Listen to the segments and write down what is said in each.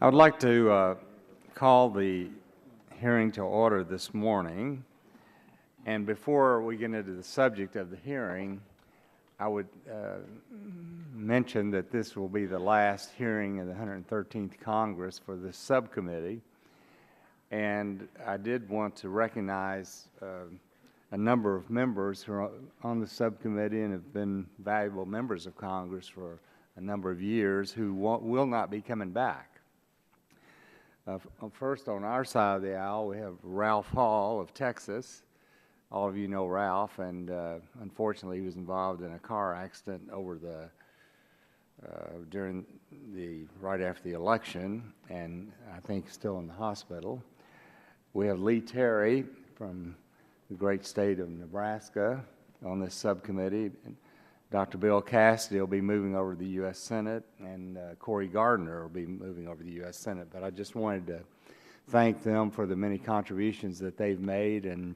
I would like to call the hearing to order this morning. And before we get into the subject of the hearing, I would mention that this will be the last hearing of the 113th Congress for this subcommittee. And I did want to recognize a number of members who are on the subcommittee and have been valuable members of Congress for a number of years who will not be coming back. First, on our side of the aisle, we have Ralph Hall of Texas. All of you know Ralph, and unfortunately, he was involved in a car accident over the right after the election, and I think still in the hospital. We have Lee Terry from the great state of Nebraska on this subcommittee. Dr. Bill Cassidy will be moving over to the U.S. Senate, and Corey Gardner will be moving over to the U.S. Senate. But I just wanted to thank them for the many contributions that they've made and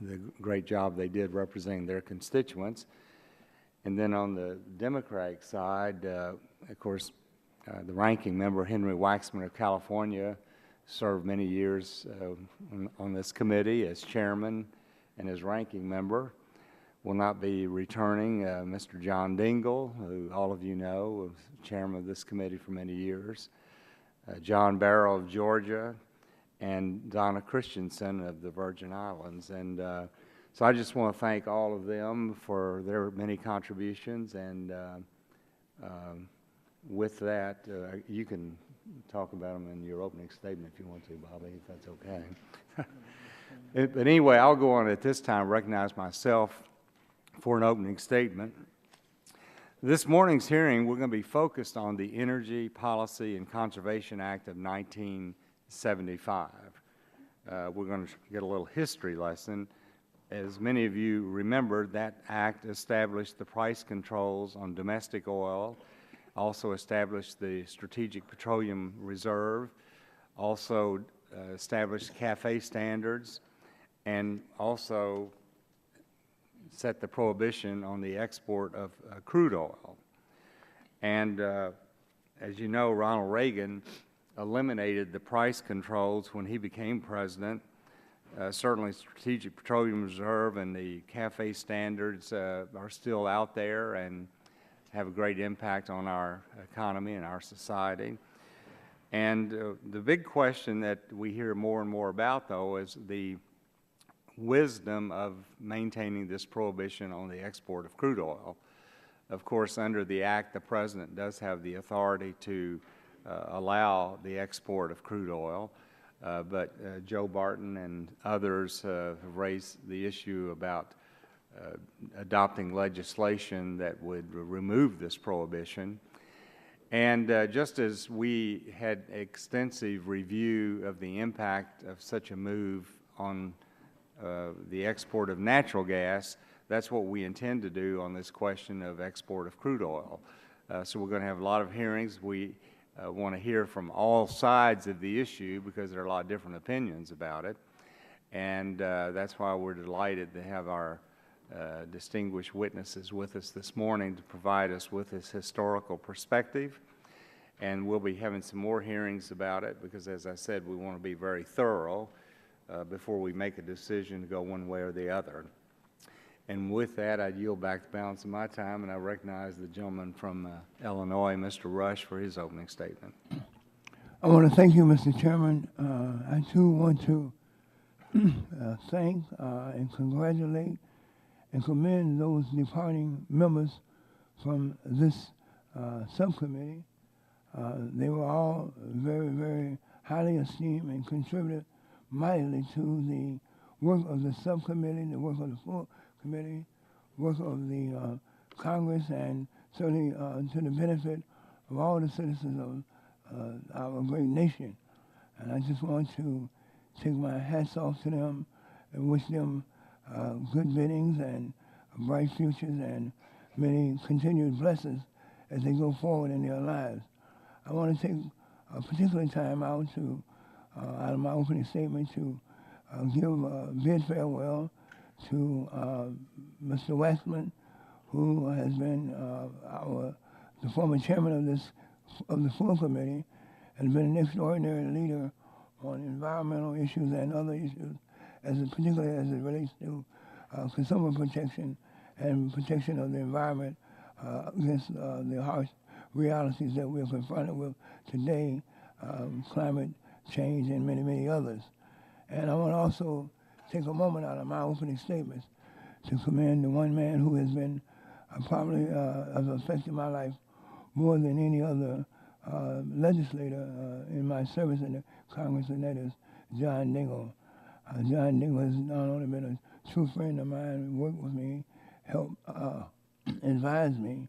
the great job they did representing their constituents. And then on the Democratic side, of course, the ranking member, Henry Waxman of California, served many years on this committee as chairman and as ranking member. Will not be returning. Mr. John Dingell, who all of you know, was chairman of this committee for many years. John Barrow of Georgia, and Donna Christensen of the Virgin Islands. And so I just want to thank all of them for their many contributions. And with that, you can talk about them in your opening statement if you want to, Bobby, if that's okay. But anyway, I'll go on at this time, recognize myself for an opening statement. This morning's hearing, we're going to be focused on the Energy Policy and Conservation Act of 1975. We're going to get a little history lesson. As many of you remember, that act established the price controls on domestic oil, also established the Strategic Petroleum Reserve, also established CAFE standards, and also set the prohibition on the export of crude oil. And as you know, Ronald Reagan eliminated the price controls when he became president. Certainly Strategic Petroleum Reserve and the CAFE standards are still out there and have a great impact on our economy and our society. And the big question that we hear more and more about, though, is the wisdom of maintaining this prohibition on the export of crude oil. Of course, under the Act, the President does have the authority to allow the export of crude oil, but Joe Barton and others have raised the issue about adopting legislation that would remove this prohibition. And just as we had extensive review of the impact of such a move on the export of natural gas, that's what we intend to do on this question of export of crude oil. So we're going to have a lot of hearings. We want to hear from all sides of the issue because there are a lot of different opinions about it. And that's why we're delighted to have our distinguished witnesses with us this morning to provide us with this historical perspective. And we'll be having some more hearings about it because, as I said, we want to be very thorough before we make a decision to go one way or the other. And with that, I yield back the balance of my time, and I recognize the gentleman from Illinois, Mr. Rush, for his opening statement. I want to thank you, Mr. Chairman. I, too, want to thank and congratulate and commend those departing members from this subcommittee. They were all very, very highly esteemed and contributed mightily to the work of the subcommittee, the work of the full committee, work of the Congress, and certainly to the benefit of all the citizens of our great nation. And I just want to take my hats off to them and wish them good biddings and bright futures and many continued blessings as they go forward in their lives. I want to take a particular time out to out of my opening statement to give a bid farewell to Mr. Waxman, who has been the former chairman of the full committee, has been an extraordinary leader on environmental issues and other issues, particularly as it relates to consumer protection and protection of the environment against the harsh realities that we're confronted with today, climate change and many, many others. And I want to also take a moment out of my opening statements to commend the one man who has been probably has affected my life more than any other legislator in my service in the Congress, and that is John Dingell. John Dingell has not only been a true friend of mine, worked with me, helped advise me,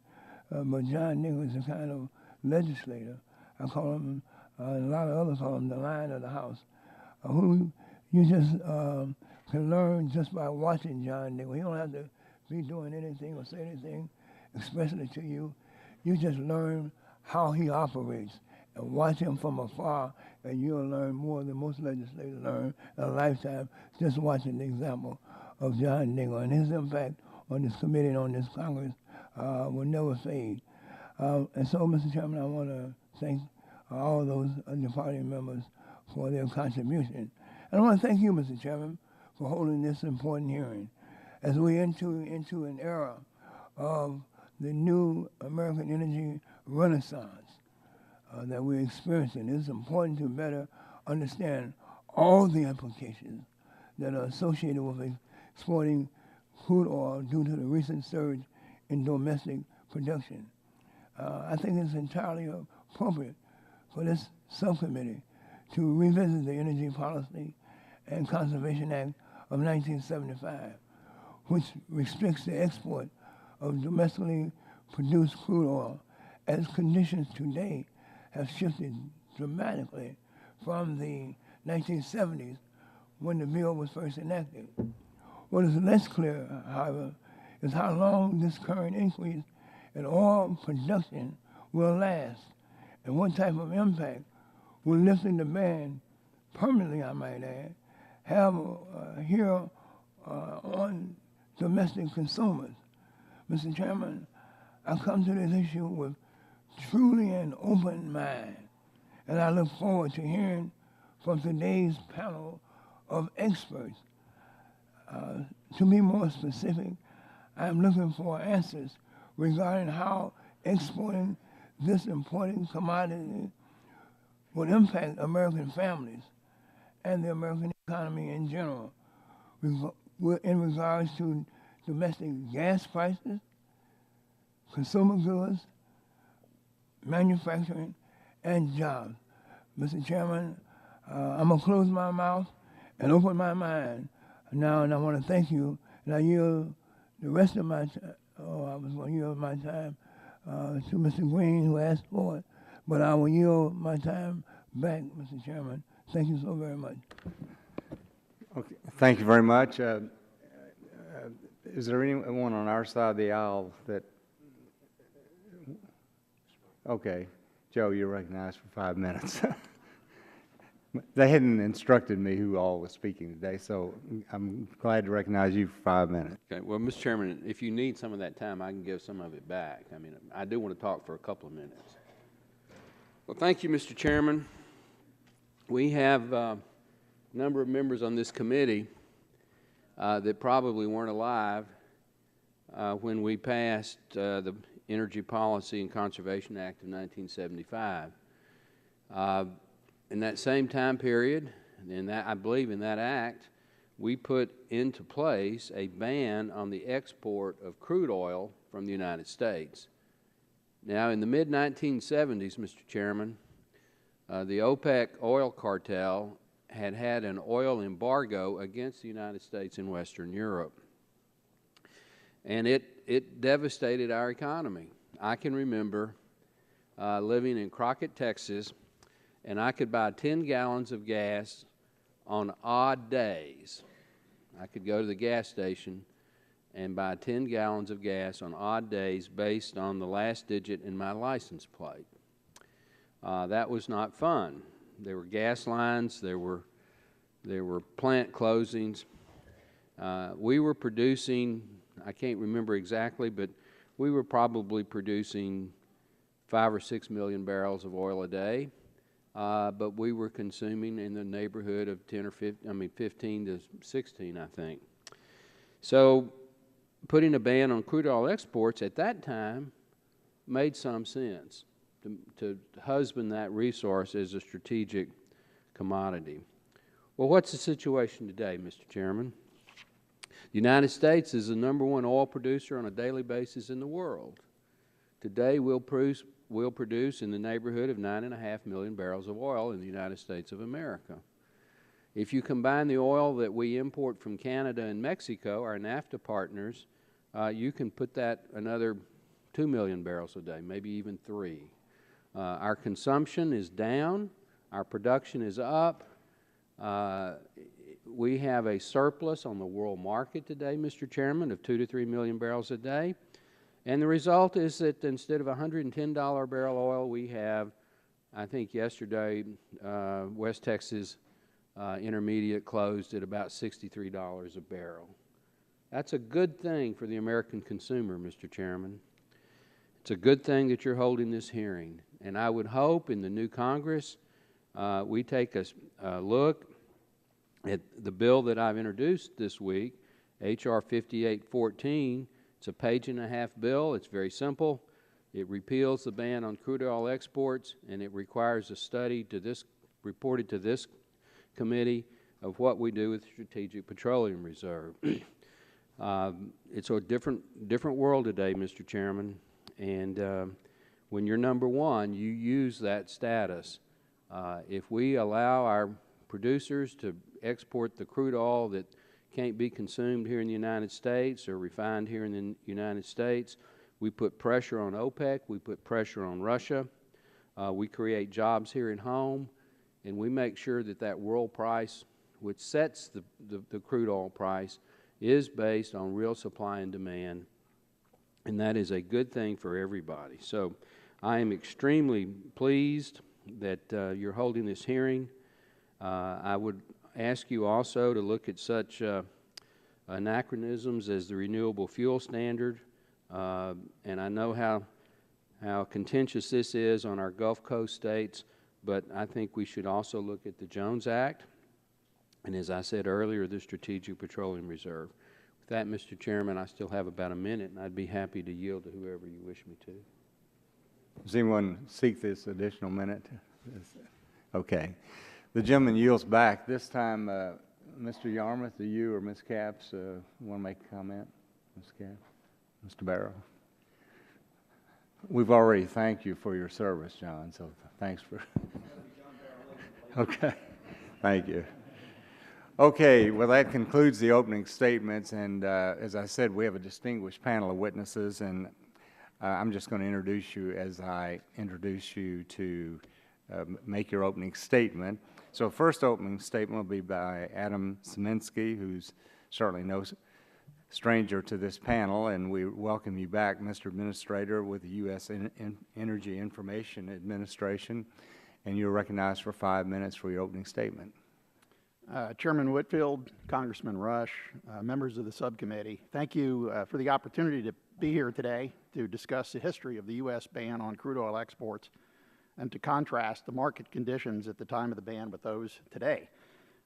but John Dingell is the kind of legislator, I call him, a lot of others call him the lion of the house, who you just can learn just by watching John Dingell. You don't have to be doing anything or say anything expressly to you. You just learn how he operates and watch him from afar, and you'll learn more than most legislators learn in a lifetime just watching the example of John Dingell. And his impact on this committee and on this Congress will never fade. And so, Mr. Chairman, I want to thank all those departing members for their contribution. And I want to thank you, Mr. Chairman, for holding this important hearing. As we enter into an era of the new American energy renaissance that we're experiencing, it's important to better understand all the implications that are associated with exporting crude oil due to the recent surge in domestic production. I think it's entirely appropriate for this subcommittee to revisit the Energy Policy and Conservation Act of 1975, which restricts the export of domestically produced crude oil, as conditions today have shifted dramatically from the 1970s when the bill was first enacted. What is less clear, however, is how long this current increase in oil production will last and what type of impact will lifting the ban permanently, I might add, have here on domestic consumers. Mr. Chairman, I come to this issue with truly an open mind, and I look forward to hearing from today's panel of experts. To be more specific, I'm looking for answers regarding how exporting this important commodity would impact American families and the American economy in general in regards to domestic gas prices, consumer goods, manufacturing, and jobs. Mr. Chairman, I'm going to close my mouth and open my mind now, and I want to thank you. And I yield the rest of my time, I was going to yield my time to Mr. Green, who asked for it, but I will yield my time back, Mr. Chairman. Thank you so very much. Okay, thank you very much. Is there anyone on our side of the aisle that? Okay, Joe, you're recognized for 5 minutes. They hadn't instructed me who all was speaking today, so I'm glad to recognize you for 5 minutes. Okay. Well, Mr. Chairman, if you need some of that time, I can give some of it back. I mean, I do want to talk for a couple of minutes. Well, thank you, Mr. Chairman. We have a number of members on this committee that probably weren't alive when we passed the Energy Policy and Conservation Act of 1975. In that same time period, I believe in that act, we put into place a ban on the export of crude oil from the United States. Now, in the mid-1970s, Mr. Chairman, the OPEC oil cartel had an oil embargo against the United States and Western Europe. And it devastated our economy. I can remember living in Crockett, Texas, and I could buy 10 gallons of gas on odd days. I could go to the gas station and buy 10 gallons of gas on odd days based on the last digit in my license plate. That was not fun. There were gas lines, there were plant closings. We were producing, I can't remember exactly, but we were probably producing 5 or 6 million barrels of oil a day. but we were consuming in the neighborhood of 15 to 16, I think. So putting a ban on crude oil exports at that time made some sense to husband that resource as a strategic commodity. Well, what's the situation today, Mr. Chairman? The United States is the #1 oil producer on a daily basis in the world. Today, we'll produce in the neighborhood of 9.5 million barrels of oil in the United States of America. If you combine the oil that we import from Canada and Mexico, our NAFTA partners, you can put that another 2 million barrels a day, maybe even 3. Our consumption is down. Our production is up. We have a surplus on the world market today, Mr. Chairman, of 2 to 3 million barrels a day. And the result is that instead of $110 barrel oil, we have, I think yesterday, West Texas Intermediate closed at about $63 a barrel. That's a good thing for the American consumer, Mr. Chairman. It's a good thing that you're holding this hearing. And I would hope in the new Congress we take a look at the bill that I've introduced this week, H.R. 5814. It's a 1.5-page bill. It's very simple. It repeals the ban on crude oil exports, and it requires a study reported to this committee of what we do with the Strategic Petroleum Reserve. It's a different world today, Mr. Chairman, and when you're #1, you use that status. If we allow our producers to export the crude oil that can't be consumed here in the United States or refined here in the United States, we put pressure on OPEC, we put pressure on Russia, we create jobs here at home, and we make sure that that world price, which sets the crude oil price, is based on real supply and demand, and that is a good thing for everybody. So I am extremely pleased that you're holding this hearing. I would ask you also to look at such anachronisms as the Renewable Fuel Standard, and I know how contentious this is on our Gulf Coast states, but I think we should also look at the Jones Act, and as I said earlier, the Strategic Petroleum Reserve. With that, Mr. Chairman, I still have about a minute, and I'd be happy to yield to whoever you wish me to. Does anyone seek this additional minute? Okay. The gentleman yields back. This time, Mr. Yarmouth, do you or Ms. Capps want to make a comment? Ms. Capps? Mr. Barrow? We've already thanked you for your service, John, so thanks for... Okay. Thank you. Okay, well, that concludes the opening statements, and as I said, we have a distinguished panel of witnesses, and I'm just going to introduce you as I introduce you to make your opening statement. So first opening statement will be by Adam Szymanski, who's certainly no stranger to this panel, and we welcome you back, Mr. Administrator, with the U.S. Energy Information Administration, and you're recognized for 5 minutes for your opening statement. Chairman Whitfield, Congressman Rush, members of the subcommittee, thank you for the opportunity to be here today to discuss the history of the U.S. ban on crude oil exports and to contrast the market conditions at the time of the ban with those today.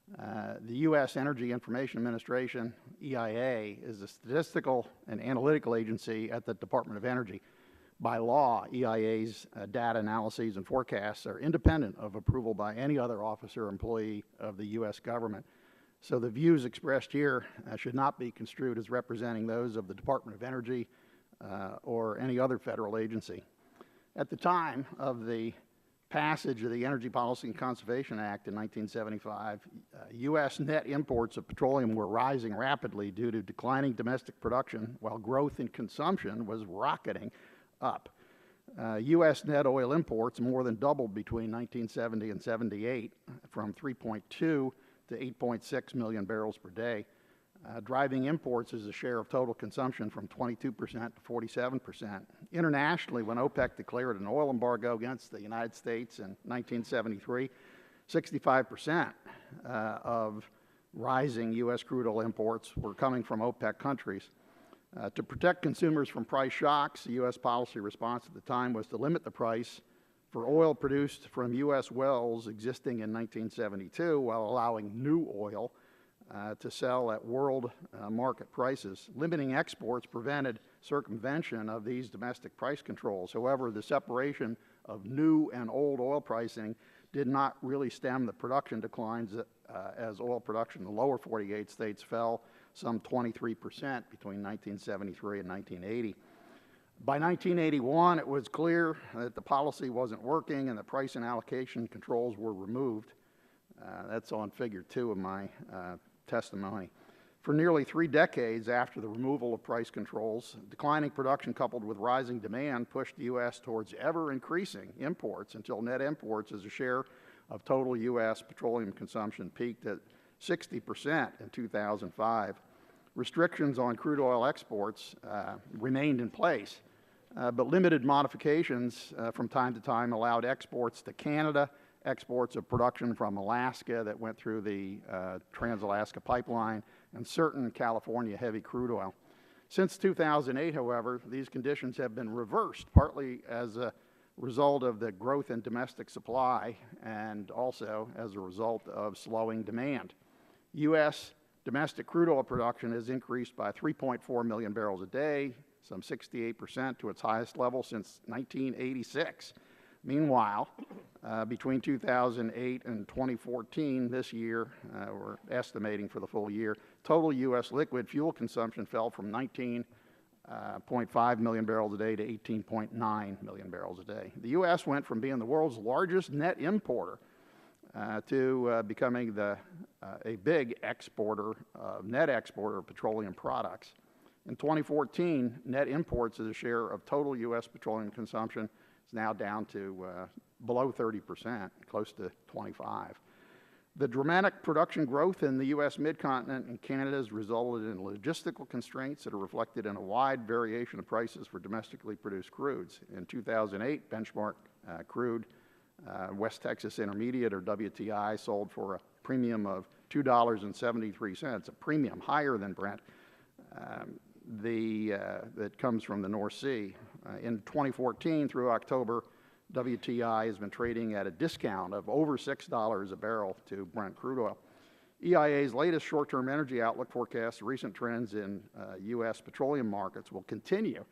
The U.S. Energy Information Administration, EIA, is a statistical and analytical agency at the Department of Energy. By law, EIA's data analyses and forecasts are independent of approval by any other officer or employee of the U.S. government. So the views expressed here should not be construed as representing those of the Department of Energy or any other federal agency. At the time of the passage of the Energy Policy and Conservation Act in 1975, U.S. net imports of petroleum were rising rapidly due to declining domestic production, while growth in consumption was rocketing up. U.S. net oil imports more than doubled between 1970 and 78, from 3.2 to 8.6 million barrels per day, driving imports as a share of total consumption from 22% to 47%. Internationally, when OPEC declared an oil embargo against the United States in 1973, 65% of rising U.S. crude oil imports were coming from OPEC countries. To protect consumers from price shocks, the U.S. policy response at the time was to limit the price for oil produced from U.S. wells existing in 1972 while allowing new oil to sell at world market prices. Limiting exports prevented circumvention of these domestic price controls. However, the separation of new and old oil pricing did not really stem the production declines as oil production in the lower 48 states fell some 23% between 1973 and 1980. By 1981, it was clear that the policy wasn't working and the price and allocation controls were removed. That's on figure 2 of my testimony. For nearly 3 decades after the removal of price controls, declining production coupled with rising demand pushed the U.S. towards ever-increasing imports until net imports as a share of total U.S. petroleum consumption peaked at 60% in 2005. Restrictions on crude oil exports remained in place, but limited modifications from time to time allowed exports to Canada, exports of production from Alaska that went through the Trans-Alaska Pipeline, and certain California heavy crude oil. Since 2008, however, these conditions have been reversed, partly as a result of the growth in domestic supply and also as a result of slowing demand. U.S. domestic crude oil production has increased by 3.4 million barrels a day, some 68% to its highest level since 1986. Meanwhile, between 2008 and 2014, this year, we're estimating for the full year, total U.S. liquid fuel consumption fell from 19.5 million barrels a day to 18.9 million barrels a day. The U.S. went from being the world's largest net importer to becoming a big exporter, net exporter of petroleum products. In 2014, net imports as a share of total U.S. petroleum consumption is now down to below 30%, close to 25%. The dramatic production growth in the U.S. mid-continent and Canada has resulted in logistical constraints that are reflected in a wide variation of prices for domestically produced crudes. In 2008, benchmark crude, West Texas Intermediate, or WTI, sold for a premium of $2.73, a premium higher than Brent that comes from the North Sea. In 2014 through October, WTI has been trading at a discount of over $6 a barrel to Brent crude oil. EIA's latest short-term energy outlook forecasts recent trends in U.S. petroleum markets will continue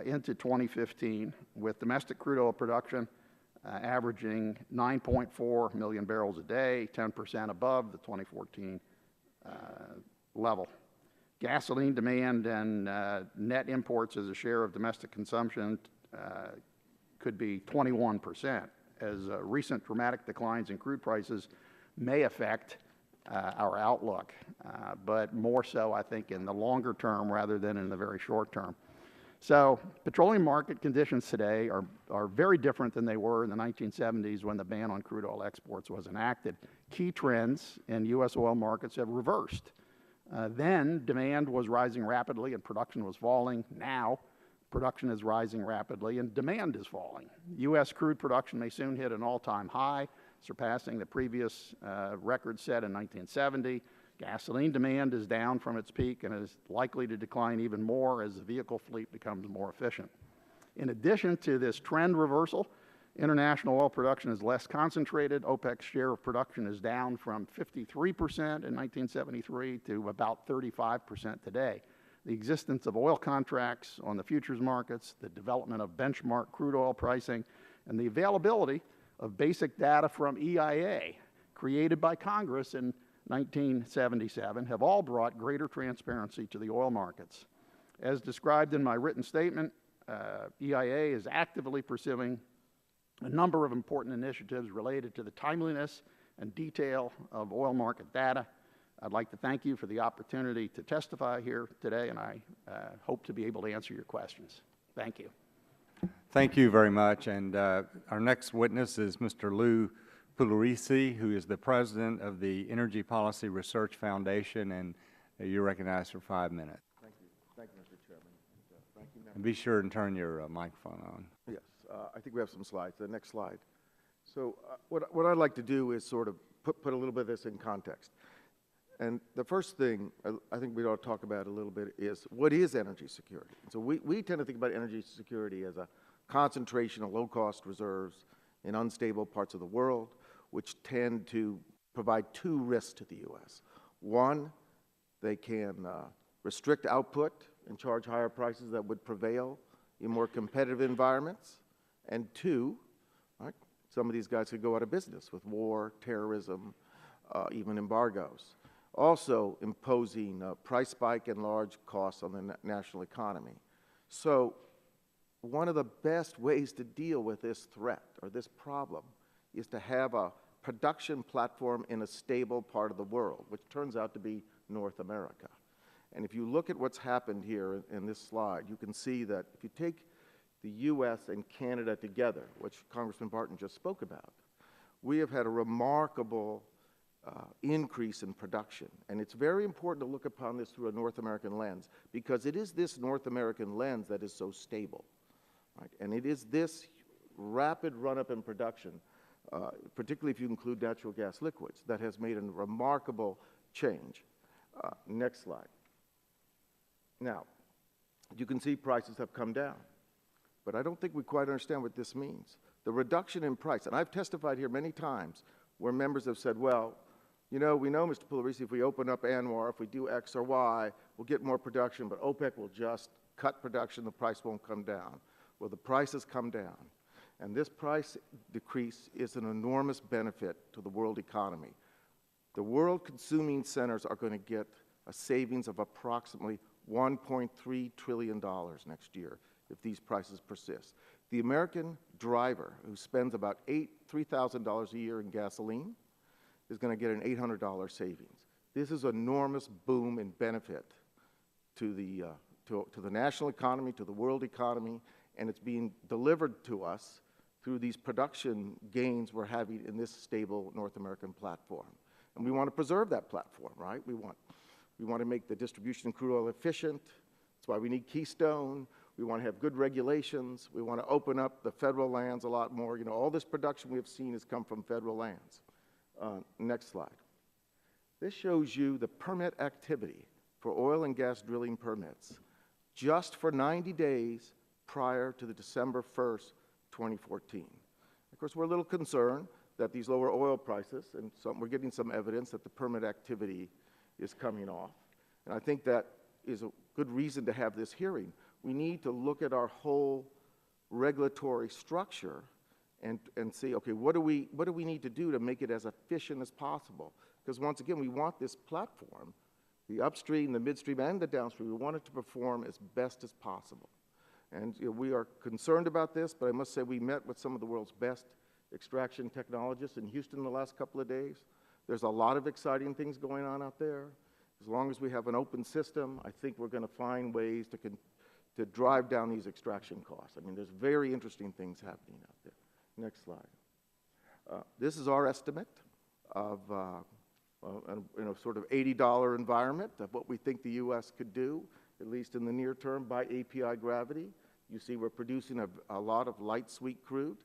into 2015, with domestic crude oil production averaging 9.4 million barrels a day, 10% above the 2014 level. Gasoline demand and net imports as a share of domestic consumption could be 21%, as recent dramatic declines in crude prices may affect our outlook, but more so, I think, in the longer term rather than in the very short term. So petroleum market conditions today are very different than they were in the 1970s when the ban on crude oil exports was enacted. Key trends in U.S. oil markets have reversed. Then demand was rising rapidly and production was falling. Now production is rising rapidly and demand is falling. U.S. crude production may soon hit an all-time high, surpassing the previous record set in 1970. Gasoline demand is down from its peak and is likely to decline even more as the vehicle fleet becomes more efficient. In addition to this trend reversal, international oil production is less concentrated. OPEC's share of production is down from 53% in 1973 to about 35% today. The existence of oil contracts on the futures markets, the development of benchmark crude oil pricing, and the availability of basic data from EIA, created by Congress in 1977, have all brought greater transparency to the oil markets. As described in my written statement, EIA is actively pursuing a number of important initiatives related to the timeliness and detail of oil market data. I'd like to thank you for the opportunity to testify here today, and I hope to be able to answer your questions. Thank you. Thank you very much. And our next witness is Mr. Lou Pugliese, who is the president of the Energy Policy Research Foundation, and you're recognized for 5 minutes. Thank you. Thank you, Mr. Chairman. Thank you, And be sure and turn your microphone on. Yes, I think we have some slides. The next slide. So what I'd like to do is sort of put a little bit of this in context. And the first thing I think we ought to talk about a little bit is, what is energy security? So we tend to think about energy security as a concentration of low-cost reserves in unstable parts of the world, which tend to provide two risks to the U.S. One, they can restrict output and charge higher prices that would prevail in more competitive environments. And two, right, some of these guys could go out of business with war, terrorism, even embargoes. Also imposing price spike and large costs on the national economy. So one of the best ways to deal with this threat or this problem is to have a production platform in a stable part of the world, which turns out to be North America. And if you look at what's happened here in this slide, you can see that if you take the U.S. and Canada together, which Congressman Barton just spoke about, we have had a remarkable increase in production. And it's very important to look upon this through a North American lens, because it is this North American lens that is so stable, right? And it is this rapid run-up in production, particularly if you include natural gas liquids, that has made a remarkable change. Next slide. Now, you can see prices have come down, but I don't think we quite understand what this means. The reduction in price, and I've testified here many times where members have said, well, you know, we know, Mr. Pugliese, if we open up ANWR, if we do X or Y, we'll get more production, but OPEC will just cut production, the price won't come down. Well, the price has come down, and this price decrease is an enormous benefit to the world economy. The world consuming centers are going to get a savings of approximately $1.3 trillion next year if these prices persist. The American driver, who spends about $3,000 a year in gasoline, is going to get an $800 savings. This is an enormous boom and benefit to the national economy, to the world economy, and it's being delivered to us through these production gains we're having in this stable North American platform. And we want to preserve that platform, right? We want to make the distribution of crude oil efficient. That's why we need Keystone. We want to have good regulations. We want to open up the federal lands a lot more. You know, all this production we have seen has come from federal lands. Next slide. This shows you the permit activity for oil and gas drilling permits just for 90 days prior to the December 1st, 2014. Of course, we're a little concerned that these lower oil prices, and we're getting some evidence that the permit activity is coming off. And I think that is a good reason to have this hearing. We need to look at our whole regulatory structure and see, okay, what do we need to do to make it as efficient as possible? Because once again, we want this platform, the upstream, the midstream, and the downstream, we want it to perform as best as possible. And you know, we are concerned about this, but I must say we met with some of the world's best extraction technologists in Houston the last couple of days. There's a lot of exciting things going on out there. As long as we have an open system, I think we're going to find ways to drive down these extraction costs. I mean, there's very interesting things happening out there. Next slide. This is our estimate of sort of $80 environment of what we think the U.S. could do, at least in the near term, by API gravity. You see we're producing a lot of light sweet crude,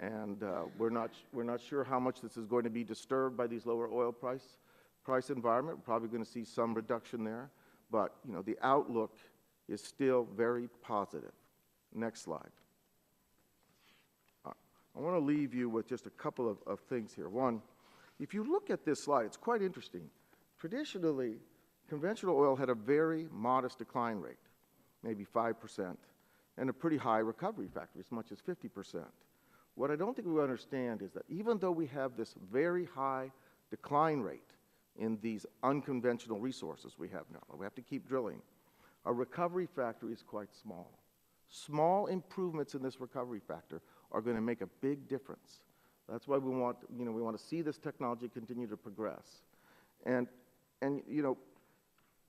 and we're not sure how much this is going to be disturbed by these lower oil price environment. We're probably going to see some reduction there, but you know, the outlook is still very positive. Next slide. I want to leave you with just a couple of things here. One, if you look at this slide, it's quite interesting. Traditionally, conventional oil had a very modest decline rate, maybe 5%, and a pretty high recovery factor, as much as 50%. What I don't think we understand is that even though we have this very high decline rate in these unconventional resources we have now, we have to keep drilling, our recovery factor is quite small. Small improvements in this recovery factor are going to make a big difference. That's why we want to see this technology continue to progress. And you know,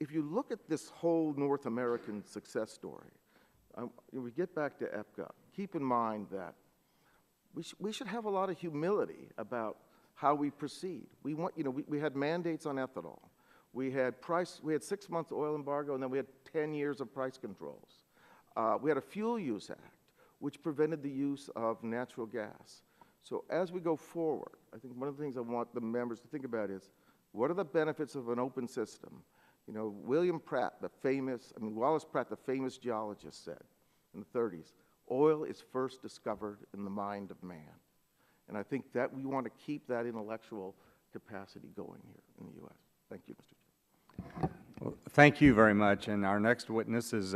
if you look at this whole North American success story, we get back to EPCA, keep in mind that we should have a lot of humility about how we proceed. We had mandates on ethanol. We had 6 months oil embargo, and then we had 10 years of price controls. We had a fuel use act, which prevented the use of natural gas. So as we go forward, I think one of the things I want the members to think about is, what are the benefits of an open system? You know, Wallace Pratt, the famous geologist, said in the 30s, oil is first discovered in the mind of man. And I think that we want to keep that intellectual capacity going here in the U.S. Thank you, Mr. Chairman. Well, thank you very much. And our next witness is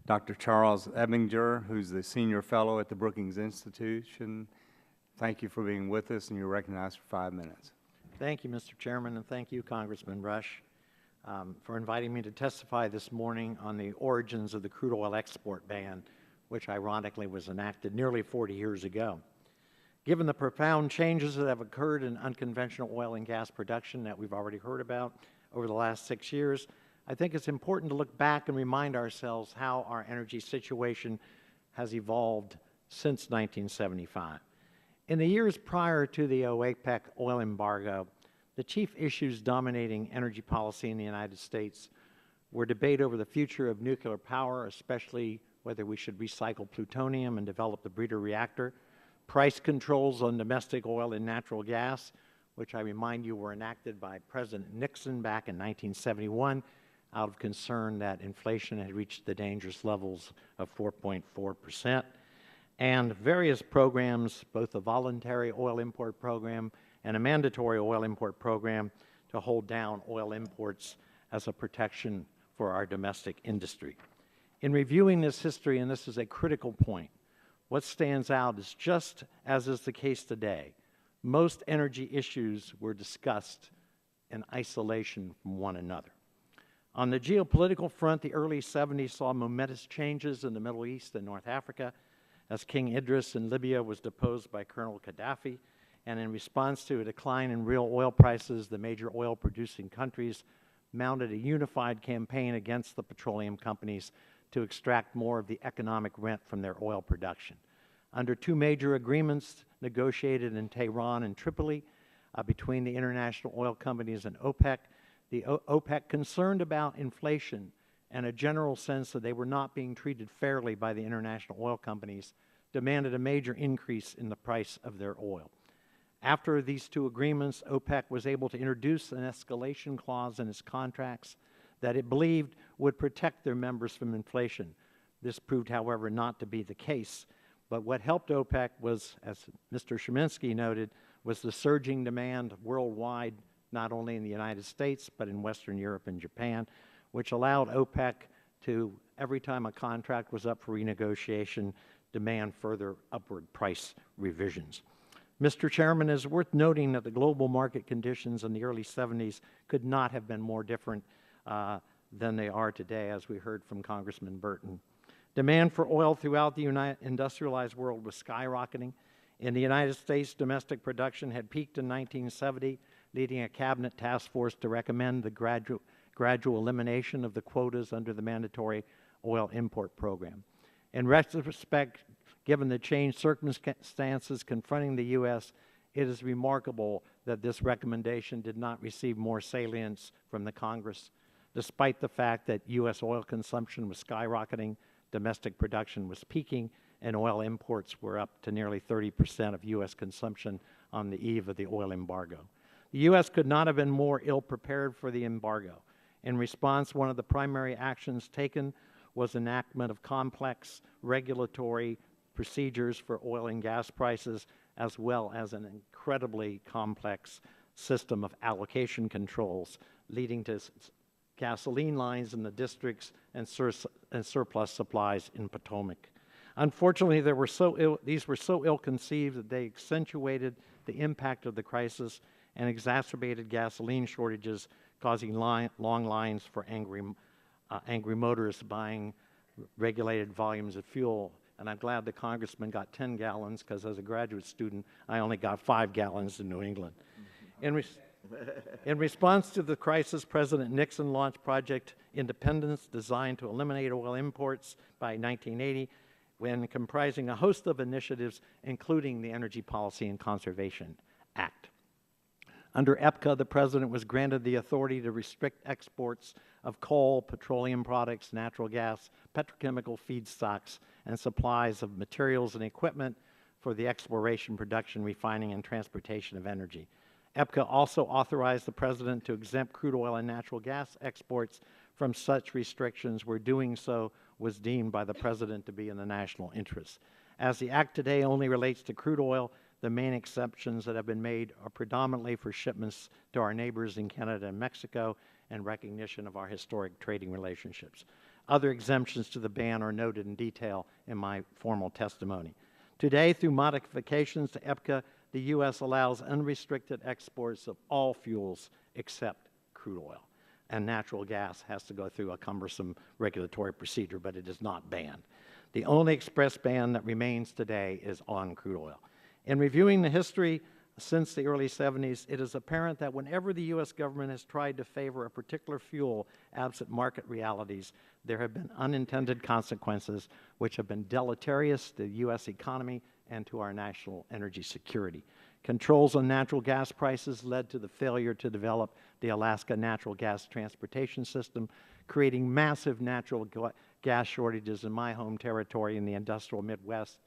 Dr. Charles Ebinger, who's the Senior Fellow at the Brookings Institution. Thank you for being with us, and you're recognized for 5 minutes. Thank you, Mr. Chairman, and thank you, Congressman Rush, for inviting me to testify this morning on the origins of the crude oil export ban, which ironically was enacted nearly 40 years ago. Given the profound changes that have occurred in unconventional oil and gas production that we've already heard about over the last 6 years, I think it's important to look back and remind ourselves how our energy situation has evolved since 1975. In the years prior to the OPEC oil embargo, the chief issues dominating energy policy in the United States were debate over the future of nuclear power, especially whether we should recycle plutonium and develop the breeder reactor, price controls on domestic oil and natural gas, which I remind you were enacted by President Nixon back in 1971 out of concern that inflation had reached the dangerous levels of 4.4%. And various programs, both a voluntary oil import program and a mandatory oil import program to hold down oil imports as a protection for our domestic industry. In reviewing this history, and this is a critical point, what stands out is, just as is the case today, most energy issues were discussed in isolation from one another. On the geopolitical front, the early 70s saw momentous changes in the Middle East and North Africa, as King Idris in Libya was deposed by Colonel Gaddafi, and in response to a decline in real oil prices, the major oil-producing countries mounted a unified campaign against the petroleum companies to extract more of the economic rent from their oil production. Under two major agreements negotiated in Tehran and Tripoli between the international oil companies and OPEC, the OPEC, concerned about inflation and a general sense that they were not being treated fairly by the international oil companies, demanded a major increase in the price of their oil. After these two agreements, OPEC was able to introduce an escalation clause in its contracts that it believed would protect their members from inflation. This proved, however, not to be the case. But what helped OPEC was, as Mr. Szymanski noted, was the surging demand worldwide, not only in the United States, but in Western Europe and Japan, which allowed OPEC to, every time a contract was up for renegotiation, demand further upward price revisions. Mr. Chairman, it is worth noting that the global market conditions in the early 70s could not have been more different than they are today, as we heard from Congressman Burton. Demand for oil throughout the industrialized world was skyrocketing. In the United States, domestic production had peaked in 1970, leading a cabinet task force to recommend the gradual elimination of the quotas under the mandatory oil import program. In retrospect, given the changed circumstances confronting the U.S., it is remarkable that this recommendation did not receive more salience from the Congress, despite the fact that U.S. oil consumption was skyrocketing, domestic production was peaking, and oil imports were up to nearly 30% of U.S. consumption on the eve of the oil embargo. The U.S. could not have been more ill-prepared for the embargo. In response, one of the primary actions taken was enactment of complex regulatory procedures for oil and gas prices, as well as an incredibly complex system of allocation controls, leading to gasoline lines in the districts and surplus supplies in Potomac. Unfortunately, these were so ill-conceived that they accentuated the impact of the crisis and exacerbated gasoline shortages, causing long lines for angry motorists buying regulated volumes of fuel. And I'm glad the congressman got 10 gallons, because as a graduate student, I only got 5 gallons in New England. In response to the crisis, President Nixon launched Project Independence, designed to eliminate oil imports by 1980, when comprising a host of initiatives, including the Energy Policy and Conservation Act. Under EPCA, the President was granted the authority to restrict exports of coal, petroleum products, natural gas, petrochemical feedstocks, and supplies of materials and equipment for the exploration, production, refining, and transportation of energy. EPCA also authorized the President to exempt crude oil and natural gas exports from such restrictions where doing so was deemed by the President to be in the national interest. As the Act today only relates to crude oil, The main exceptions that have been made are predominantly for shipments to our neighbors in Canada and Mexico and recognition of our historic trading relationships. Other exemptions to the ban are noted in detail in my formal testimony. Today, through modifications to EPCA, the U.S. allows unrestricted exports of all fuels except crude oil. And natural gas has to go through a cumbersome regulatory procedure, but it is not banned. The only express ban that remains today is on crude oil. In reviewing the history since the early 70s, it is apparent that whenever the U.S. government has tried to favor a particular fuel absent market realities, there have been unintended consequences which have been deleterious to the U.S. economy and to our national energy security. Controls on natural gas prices led to the failure to develop the Alaska natural gas transportation system, creating massive natural gas shortages in my home territory in the industrial Midwest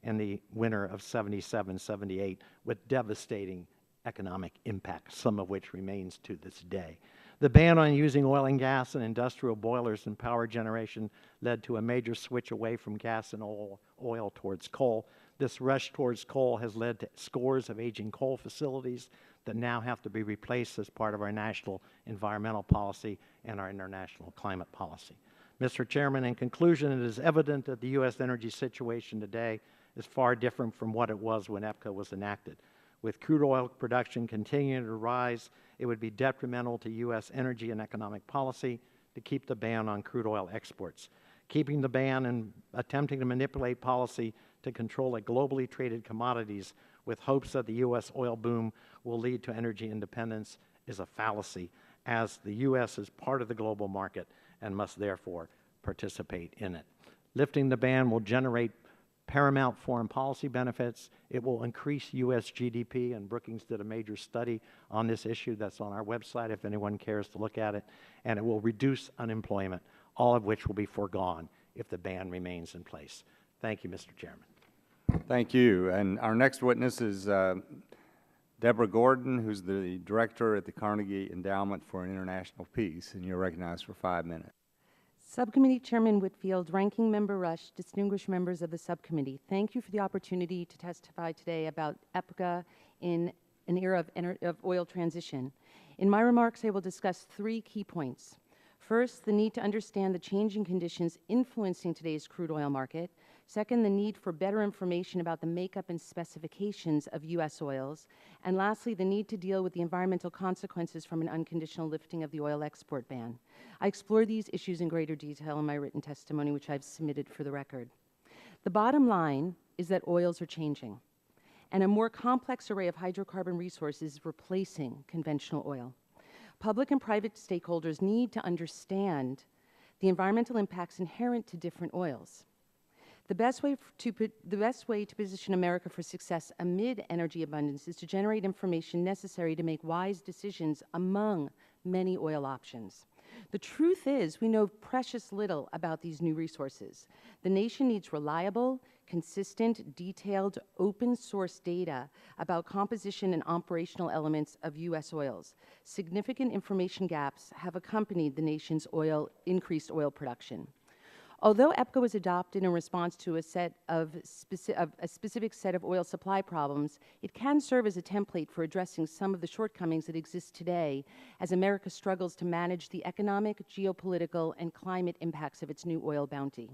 in the winter of '77-78, with devastating economic impact, some of which remains to this day. The ban on using oil and gas in industrial boilers and power generation led to a major switch away from gas and oil towards coal. This rush towards coal has led to scores of aging coal facilities that now have to be replaced as part of our national environmental policy and our international climate policy. Mr. Chairman, in conclusion, it is evident that the U.S. energy situation today is far different from what it was when EPCA was enacted. With crude oil production continuing to rise, it would be detrimental to U.S. energy and economic policy to keep the ban on crude oil exports. Keeping the ban and attempting to manipulate policy to control a globally traded commodities with hopes that the U.S. oil boom will lead to energy independence is a fallacy, as the U.S. is part of the global market and must therefore participate in it. Lifting the ban will generate paramount foreign policy benefits. It will increase U.S. GDP, and Brookings did a major study on this issue that's on our website if anyone cares to look at it, and it will reduce unemployment, all of which will be foregone if the ban remains in place. Thank you, Mr. Chairman. Thank you. And our next witness is Deborah Gordon, who's the director at the Carnegie Endowment for International Peace, and you're recognized for 5 minutes. Subcommittee Chairman Whitfield, Ranking Member Rush, distinguished members of the subcommittee, thank you for the opportunity to testify today about EPCA in an era of oil transition. In my remarks, I will discuss 3 key points. First, the need to understand the changing conditions influencing today's crude oil market. Second, the need for better information about the makeup and specifications of U.S. oils. And lastly, the need to deal with the environmental consequences from an unconditional lifting of the oil export ban. I explore these issues in greater detail in my written testimony, which I've submitted for the record. The bottom line is that oils are changing, and a more complex array of hydrocarbon resources is replacing conventional oil. Public and private stakeholders need to understand the environmental impacts inherent to different oils. The best way to position America for success amid energy abundance is to generate information necessary to make wise decisions among many oil options. The truth is, we know precious little about these new resources. The nation needs reliable, consistent, detailed, open-source data about composition and operational elements of U.S. oils. Significant information gaps have accompanied the nation's increased oil production. Although EPCA was adopted in response to a specific set of oil supply problems, it can serve as a template for addressing some of the shortcomings that exist today as America struggles to manage the economic, geopolitical, and climate impacts of its new oil bounty.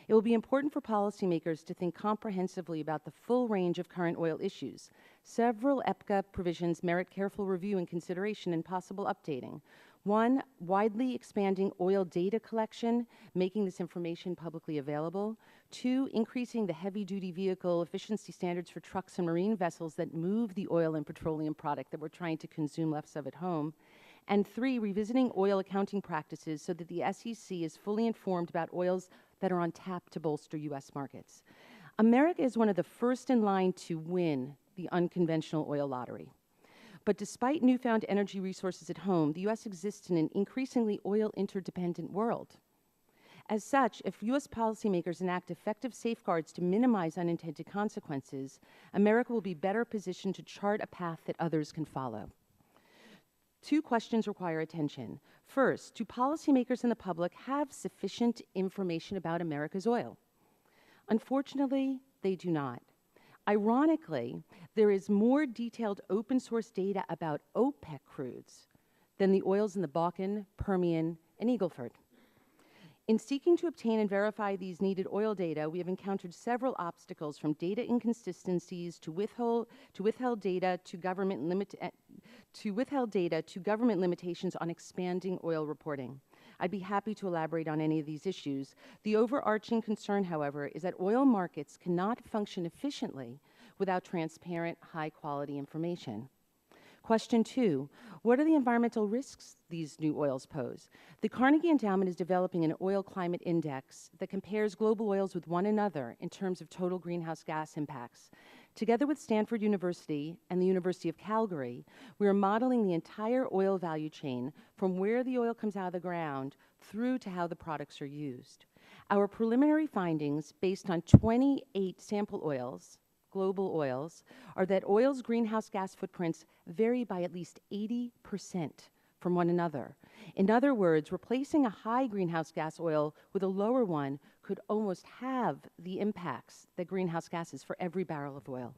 It will be important for policymakers to think comprehensively about the full range of current oil issues. Several EPCA provisions merit careful review and consideration and possible updating. 1, widely expanding oil data collection, making this information publicly available. 2, increasing the heavy-duty vehicle efficiency standards for trucks and marine vessels that move the oil and petroleum product that we're trying to consume less of at home. And 3, revisiting oil accounting practices so that the SEC is fully informed about oils that are on tap to bolster U.S. markets. America is one of the first in line to win the unconventional oil lottery. But despite newfound energy resources at home, the U.S. exists in an increasingly oil-interdependent world. As such, if U.S. policymakers enact effective safeguards to minimize unintended consequences, America will be better positioned to chart a path that others can follow. 2 questions require attention. First, do policymakers and the public have sufficient information about America's oil? Unfortunately, they do not. Ironically, there is more detailed open source data about OPEC crudes than the oils in the Bakken, Permian, and Eagle Ford. In seeking to obtain and verify these needed oil data, we have encountered several obstacles, from data inconsistencies to withheld data to government limitations on expanding oil reporting. I'd be happy to elaborate on any of these issues. The overarching concern, however, is that oil markets cannot function efficiently without transparent, high-quality information. Question 2, what are the environmental risks these new oils pose? The Carnegie Endowment is developing an oil climate index that compares global oils with one another in terms of total greenhouse gas impacts. Together with Stanford University and the University of Calgary, we are modeling the entire oil value chain from where the oil comes out of the ground through to how the products are used. Our preliminary findings, based on 28 sample oils, global oils, are that oil's greenhouse gas footprints vary by at least 80% from one another. In other words, replacing a high greenhouse gas oil with a lower one could almost have the impacts that greenhouse gases for every barrel of oil.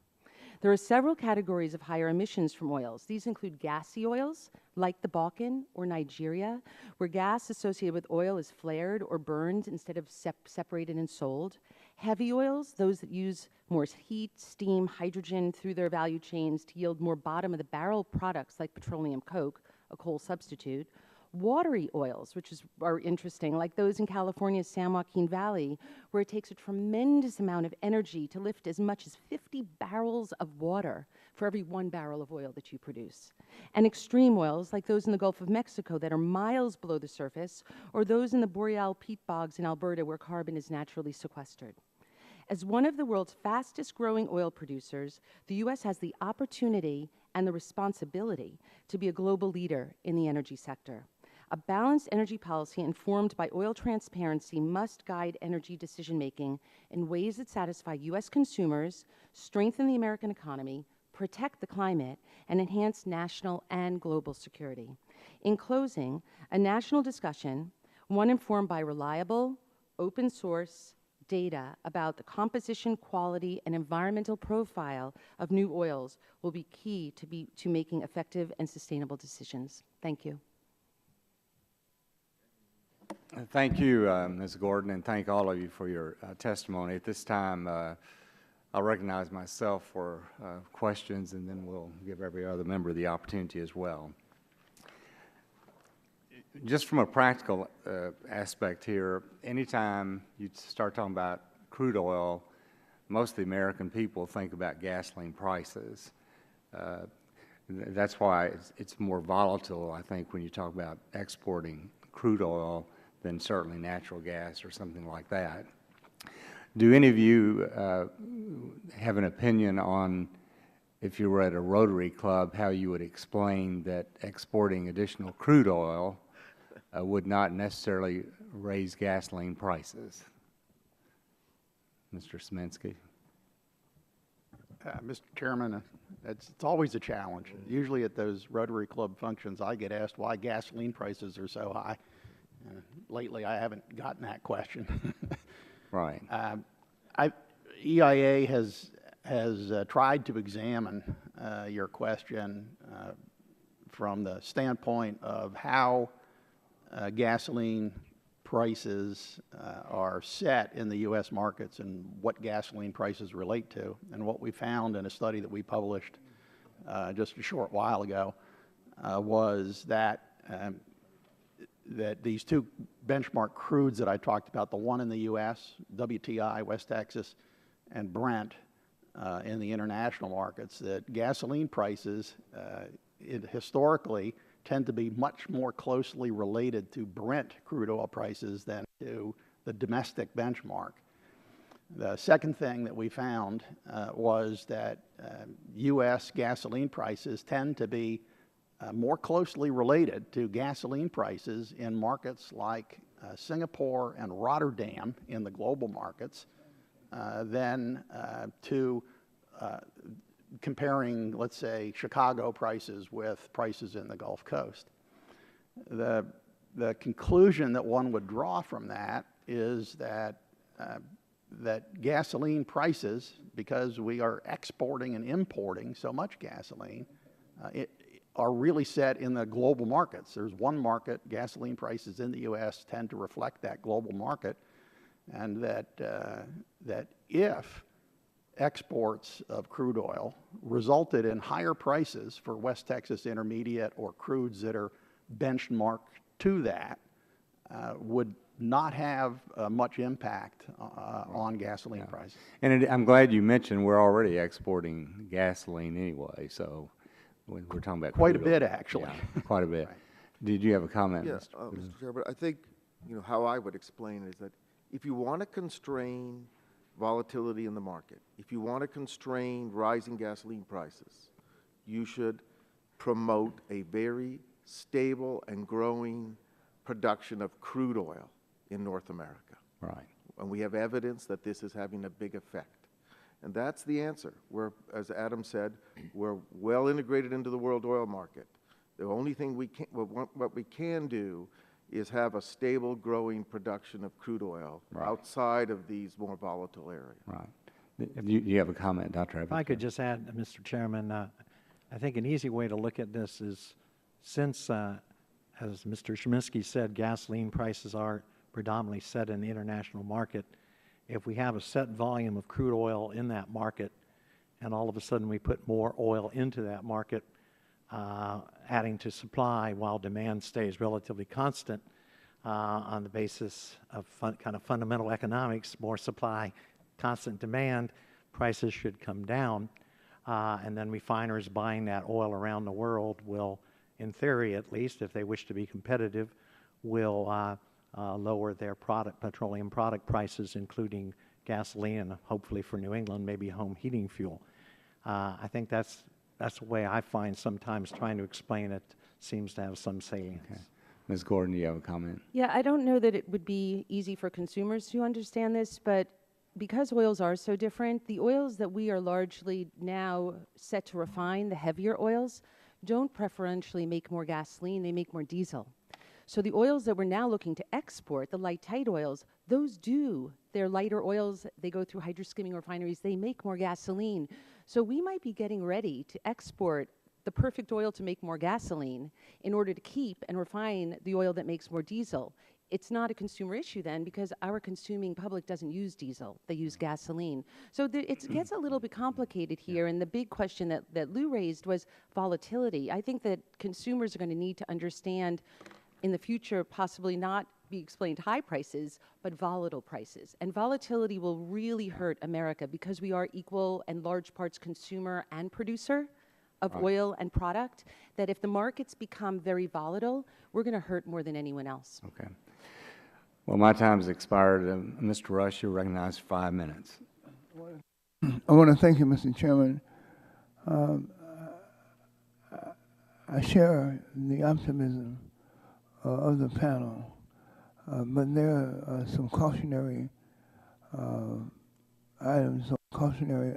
There are several categories of higher emissions from oils. These include gassy oils, like the Bakken or Nigeria, where gas associated with oil is flared or burned instead of separated and sold. Heavy oils, those that use more heat, steam, hydrogen through their value chains to yield more bottom-of-the-barrel products like petroleum coke, a coal substitute. Watery oils, which are interesting, like those in California's San Joaquin Valley, where it takes a tremendous amount of energy to lift as much as 50 barrels of water for every 1 barrel of oil that you produce. And extreme oils, like those in the Gulf of Mexico that are miles below the surface, or those in the boreal peat bogs in Alberta where carbon is naturally sequestered. As one of the world's fastest growing oil producers, the U.S. has the opportunity and the responsibility to be a global leader in the energy sector. A balanced energy policy informed by oil transparency must guide energy decision-making in ways that satisfy U.S. consumers, strengthen the American economy, protect the climate, and enhance national and global security. In closing, a national discussion, one informed by reliable, open source data about the composition, quality, and environmental profile of new oils will be key to making effective and sustainable decisions. Thank you. Thank you, Ms. Gordon, and thank all of you for your testimony. At this time, I'll recognize myself for questions, and then we'll give every other member the opportunity as well. Just from a practical aspect here, anytime you start talking about crude oil, most of the American people think about gasoline prices. That's why it's more volatile, I think, when you talk about exporting crude oil than certainly natural gas or something like that. Do any of you have an opinion on, if you were at a Rotary Club, how you would explain that exporting additional crude oil would not necessarily raise gasoline prices? Mr. Szymanski. Mr. Chairman, it's always a challenge. Usually at those Rotary Club functions, I get asked why gasoline prices are so high. Lately, I haven't gotten that question. Right. EIA has tried to examine your question from the standpoint of how gasoline prices are set in the U.S. markets and what gasoline prices relate to. And what we found in a study that we published just a short while ago was that these two benchmark crudes that I talked about, the one in the U.S., WTI, West Texas, and Brent in the international markets, that gasoline prices historically tend to be much more closely related to Brent crude oil prices than to the domestic benchmark. The second thing that we found was that U.S. gasoline prices tend to be more closely related to gasoline prices in markets like Singapore and Rotterdam in the global markets than to comparing, let's say, Chicago prices with prices in the Gulf Coast. The conclusion that one would draw from that is that that gasoline prices, because we are exporting and importing so much gasoline, are really set in the global markets. There's one market, gasoline prices in the U.S. tend to reflect that global market, and that if exports of crude oil resulted in higher prices for West Texas Intermediate or crudes that are benchmarked to that, would not have much impact on gasoline prices. And I'm glad you mentioned we're already exporting gasoline anyway, so we're talking about Quite a crude oil. bit, actually. Yeah, quite a bit. Right. Did you have a comment? Yeah, Mr. Mr. Chairman, I think, how I would explain it is that if you want to constrain volatility in the market, if you want to constrain rising gasoline prices, you should promote a very stable and growing production of crude oil in North America. Right. And we have evidence that this is having a big effect. And that's the answer. We're, as Adam said, we're well integrated into the world oil market. The only thing what we can do is have a stable, growing production of crude oil outside of these more volatile areas. Right. You have a comment, Dr. Evans? If I could just add, Mr. Chairman, I think an easy way to look at this is since, as Mr. Sheminsky said, gasoline prices are predominantly set in the international market. If we have a set volume of crude oil in that market, and all of a sudden we put more oil into that market, adding to supply while demand stays relatively constant on the basis of kind of fundamental economics, more supply, constant demand, prices should come down. And then refiners buying that oil around the world will, in theory at least, if they wish to be competitive, will lower their petroleum product prices, including gasoline, and hopefully for New England, maybe home heating fuel. I think that's the way I find sometimes trying to explain it seems to have some salience. Okay. Ms. Gordon, do you have a comment? Yeah, I don't know that it would be easy for consumers to understand this, but because oils are so different, the oils that we are largely now set to refine, the heavier oils, don't preferentially make more gasoline, they make more diesel. So the oils that we're now looking to export, the light tight oils, they're lighter oils, they go through hydroskimming refineries, they make more gasoline. So we might be getting ready to export the perfect oil to make more gasoline in order to keep and refine the oil that makes more diesel. It's not a consumer issue then because our consuming public doesn't use diesel, they use gasoline. So it gets a little bit complicated here, and the big question that Lou raised was volatility. I think that consumers are going to need to understand in the future possibly not be explained high prices, but volatile prices. And volatility will really hurt America because we are equal and large parts consumer and producer of oil and product, that if the markets become very volatile, we're going to hurt more than anyone else. Okay. Well, my time's expired. Mr. Rush, you're recognized for 5 minutes. I want to thank you, Mr. Chairman. I share the optimism of the panel, but there are some cautionary items, some cautionary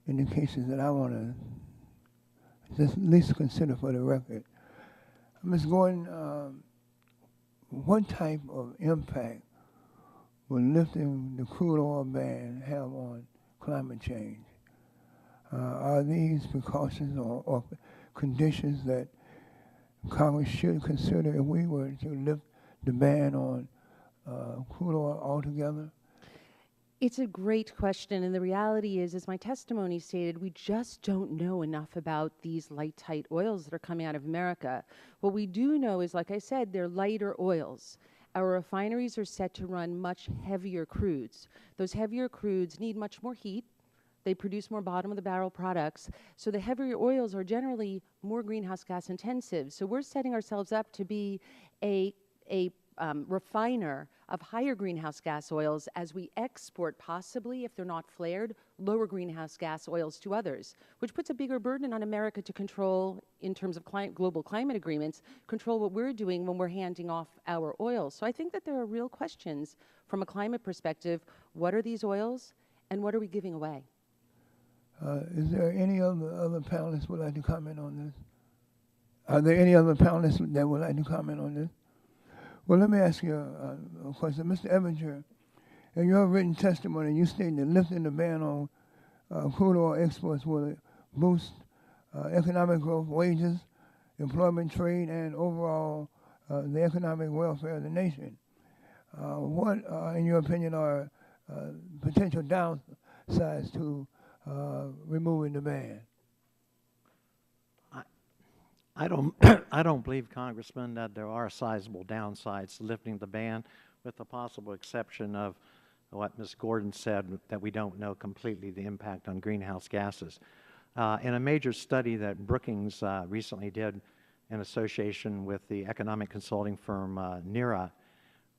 indications that I want to just at least consider for the record. Ms. Gordon, what type of impact will lifting the crude oil ban have on climate change? Are these precautions or conditions that Congress should consider if we were to lift the ban on crude oil altogether? It's a great question, and the reality is, as my testimony stated, we just don't know enough about these light tight oils that are coming out of America. What we do know is, like I said, they're lighter oils. Our refineries are set to run much heavier crudes. Those heavier crudes need much more heat. They produce more bottom of the barrel products. So the heavier oils are generally more greenhouse gas intensive. So we're setting ourselves up to be a refiner of higher greenhouse gas oils as we export, possibly, if they're not flared, lower greenhouse gas oils to others, which puts a bigger burden on America to control, in terms of global climate agreements, control what we're doing when we're handing off our oil. So I think that there are real questions from a climate perspective. What are these oils, and what are we giving away? Is there any other panelists would like to comment on this? Are there any other panelists that would like to comment on this? Well, let me ask you a question. Mr. Evinger, In your written testimony, you stated that lifting the ban on crude oil exports will boost economic growth, wages, employment, trade, and overall the economic welfare of the nation. What, in your opinion, are potential downsides to removing the ban? I don't, I don't believe, Congressman, that there are sizable downsides to lifting the ban, with the possible exception of what Ms. Gordon said, that we don't know completely the impact on greenhouse gases. In a major study that Brookings recently did in association with the economic consulting firm NERA,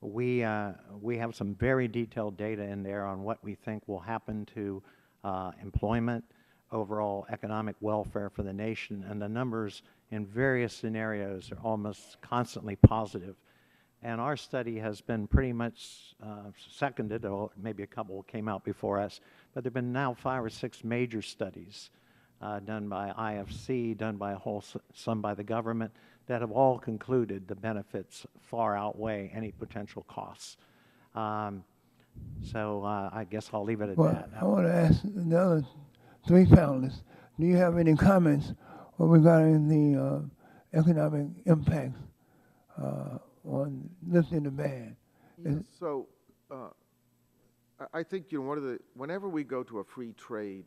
we have some very detailed data in there on what we think will happen to employment, overall economic welfare for the nation, and the numbers in various scenarios are almost constantly positive. And our study has been pretty much seconded, or maybe a couple came out before us, but there have been now 5 or 6 major studies done by IFC, done by some by the government, that have all concluded the benefits far outweigh any potential costs. So I guess I'll leave it at that. I want to ask the other 3 panelists, do you have any comments regarding the economic impacts on lifting the ban? So I think, you know, whenever we go to a free trade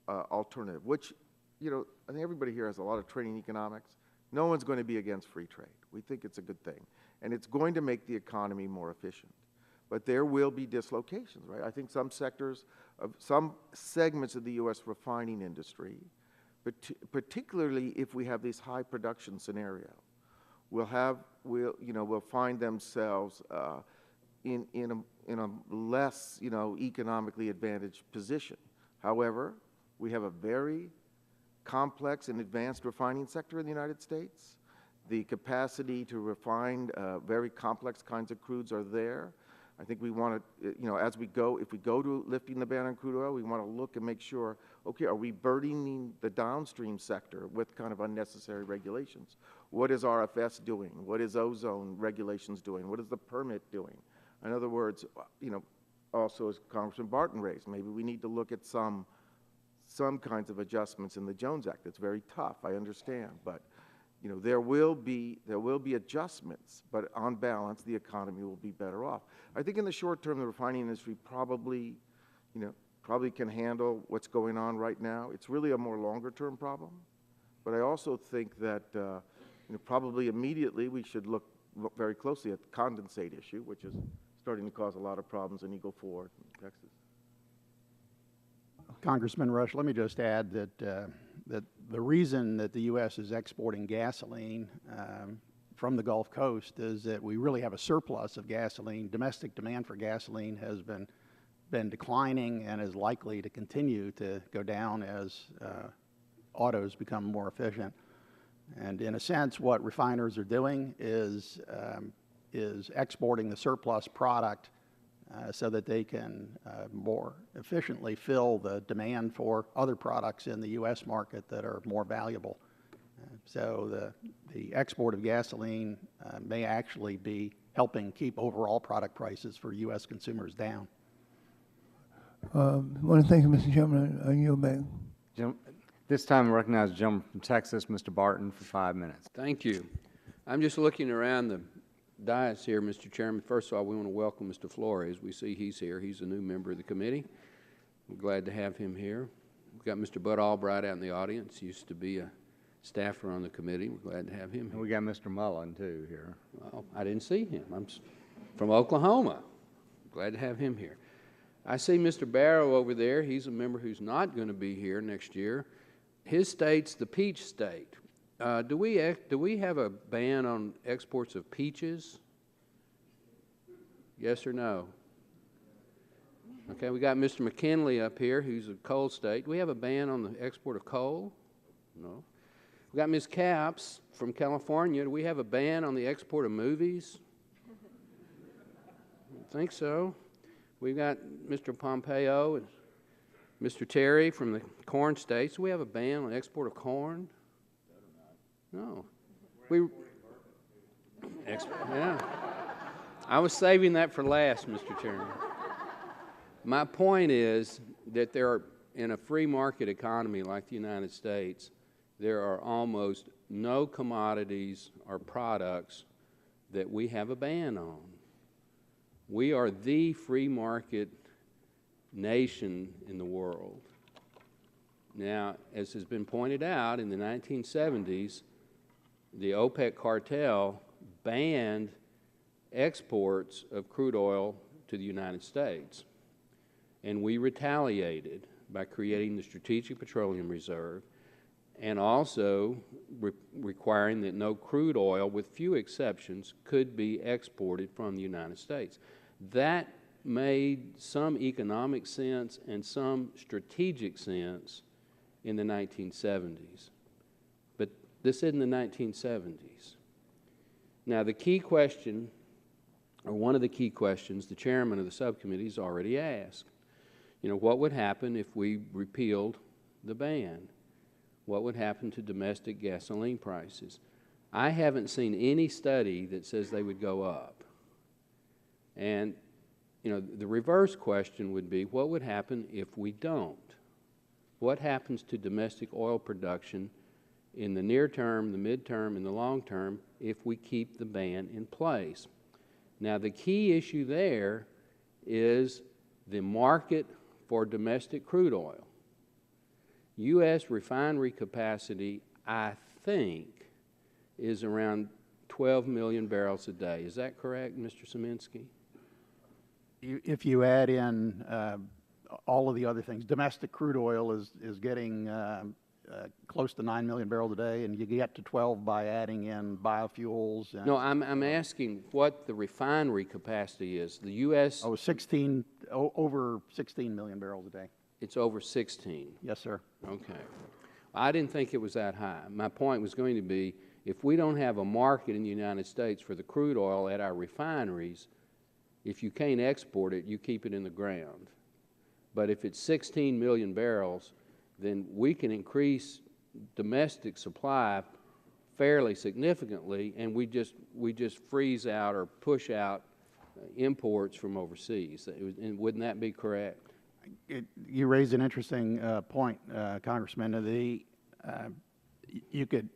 alternative, which, you know, I think everybody here has a lot of training economics, no one's going to be against free trade. We think it's a good thing. And it's going to make the economy more efficient. But there will be dislocations, right? I think some sectors of some segments of the U.S. refining industry, particularly if we have this high production scenario, will find themselves in a less, you know, economically advantaged position. However, we have a very complex and advanced refining sector in the United States. The capacity to refine very complex kinds of crudes are there. I think we want to, you know, as we go, if we go to lifting the ban on crude oil, we want to look and make sure, okay, are we burdening the downstream sector with kind of unnecessary regulations? What is RFS doing? What is ozone regulations doing? What is the permit doing? In other words, you know, also as Congressman Barton raised, maybe we need to look at some kinds of adjustments in the Jones Act. It's very tough, I understand, but you know, there will be adjustments, but on balance, the economy will be better off. I think in the short term, the refining industry probably can handle what's going on right now. It's really a more longer term problem, but I also think that you know, probably immediately we should look very closely at the condensate issue, which is starting to cause a lot of problems in Eagle Ford, Texas. Congressman Rush, let me just add that that the reason that the U.S. is exporting gasoline from the Gulf Coast is that we really have a surplus of gasoline. Domestic demand for gasoline has been declining and is likely to continue to go down as autos become more efficient. And in a sense, what refiners are doing is exporting the surplus product so that they can more efficiently fill the demand for other products in the U.S. market that are more valuable. So the export of gasoline may actually be helping keep overall product prices for U.S. consumers down. I want to thank you, Mr. Chairman. I yield back. This time I recognize the gentleman from Texas, Mr. Barton, for 5 minutes. Thank you. I'm just looking around the dais here, Mr. Chairman. First of all, we want to welcome Mr. Flores. We see he's here. He's a new member of the committee. We're glad to have him here. We've got Mr. Bud Albright out in the audience. He used to be a staffer on the committee. We're glad to have him here. And we got Mr. Mullen, too, here. Well, I didn't see him. I'm from Oklahoma. Glad to have him here. I see Mr. Barrow over there. He's a member who's not going to be here next year. His state's the peach state. Do we have a ban on exports of peaches? Yes or no? Okay, we got Mr. McKinley up here, who's a coal state. Do we have a ban on the export of coal? No. We got Ms. Capps from California. Do we have a ban on the export of movies? I think so. We've got Mr. Pompeo and Mr. Terry from the corn states. Do we have a ban on the export of corn? No. Yeah. I was saving that for last, Mr. Chairman. My point is that in a free market economy like the United States, there are almost no commodities or products that we have a ban on. We are the free market nation in the world. Now, as has been pointed out, in the 1970s, the OPEC cartel banned exports of crude oil to the United States. And we retaliated by creating the Strategic Petroleum Reserve and also requiring that no crude oil, with few exceptions, could be exported from the United States. That made some economic sense and some strategic sense in the 1970s. But this isn't the 1970s. Now, the key question, or one of the key questions, the chairman of the subcommittee has already asked. You know, what would happen if we repealed the ban? What would happen to domestic gasoline prices? I haven't seen any study that says they would go up. And, you know, the reverse question would be, what would happen if we don't? What happens to domestic oil production in the near term, the midterm, and the long term if we keep the ban in place? Now, the key issue there is the market for domestic crude oil. U.S. refinery capacity, I think, is around 12 million barrels a day. Is that correct, Mr. Szymanski? If you add in all of the other things, domestic crude oil is getting close to 9 million barrels a day, and you get to 12 by adding in biofuels. And no, I'm asking what the refinery capacity is. The U.S. Over 16 million barrels a day. It's over 16. Yes, sir. Okay. I didn't think it was that high. My point was going to be, if we don't have a market in the United States for the crude oil at our refineries, if you can't export it, you keep it in the ground. But if it's 16 million barrels, then we can increase domestic supply fairly significantly, and we just freeze out or push out imports from overseas. And wouldn't that be correct? You raise an interesting point, Congressman.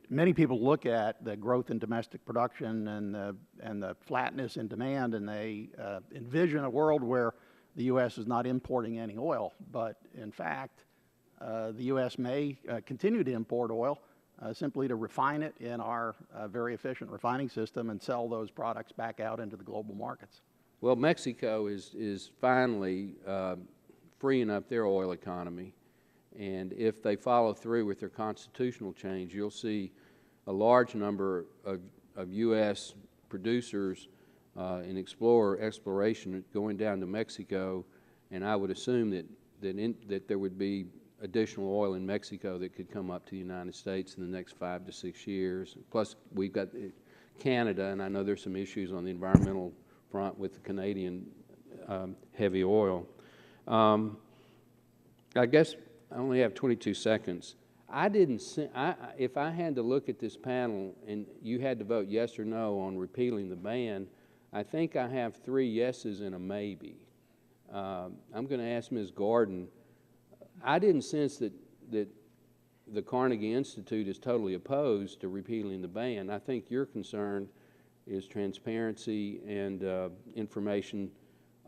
Many people look at the growth in domestic production and the flatness in demand, and they envision a world where the U.S. is not importing any oil. But in fact, the U.S. may continue to import oil simply to refine it in our very efficient refining system and sell those products back out into the global markets. Well, Mexico is finally freeing up their oil economy, and if they follow through with their constitutional change, you'll see a large number of U.S. producers in exploration going down to Mexico, and I would assume that there would be additional oil in Mexico that could come up to the United States in the next 5 to 6 years. Plus, we've got Canada, and I know there's some issues on the environmental front with the Canadian heavy oil. I guess I only have 22 seconds. If I had to look at this panel and you had to vote yes or no on repealing the ban, I think I have 3 yeses and a maybe. I'm going to ask Ms. Gordon. I didn't sense that the Carnegie Institute is totally opposed to repealing the ban. I think your concern is transparency and information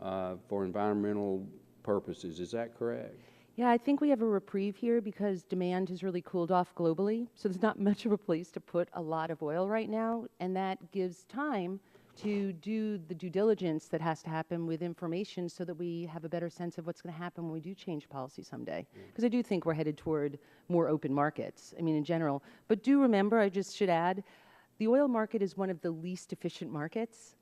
for environmental purposes. Is that correct? Yeah, I think we have a reprieve here because demand has really cooled off globally. So there's not much of a place to put a lot of oil right now, and that gives time to do the due diligence that has to happen with information so that we have a better sense of what's going to happen when we do change policy someday. Because I do think we're headed toward more open markets, I mean, in general. But do remember, I just should add, the oil market is one of the least efficient markets.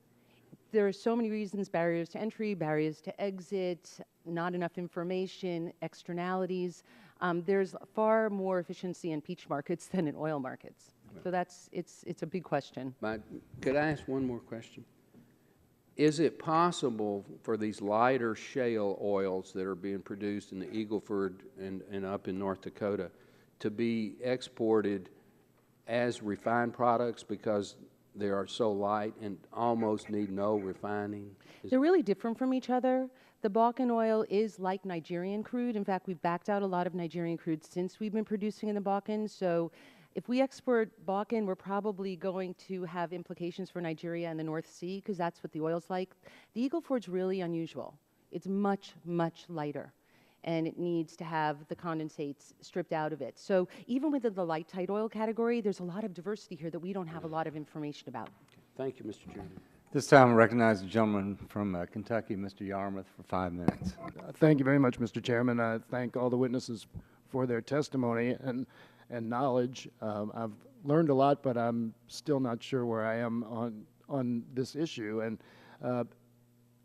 There are so many reasons: barriers to entry, barriers to exit, not enough information, externalities. There's far more efficiency in peach markets than in oil markets. So it's a big question. But could I ask one more question? Is it possible for these lighter shale oils that are being produced in the Eagle Ford and up in North Dakota to be exported as refined products? Because they are so light and almost need no refining? They're really different from each other. The Bakken oil is like Nigerian crude. In fact, we've backed out a lot of Nigerian crude since we've been producing in the Bakken. So if we export Bakken, we're probably going to have implications for Nigeria and the North Sea because that's what the oil's like. The Eagle Ford's really unusual. It's much, much lighter, and it needs to have the condensates stripped out of it. So even within the light tight oil category, there's a lot of diversity here that we don't have a lot of information about. Thank you, Mr. Chairman. This time I recognize the gentleman from Kentucky, Mr. Yarmouth, for 5 minutes. Thank you very much, Mr. Chairman. I thank all the witnesses for their testimony and knowledge. I've learned a lot, but I'm still not sure where I am on this issue. And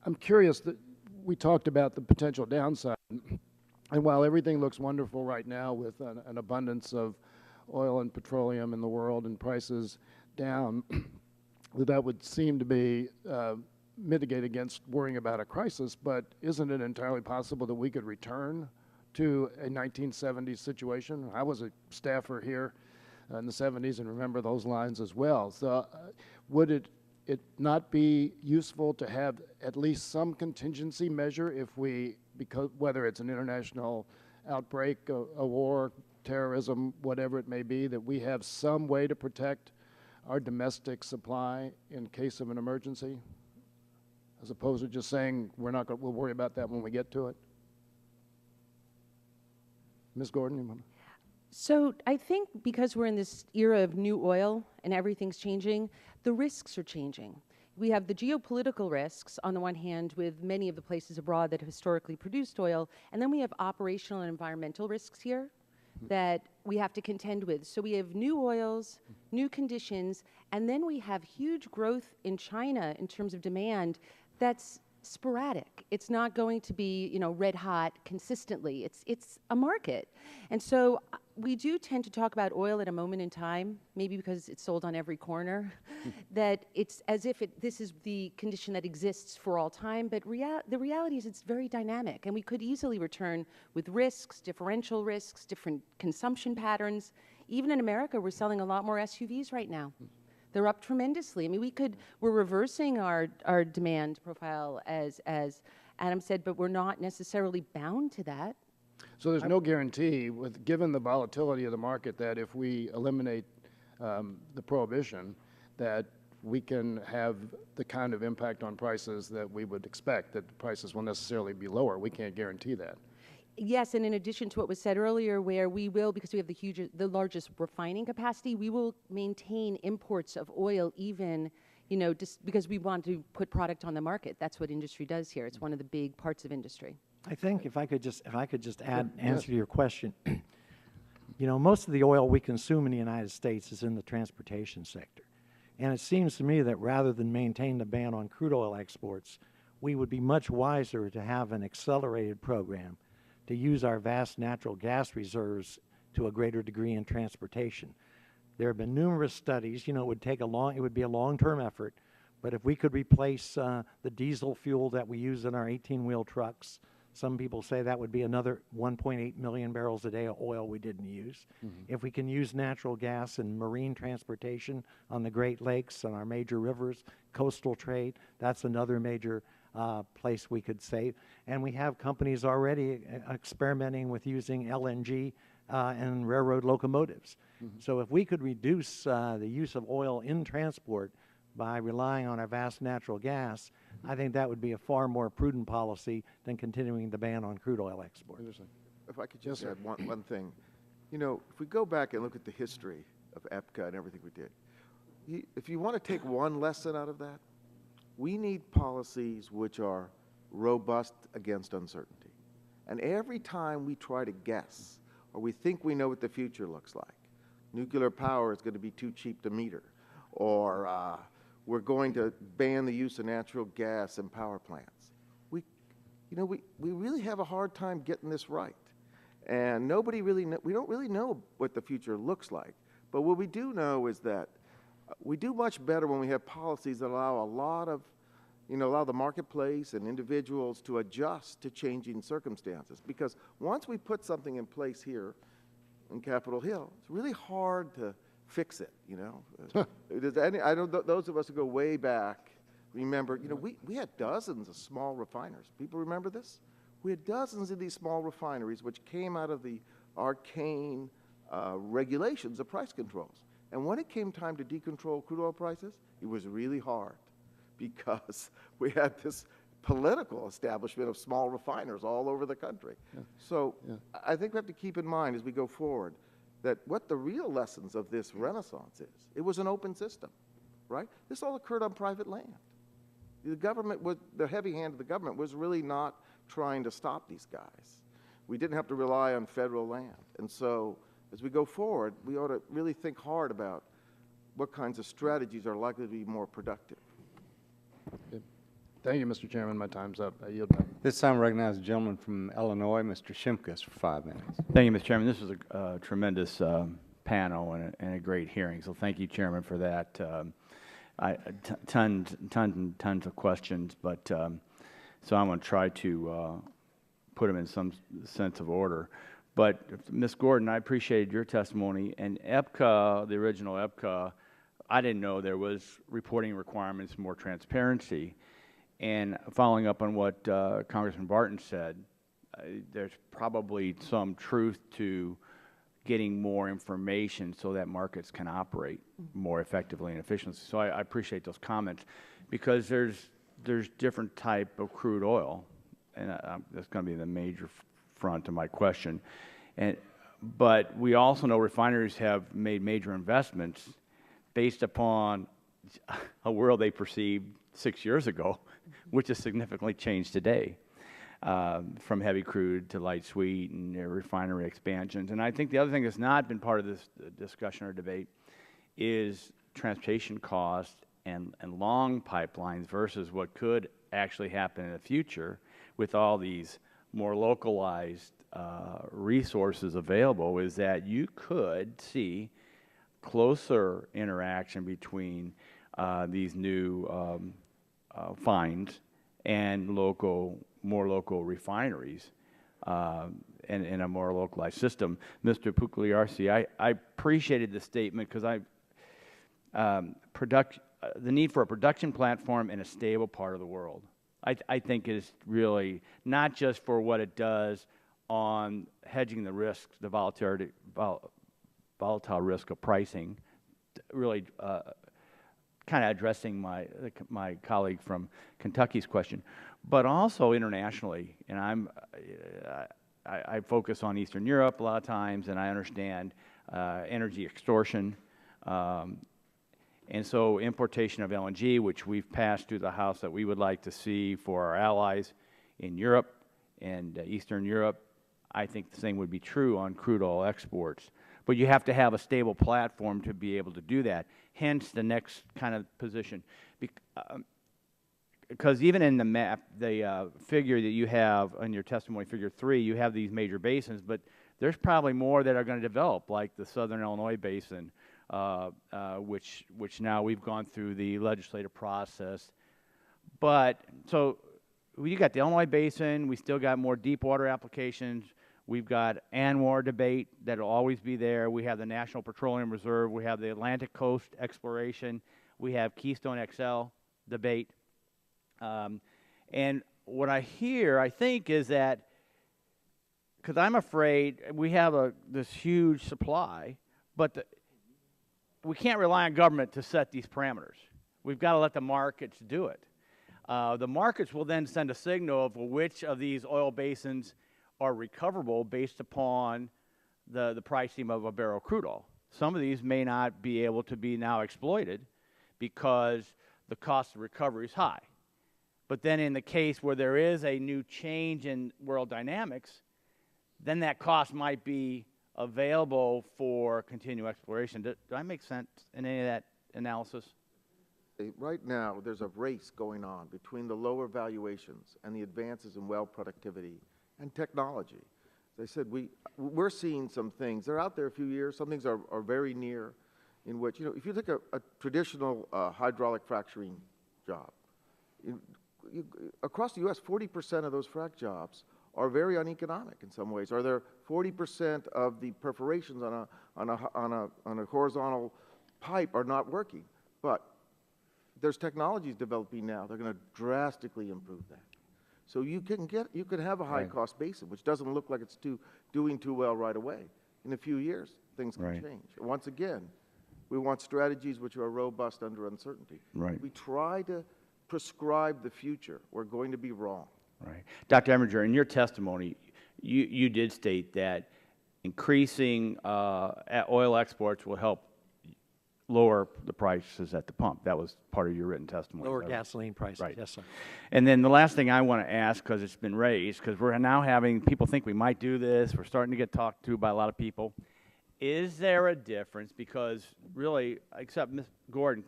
I'm curious that we talked about the potential downside. And while everything looks wonderful right now with an abundance of oil and petroleum in the world and prices down, that would seem to be mitigate against worrying about a crisis, but isn't it entirely possible that we could return to a 1970s situation? I was a staffer here in the 70s and remember those lines as well. So would it not be useful to have at least some contingency measure if we, because whether it's an international outbreak, a war, terrorism, whatever it may be, that we have some way to protect our domestic supply in case of an emergency, as opposed to just saying we'll worry about that when we get to it? Ms. Gordon, you want to? So I think because we're in this era of new oil and everything's changing, the risks are changing. We have the geopolitical risks on the one hand with many of the places abroad that have historically produced oil, and then we have operational and environmental risks here that we have to contend with. So we have new oils, new conditions, and then we have huge growth in China in terms of demand that's sporadic. It's not going to be, you know, red hot consistently. It's a market. And so we do tend to talk about oil at a moment in time, maybe because it's sold on every corner, that it's as if this is the condition that exists for all time, but the reality is it's very dynamic, and we could easily return with risks, differential risks, different consumption patterns. Even in America, we're selling a lot more SUVs right now. They're up tremendously. I mean, we're reversing our demand profile, as Adam said, but we're not necessarily bound to that. So there's no guarantee, given the volatility of the market, that if we eliminate the prohibition, that we can have the kind of impact on prices that we would expect, that the prices will necessarily be lower. We can't guarantee that. Yes, and in addition to what was said earlier, where we will, because we have the largest refining capacity, we will maintain imports of oil even, you know, just because we want to put product on the market. That's what industry does here. It's one of the big parts of industry. I think if I could just answer to your question, you know, most of the oil we consume in the United States is in the transportation sector. And it seems to me that rather than maintain the ban on crude oil exports, we would be much wiser to have an accelerated program to use our vast natural gas reserves to a greater degree in transportation. There have been numerous studies. You know, it would be a long-term effort, but if we could replace the diesel fuel that we use in our 18-wheel trucks, some people say that would be another 1.8 million barrels a day of oil we didn't use. If we can use natural gas in marine transportation on the Great Lakes, on our major rivers, coastal trade, that's another major place we could save. And we have companies already experimenting with using LNG in railroad locomotives. So if we could reduce the use of oil in transport by relying on our vast natural gas, I think that would be a far more prudent policy than continuing the ban on crude oil exports. If I could just add one thing. You know, if we go back and look at the history of EPCA and everything we did, if you want to take one lesson out of that, we need policies which are robust against uncertainty. And every time we try to guess or we think we know what the future looks like, nuclear power is going to be too cheap to meter, or we're going to ban the use of natural gas in power plants. We really have a hard time getting this right. And we don't really know what the future looks like. But what we do know is that we do much better when we have policies that allow allow the marketplace and individuals to adjust to changing circumstances. Because once we put something in place here in Capitol Hill, it's really hard to fix it, you know? I know those of us who go way back remember, you know, we had dozens of small refiners. People remember this? We had dozens of these small refineries which came out of the arcane regulations of price controls. And when it came time to decontrol crude oil prices, it was really hard because we had this political establishment of small refiners all over the country. Yeah. So I think we have to keep in mind as we go forward that what the real lessons of this renaissance is. It was an open system, right? This all occurred on private land. The government was, the heavy hand of the government was really not trying to stop these guys. We didn't have to rely on federal land. And so as we go forward, we ought to really think hard about what kinds of strategies are likely to be more productive. Okay. Thank you, Mr. Chairman. My time's up. I yield back. This time I recognize the gentleman from Illinois, Mr. Shimkus, for 5 minutes. Thank you, Mr. Chairman. This was a tremendous panel and a great hearing, so thank you, Chairman, for that. Tons of questions, but so I'm going to try to put them in some sense of order. But Ms. Gordon, I appreciated your testimony, and EPCA, the original EPCA, I didn't know there was reporting requirements, more transparency. And following up on what Congressman Barton said, there's probably some truth to getting more information so that markets can operate more effectively and efficiently. So I appreciate those comments, because there's different type of crude oil, and that's going to be the major front of my question. But we also know refineries have made major investments based upon a world they perceived 6 years ago, which has significantly changed today, from heavy crude to light sweet and refinery expansions. And I think the other thing that's not been part of this discussion or debate is transportation costs and long pipelines versus what could actually happen in the future with all these more localized resources available, is that you could see closer interaction between these new finds and more local refineries in a more localized system. Mr. Pugliarsi, I appreciated the statement, because the need for a production platform in a stable part of the world, I think is really not just for what it does on hedging the risks, the volatile risk of pricing, really kind of addressing my colleague from Kentucky's question, but also internationally. And I focus on Eastern Europe a lot of times, and I understand energy extortion. And so importation of LNG, which we've passed through the House that we would like to see for our allies in Europe and Eastern Europe, I think the same would be true on crude oil exports. But you have to have a stable platform to be able to do that, hence the next kind of position. Because even in the map, the figure that you have in your testimony, figure 3, you have these major basins, but there's probably more that are going to develop, like the Southern Illinois Basin, which now we've gone through the legislative process. But so you got the Illinois Basin, we still got more deep water applications. We've got ANWR debate that will always be there. We have the National Petroleum Reserve. We have the Atlantic Coast exploration. We have Keystone XL debate. And what I hear, I think, is that, because I'm afraid we have this huge supply, but we can't rely on government to set these parameters. We've got to let the markets do it. The markets will then send a signal of which of these oil basins are recoverable based upon the pricing of a barrel of crude oil. Some of these may not be able to be now exploited because the cost of recovery is high. But then in the case where there is a new change in world dynamics, then that cost might be available for continued exploration. Do I make sense in any of that analysis? Right now, there's a race going on between the lower valuations and the advances in well productivity and technology. As I said, we're seeing some things. They're out there a few years. Some things are very near, in which, if you take a traditional hydraulic fracturing job, across the U.S., 40% of those frac jobs are very uneconomic in some ways, or they're 40% of the perforations on on a horizontal pipe are not working. But there's technologies developing now that are going to drastically improve that. So you could have a high-cost basin, which doesn't look like it's doing too well right away. In a few years, things can change. Once again, we want strategies which are robust under uncertainty. Right. We try to prescribe the future. We're going to be wrong. Right. Dr. Eminger, in your testimony, you did state that increasing oil exports will help lower the prices at the pump. That was part of your written testimony. Lower gasoline prices, Right. yes, sir. And then the last thing I want to ask, because it's been raised, because we're now having, people think we might do this, we're starting to get talked to by a lot of people. Is there a difference? Because really, except Ms. Gordon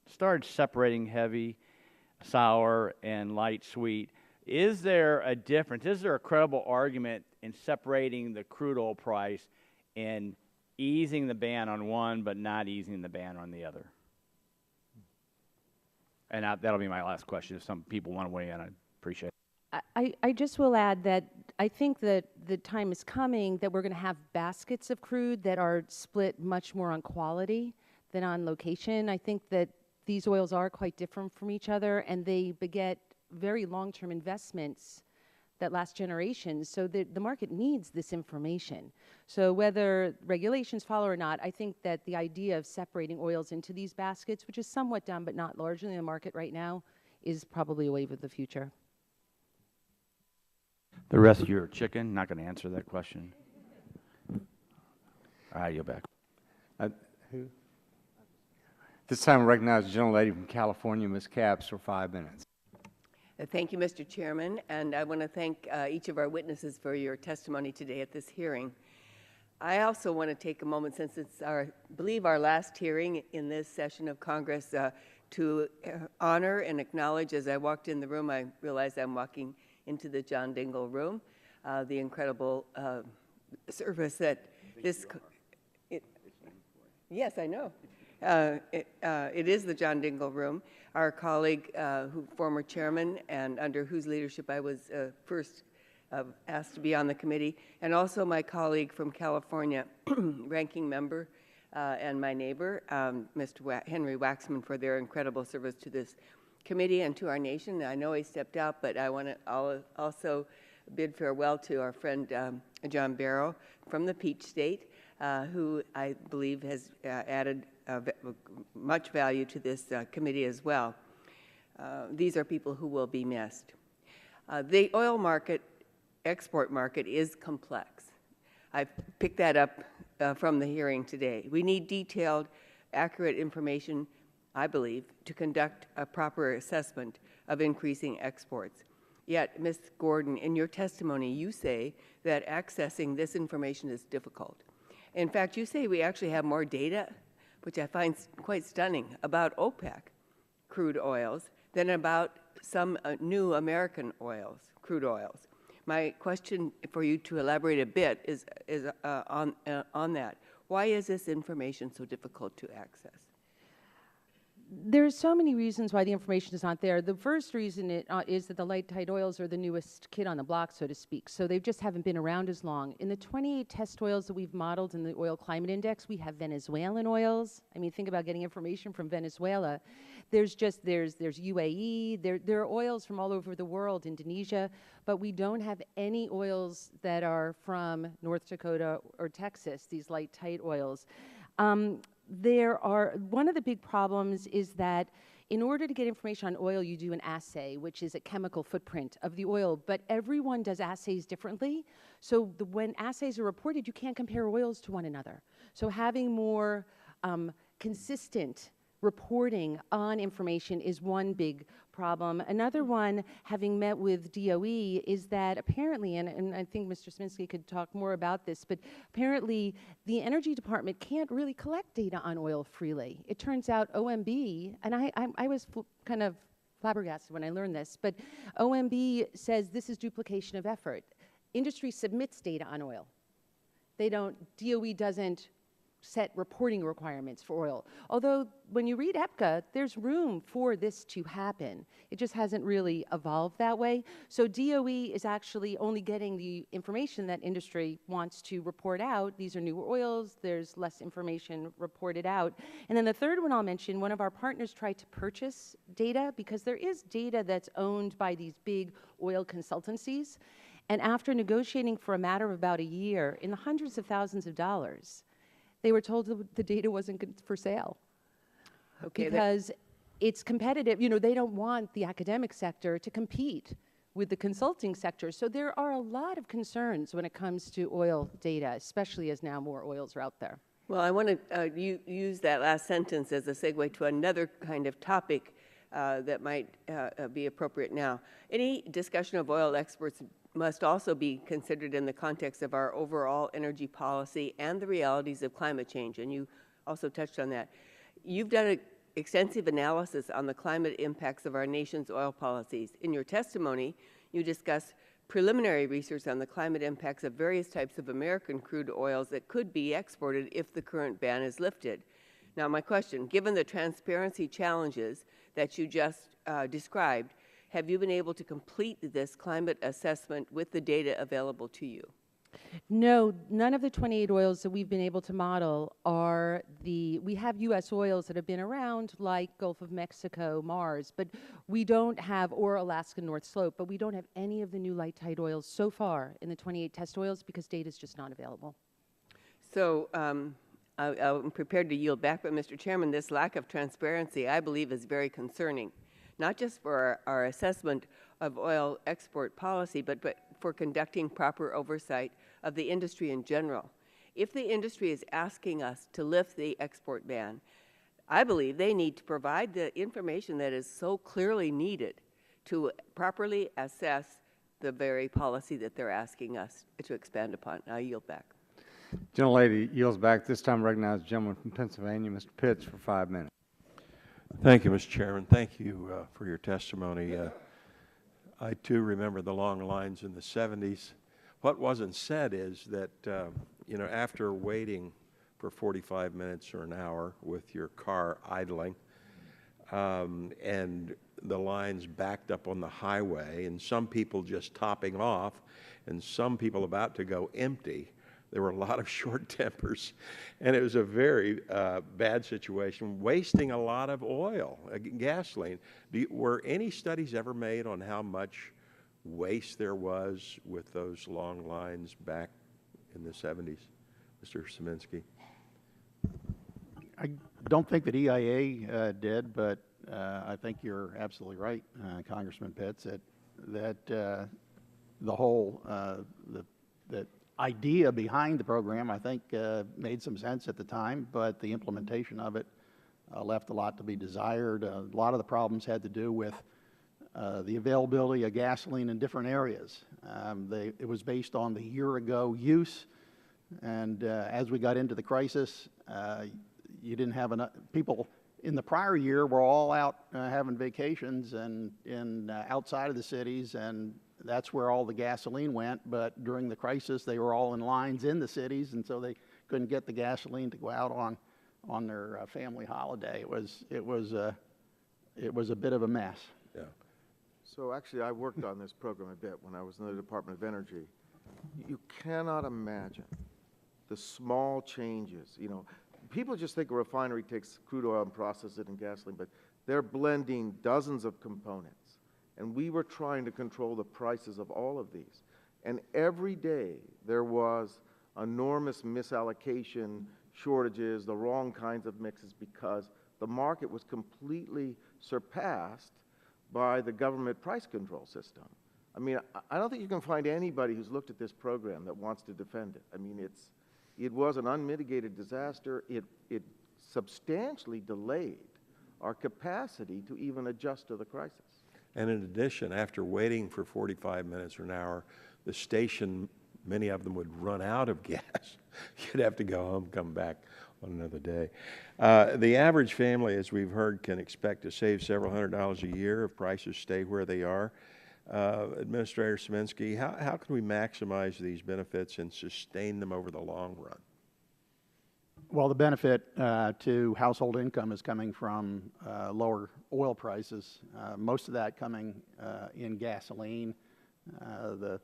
started separating heavy, sour, and light sweet. Is there a difference? Is there a credible argument in separating the crude oil price and easing the ban on one but not easing the ban on the other? And that'll be my last question. If some people want to weigh in, I'd appreciate it. I just will add that I think that the time is coming that we're going to have baskets of crude that are split much more on quality than on location. I think that these oils are quite different from each other, and they beget very long-term investments that last generations. So the market needs this information. So whether regulations follow or not, I think that the idea of separating oils into these baskets, which is somewhat done but not largely in the market right now, is probably a wave of the future. The rest of your chicken, not going to answer that question. All right, you're back. Who? This time I recognize the gentlelady from California, Ms. Capps, for 5 minutes. Thank you, Mr. Chairman, and I want to thank each of our witnesses for your testimony today at this hearing. I also want to take a moment, since it's I believe our last hearing in this session of Congress, to honor and acknowledge. As I walked in the room, I realized I'm walking into the John Dingell room, the incredible service that this. Yes, I know. It is the John Dingell room. Our colleague, former chairman, and under whose leadership I was first asked to be on the committee, and also my colleague from California, ranking member, and my neighbor, Mr. Henry Waxman, for their incredible service to this committee and to our nation. I know he stepped out, but I want to also bid farewell to our friend John Barrow from the Peach State, who I believe has added much value to this committee as well. These are people who will be missed. The oil market, export market, is complex. I picked that up from the hearing today. We need detailed, accurate information, I believe, to conduct a proper assessment of increasing exports. Yet, Ms. Gordon, in your testimony, you say that accessing this information is difficult. In fact, you say we actually have more data, which I find quite stunning, about OPEC crude oils than about some new American oils, crude oils. My question for you to elaborate a bit is on that. Why is this information so difficult to access? There's so many reasons why the information is not there. The first reason is that the light tight oils are the newest kid on the block, so to speak. So they just haven't been around as long. In the 28 test oils that we've modeled in the Oil Climate Index, we have Venezuelan oils. I mean, think about getting information from Venezuela. There's UAE. There are oils from all over the world, Indonesia, but we don't have any oils that are from North Dakota or Texas, these light tight oils. One of the big problems is that in order to get information on oil, you do an assay, which is a chemical footprint of the oil, but everyone does assays differently. So when assays are reported, you can't compare oils to one another. So having more consistent reporting on information is one big problem. Another one, having met with DOE, is that apparently, and I think Mr. Sminsky could talk more about this, but apparently the Energy Department can't really collect data on oil freely. It turns out OMB, and I was kind of flabbergasted when I learned this, but OMB says this is duplication of effort. Industry submits data on oil. DOE doesn't set reporting requirements for oil. Although when you read EPCA, there's room for this to happen. It just hasn't really evolved that way. So DOE is actually only getting the information that industry wants to report out. These are newer oils, there's less information reported out. And then the third one I'll mention, one of our partners tried to purchase data because there is data that's owned by these big oil consultancies. And after negotiating for a matter of about a year, in the hundreds of thousands of dollars, they were told that the data wasn't good for sale. Okay, Because it's competitive. You know, they don't want the academic sector to compete with the consulting sector. So there are a lot of concerns when it comes to oil data, especially as now more oils are out there. Well, I want to use that last sentence as a segue to another kind of topic that might be appropriate now. Any discussion of oil exports must also be considered in the context of our overall energy policy and the realities of climate change, and you also touched on that. You've done an extensive analysis on the climate impacts of our nation's oil policies. In your testimony, you discuss preliminary research on the climate impacts of various types of American crude oils that could be exported if the current ban is lifted. Now, my question, given the transparency challenges that you just described, have you been able to complete this climate assessment with the data available to you? No, none of the 28 oils that we've been able to model are we have U.S. oils that have been around, like Gulf of Mexico, Mars, but we don't have, or Alaska North Slope, but we don't have any of the new light tight oils so far in the 28 test oils because data is just not available. So I'm prepared to yield back, but Mr. Chairman, this lack of transparency, I believe, is very concerning, not just for our assessment of oil export policy, but for conducting proper oversight of the industry in general. If the industry is asking us to lift the export ban, I believe they need to provide the information that is so clearly needed to properly assess the very policy that they're asking us to expand upon. I yield back. Gentlelady yields back. This time recognize the gentleman from Pennsylvania, Mr. Pitts, for 5 minutes. Thank you, Mr. Chairman. Thank you for your testimony. I, too, remember the long lines in the 70s. What wasn't said is that, you know, after waiting for 45 minutes or an hour with your car idling, and the lines backed up on the highway, and some people just topping off, and some people about to go empty, there were a lot of short tempers, and it was a very bad situation, wasting a lot of oil, gasoline. Were any studies ever made on how much waste there was with those long lines back in the 70s, Mr. Szymanski? I don't think that EIA did, but I think you're absolutely right, Congressman Pitts, that the whole the idea behind the program, I think, made some sense at the time, but the implementation of it left a lot to be desired. A lot of the problems had to do with the availability of gasoline in different areas. It was based on the year-ago use, and as we got into the crisis, you didn't have enough people. In the prior year, were all out having vacations and outside of the cities, and that's where all the gasoline went. But during the crisis, they were all in lines in the cities, and so they couldn't get the gasoline to go out on their family holiday. It was a bit of a mess. Yeah. So actually, I worked on this program a bit when I was in the Department of Energy. You cannot imagine the small changes. You know, people just think a refinery takes crude oil and processes it in gasoline, but they're blending dozens of components. And we were trying to control the prices of all of these. And every day there was enormous misallocation, shortages, the wrong kinds of mixes, because the market was completely surpassed by the government price control system. I mean, I don't think you can find anybody who's looked at this program that wants to defend it. I mean, it was an unmitigated disaster. It substantially delayed our capacity to even adjust to the crisis. And in addition, after waiting for 45 minutes or an hour, the station, many of them would run out of gas. You'd have to go home, come back on another day. The average family, as we've heard, can expect to save several $100s a year if prices stay where they are. Administrator Szymanski, how can we maximize these benefits and sustain them over the long run? Well, the benefit to household income is coming from lower oil prices. Most of that coming in gasoline. The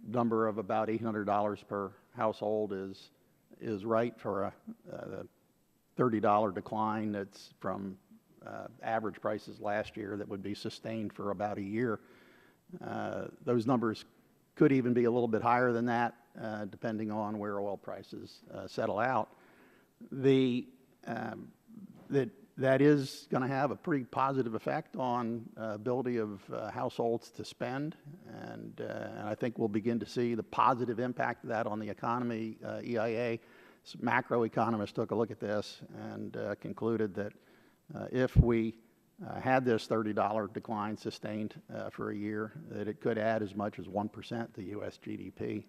number of about $800 per household is right for the $30 decline that's from average prices last year that would be sustained for about a year. Those numbers could even be a little bit higher than that, depending on where oil prices settle out. That is going to have a pretty positive effect on ability of households to spend, and I think we'll begin to see the positive impact of that on the economy. EIA macroeconomists took a look at this and concluded that if we had this $30 decline sustained for a year, that it could add as much as 1% to U.S. GDP.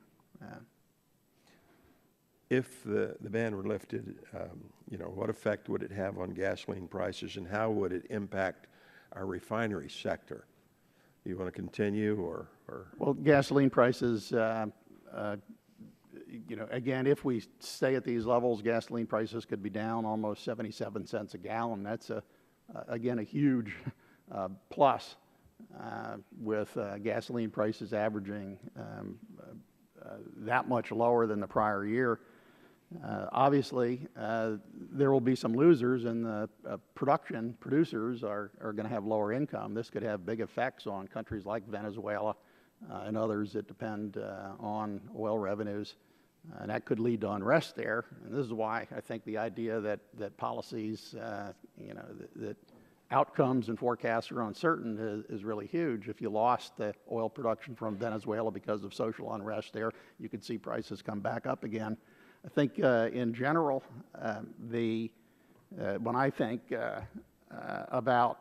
If the ban were lifted, what effect would it have on gasoline prices, and how would it impact our refinery sector? Do you want to continue, or? Well, gasoline prices, again, if we stay at these levels, gasoline prices could be down almost 77 cents a gallon. That's, again, a huge plus with gasoline prices averaging that much lower than the prior year. Obviously, there will be some losers, and the producers are going to have lower income. This could have big effects on countries like Venezuela and others that depend on oil revenues, and that could lead to unrest there. And this is why I think the idea that policies, that outcomes and forecasts are uncertain is really huge. If you lost the oil production from Venezuela because of social unrest there, you could see prices come back up again. I think in general, when I think about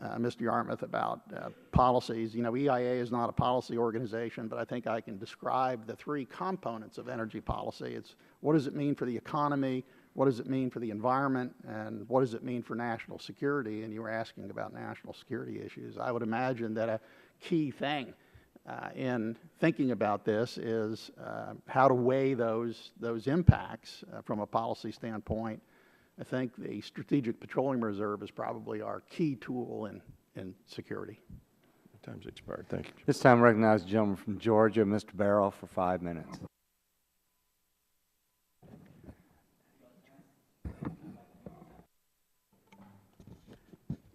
Mr. Yarmouth, about policies, EIA is not a policy organization, but I think I can describe the three components of energy policy. It's what does it mean for the economy, what does it mean for the environment, and what does it mean for national security? And you were asking about national security issues. I would imagine that a key thing in thinking about this is how to weigh those impacts from a policy standpoint. I think the Strategic Petroleum Reserve is probably our key tool in security. Time's expired. Thank you. This time I recognize the gentleman from Georgia, Mr. Barrow, for 5 minutes.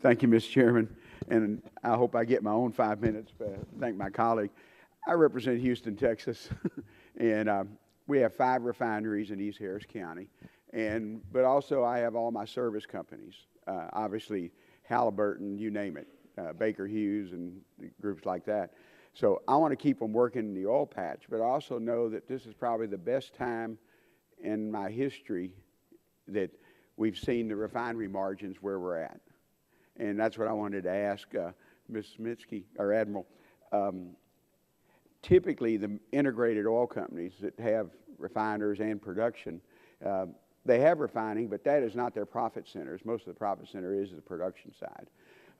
Thank you, Mr. Chairman, and I hope I get my own 5 minutes. Thank my colleague. I represent Houston, Texas, and we have 5 refineries in East Harris County, but also I have all my service companies, obviously Halliburton, you name it, Baker Hughes and groups like that. So I want to keep them working in the oil patch, but I also know that this is probably the best time in my history that we've seen the refinery margins where we're at. And that's what I wanted to ask Ms. Smitsky, or Admiral. Typically, the integrated oil companies that have refiners and production, they have refining, but that is not their profit centers. Most of the profit center is the production side.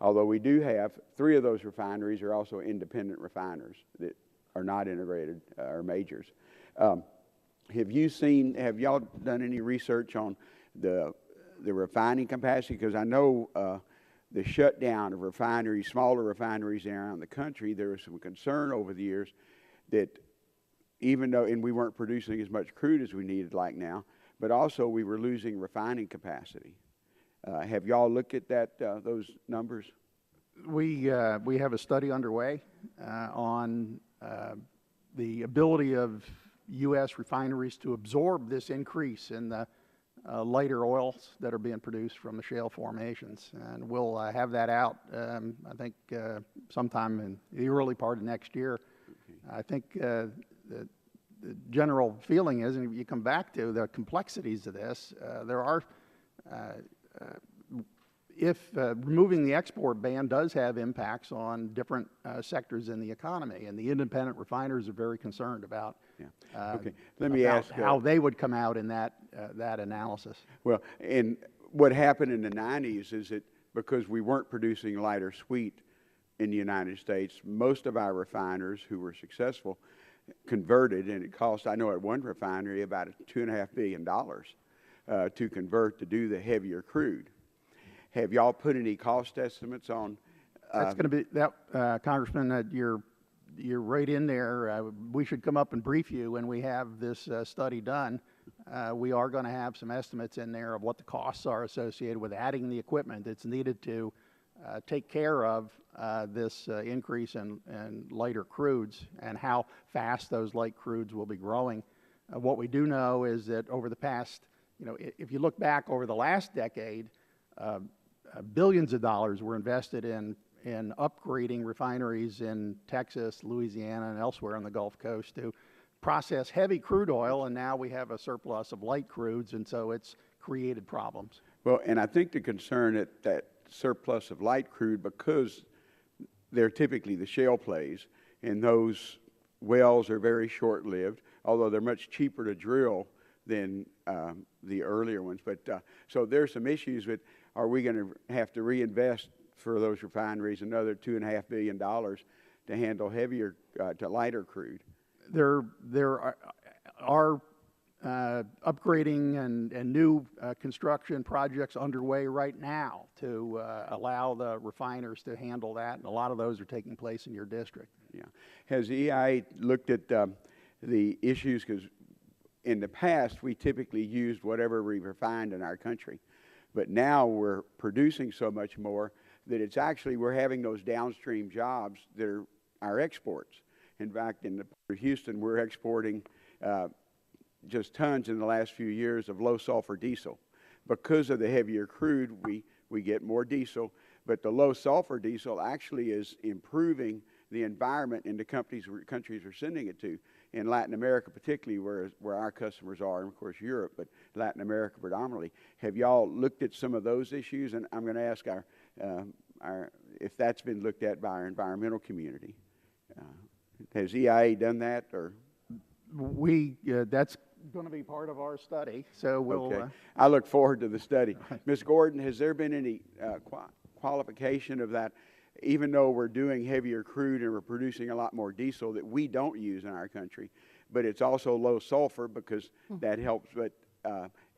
Although we do have 3 of those refineries are also independent refiners that are not integrated or majors. Have y'all done any research on the refining capacity? Because I know the shutdown of refineries, smaller refineries around the country, there was some concern over the years that even though, and we weren't producing as much crude as we needed like now, but also we were losing refining capacity. Have y'all looked at those numbers? We have a study underway on the ability of U.S. refineries to absorb this increase in the lighter oils that are being produced from the shale formations. And we'll have that out, I think, sometime in the early part of next year. I think the general feeling is, and if you come back to the complexities of this, there are, if removing the export ban does have impacts on different sectors in the economy, and the independent refiners are very concerned about Let me ask how they would come out in that analysis. Well, and what happened in the 90s is that because we weren't producing lighter sweet in the United States, most of our refiners who were successful converted, and it cost, I know at one refinery, about $2.5 billion to convert to do the heavier crude. Have y'all put any cost estimates on? That's going to be, that, Congressman, you're right in there. We should come up and brief you when we have this study done. We are going to have some estimates in there of what the costs are associated with adding the equipment that's needed to take care of this increase in lighter crudes and how fast those light crudes will be growing. What we do know is that over the past, if you look back over the last decade, billions of dollars were invested in upgrading refineries in Texas, Louisiana, and elsewhere on the Gulf Coast to process heavy crude oil, and now we have a surplus of light crudes, and so it's created problems. Well, and I think the concern that surplus of light crude, because they're typically the shale plays, and those wells are very short-lived, although they're much cheaper to drill than the earlier ones. But so there's some issues with, are we going to have to reinvest for those refineries another $2.5 billion to handle heavier to lighter crude? There are upgrading and new construction projects underway right now to allow the refiners to handle that, and a lot of those are taking place in your district. Yeah. Has EIA looked at the issues? Because in the past, we typically used whatever we refined in our country. But now we're producing so much more that it's actually, we're having those downstream jobs that are our exports. In fact, in the Port of Houston, we're exporting just tons in the last few years of low sulfur diesel. Because of the heavier crude, we get more diesel, but the low sulfur diesel actually is improving the environment in the countries we're sending it to. In Latin America particularly, where our customers are, and of course Europe, but Latin America predominantly. Have y'all looked at some of those issues? And I'm going to ask if that's been looked at by our environmental community. Has EIA done that, or? That's going to be part of our study, so we'll... Okay. I look forward to the study. Ms. Gordon, has there been any qualification of that, even though we're doing heavier crude and we're producing a lot more diesel that we don't use in our country, but it's also low sulfur because that helps, but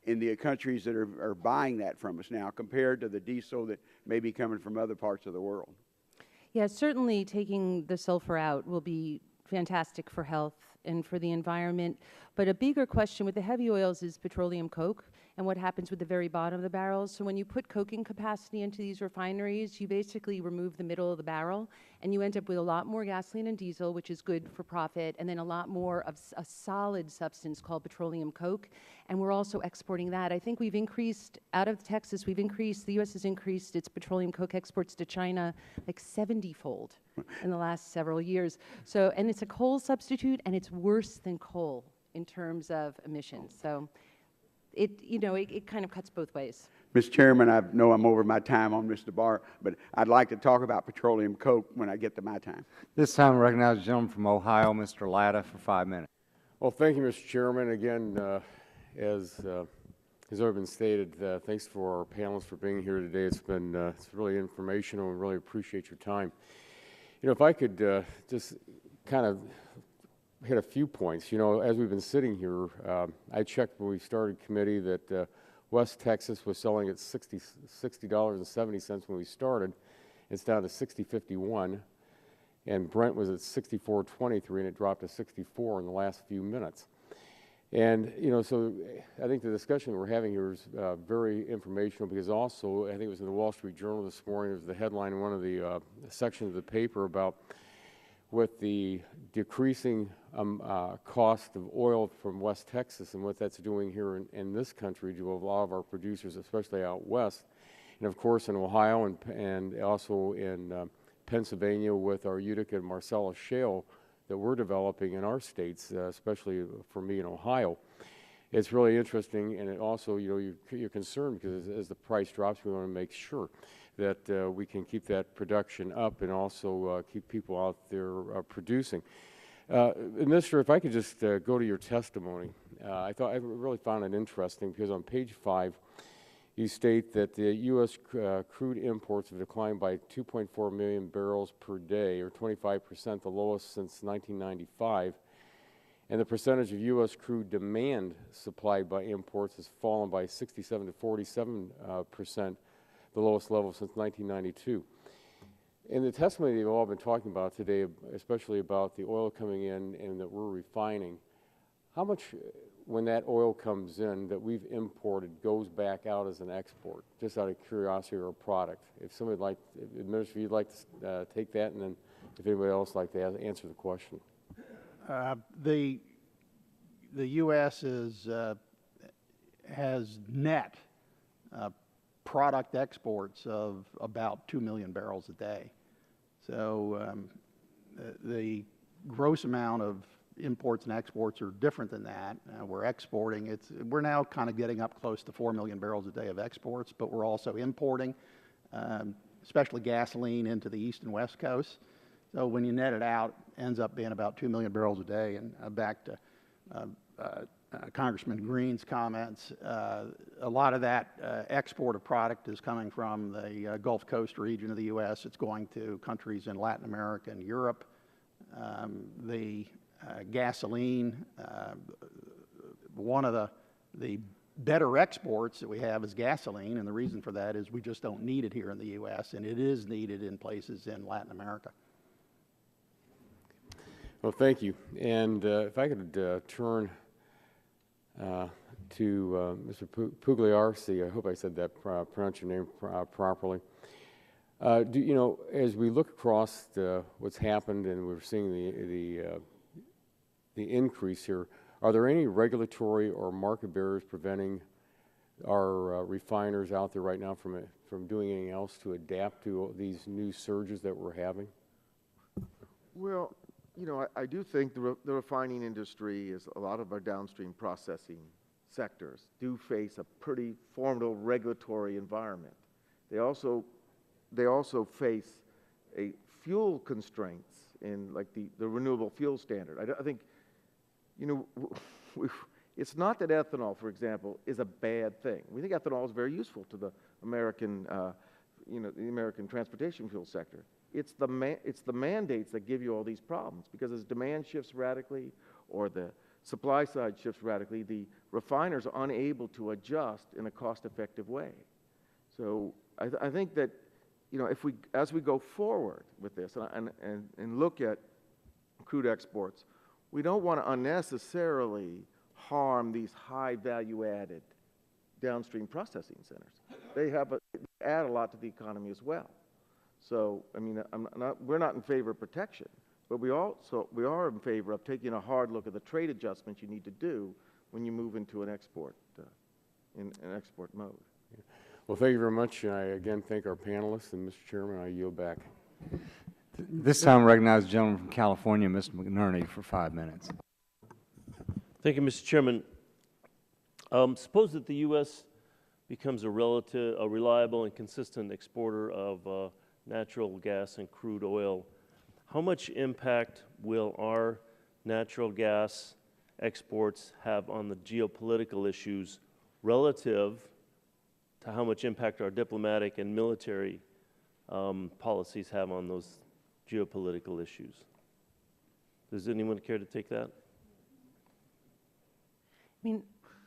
in the countries that are buying that from us now compared to the diesel that may be coming from other parts of the world? Yeah, certainly taking the sulfur out will be fantastic for health and for the environment. But a bigger question with the heavy oils is petroleum coke and what happens with the very bottom of the barrels. So when you put coking capacity into these refineries, you basically remove the middle of the barrel, and you end up with a lot more gasoline and diesel, which is good for profit, and then a lot more of a solid substance called petroleum coke. And we're also exporting that. I think we've increased, out of Texas, the U.S. has increased its petroleum coke exports to China like 70-fold in the last several years. So, and it's a coal substitute, and it's worse than coal in terms of emissions. So it kind of cuts both ways. Mr. Chairman, I know I'm over my time on Mr. Barr, but I'd like to talk about petroleum coke when I get to my time. This time I recognize the gentleman from Ohio, Mr. Latta, for 5 minutes. Well, thank you, Mr. Chairman. Again, as has already been stated, thanks for our panelists for being here today. It's really informational, and really appreciate your time. If I could just kind of hit a few points. As we've been sitting here, I checked when we started committee that West Texas was selling at $60.70 when we started. It's down to $60.51, and Brent was at $64.23, and it dropped to $64 in the last few minutes. And so I think the discussion we're having here is very informational, because also I think it was in the Wall Street Journal this morning. There was the headline in one of the sections of the paper about, with the decreasing cost of oil from West Texas and what that's doing here in this country to a lot of our producers, especially out west, and of course in Ohio and also in Pennsylvania with our Utica and Marcellus shale that we're developing in our states, especially for me in Ohio. It's really interesting, and it also, you're concerned because as the price drops, we want to make sure that we can keep that production up and also keep people out there producing. Mr., if I could just go to your testimony. I really found it interesting because on page 5, you state that the U.S. Crude imports have declined by 2.4 million barrels per day, or 25%, the lowest since 1995. and the percentage of U.S. crude demand supplied by imports has fallen by 67 to 47%, the lowest level since 1992. In the testimony that you've all been talking about today, especially about the oil coming in and that we're refining, how much, when that oil comes in that we've imported, goes back out as an export, just out of curiosity, or a product? If somebody like, Administrator, you'd like to take that, and then if anybody else would like to answer the question. The U.S. has net product exports of about 2 million barrels a day. So the gross amount of imports and exports are different than that. We're exporting. We're now kind of getting up close to 4 million barrels a day of exports, but we're also importing, especially gasoline, into the east and west coasts. So when you net it out, it ends up being about 2 million barrels a day. And back to Congressman Green's comments, a lot of that export of product is coming from the Gulf Coast region of the U.S. It's going to countries in Latin America and Europe. The gasoline, one of the better exports that we have is gasoline, and the reason for that is we just don't need it here in the U.S., and it is needed in places in Latin America. Well, thank you. And if I could turn to Mr. Pugliarsi, I hope I said that, pronounced your name properly. You know, as we look across what's happened and we're seeing the increase here, are there any regulatory or market barriers preventing our refiners out there right now from doing anything else to adapt to these new surges that we're having? Well, you know, I do think the refining industry, is a lot of our downstream processing sectors do face a pretty formidable regulatory environment. They also face a fuel constraints in, like, the renewable fuel standard. I think, you know, it's not that ethanol, for example, is a bad thing. We think ethanol is very useful to the American, you know, the American transportation fuel sector. It's the mandates that give you all these problems, because as demand shifts radically or the supply side shifts radically, the refiners are unable to adjust in a cost-effective way. So I think that, you know, as we go forward with this and look at crude exports, we don't want to unnecessarily harm these high value-added downstream processing centers. They add a lot to the economy as well. So, I mean, we're not in favor of protection, but we are in favor of taking a hard look at the trade adjustments you need to do when you move into an export mode. Well, thank you very much. I again thank our panelists, and Mr. Chairman, I yield back. This time, I recognize the gentleman from California, Mr. McNerney, for 5 minutes. Thank you, Mr. Chairman. Suppose that the U.S. becomes a reliable and consistent exporter of natural gas and crude oil. How much impact will our natural gas exports have on the geopolitical issues relative to how much impact our diplomatic and military policies have on those geopolitical issues? Does anyone care to take that? I mean,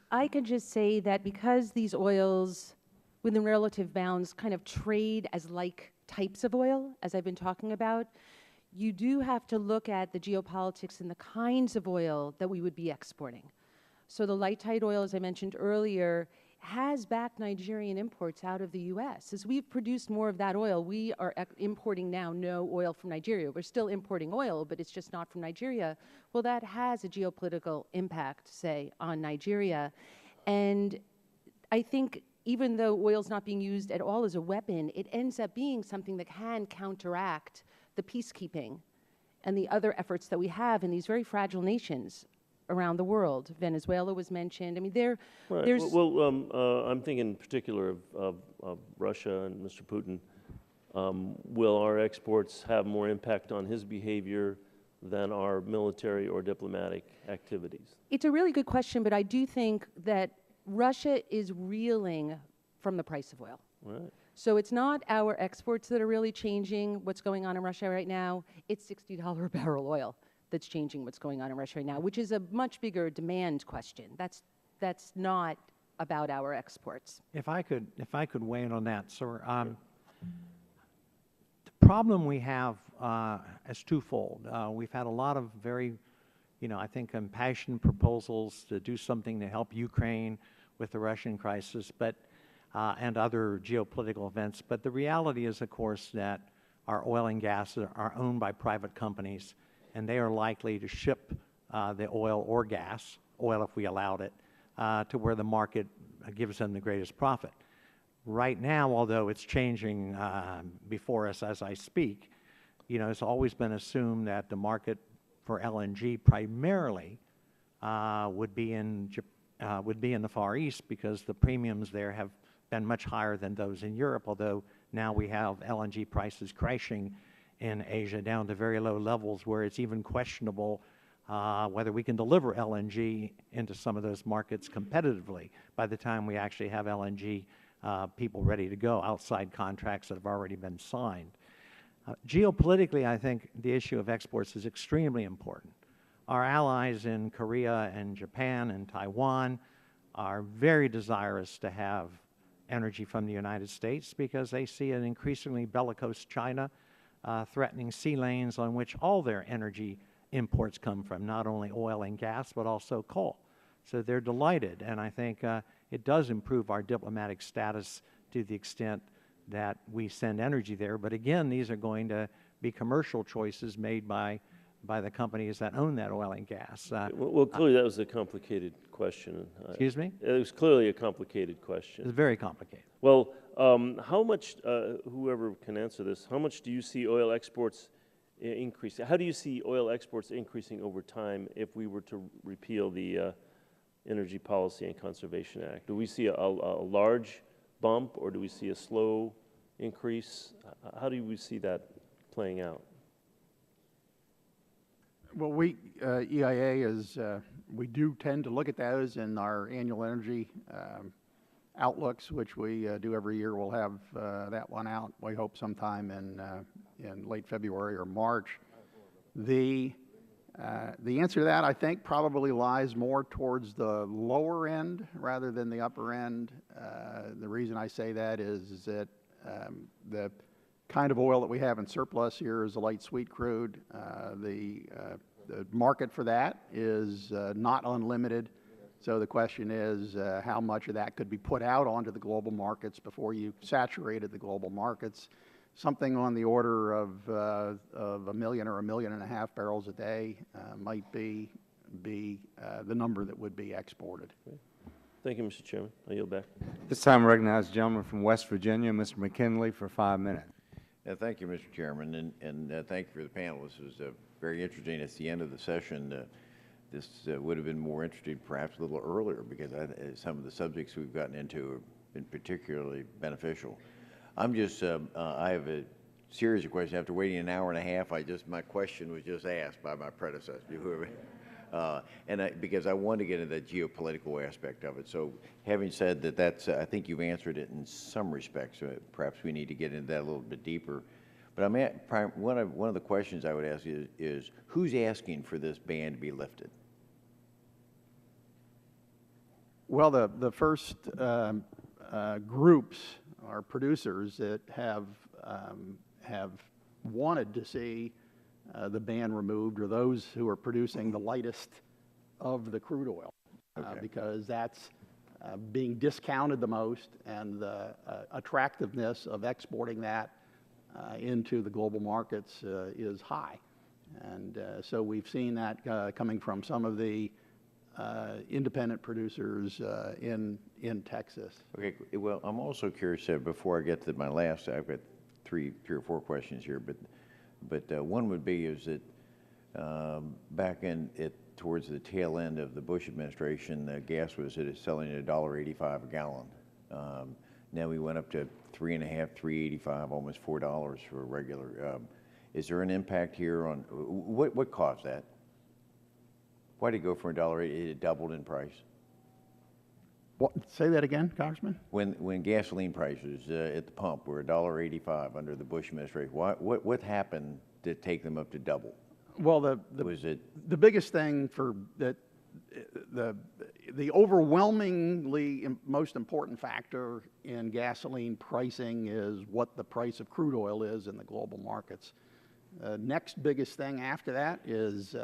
I could just say that because these oils, within relative bounds, kind of trade as like types of oil, as I've been talking about, you do have to look at the geopolitics and the kinds of oil that we would be exporting. So the light tight oil, as I mentioned earlier, has backed Nigerian imports out of the U.S. As we've produced more of that oil, we are importing now no oil from Nigeria. We're still importing oil, but it's just not from Nigeria. Well, that has a geopolitical impact, say, on Nigeria. And I think even though oil's not being used at all as a weapon, it ends up being something that can counteract the peacekeeping and the other efforts that we have in these very fragile nations around the world. Venezuela was mentioned. I mean, right. there's... Well, I'm thinking in particular of Russia and Mr. Putin. Will our exports have more impact on his behavior than our military or diplomatic activities? It's a really good question, but I do think that Russia is reeling from the price of oil. Right. So it's not our exports that are really changing what's going on in Russia right now. It's $60 a barrel oil that's changing what's going on in Russia right now, which is a much bigger demand question. That's not about our exports. If I could weigh in on that, sir. The problem we have is twofold. We've had a lot of very, I think, impassioned proposals to do something to help Ukraine with the Russian crisis, but and other geopolitical events. But the reality is, of course, that our oil and gas are owned by private companies, and they are likely to ship the oil or gas, oil if we allowed it, to where the market gives them the greatest profit. Right now, although it's changing before us as I speak, it's always been assumed that the market for LNG primarily would be in the Far East, because the premiums there have been much higher than those in Europe, although now we have LNG prices crashing in Asia down to very low levels where it's even questionable whether we can deliver LNG into some of those markets competitively by the time we actually have LNG people ready to go, outside contracts that have already been signed. Geopolitically, I think the issue of exports is extremely important. Our allies in Korea and Japan and Taiwan are very desirous to have energy from the United States because they see an increasingly bellicose China threatening sea lanes on which all their energy imports come from, not only oil and gas, but also coal. So they're delighted, and I think it does improve our diplomatic status to the extent that we send energy there. But again, these are going to be commercial choices made by the companies that own that oil and gas. Well, clearly that was a complicated question. Excuse me? It was clearly a complicated question. It's very complicated. Well, how much, whoever can answer this, how much do you see oil exports increasing? How do you see oil exports increasing over time if we were to repeal the Energy Policy and Conservation Act? Do we see a large bump, or do we see a slow increase? How do we see that playing out? Well, EIA we do tend to look at those in our annual energy outlooks, which we do every year. We'll have that one out, we hope, sometime in late February or March. The answer to that, I think, probably lies more towards the lower end rather than the upper end. The reason I say that is that the kind of oil that we have in surplus here is a light sweet crude. The market for that is not unlimited. So the question is how much of that could be put out onto the global markets before you saturated the global markets. Something on the order of 1 million or 1.5 million barrels a day might be the number that would be exported. Thank you, Mr. Chairman. I yield back. This time I recognize the gentleman from West Virginia, Mr. McKinley, for 5 minutes. Thank you, Mr. Chairman, and thank you for the panel. This was very interesting. It's the end of the session. This would have been more interesting perhaps a little earlier because some of the subjects we've gotten into have been particularly beneficial. I have a series of questions. After waiting an hour and a half, my question was just asked by my predecessor, because I wanted to get into the geopolitical aspect of it. So having said that, I think you've answered it in some respects. Perhaps we need to get into that a little bit deeper. But one of the questions I would ask is who's asking for this ban to be lifted? Well, the first groups are producers that have wanted to see the ban removed, or those who are producing the lightest of the crude oil, because that's being discounted the most, and the attractiveness of exporting that into the global markets is high. And so we've seen that coming from some of the independent producers in Texas. Okay, well, I'm also curious, before I get to my last, I've got three or four questions here, but one would be is that back towards the tail end of the Bush administration, gas was selling at $1.85 a gallon. Now we went up to $3.50, $3.85, almost $4 for a regular. Is there an impact here on what caused that? Why did it go from $1.80? It doubled in price. What, say that again, Congressman? When gasoline prices at the pump were $1.85 under the Bush administration, what happened to take them up to double? Well, Was it? the biggest thing for that, the overwhelmingly most important factor in gasoline pricing is what the price of crude oil is in the global markets. Next biggest thing after that is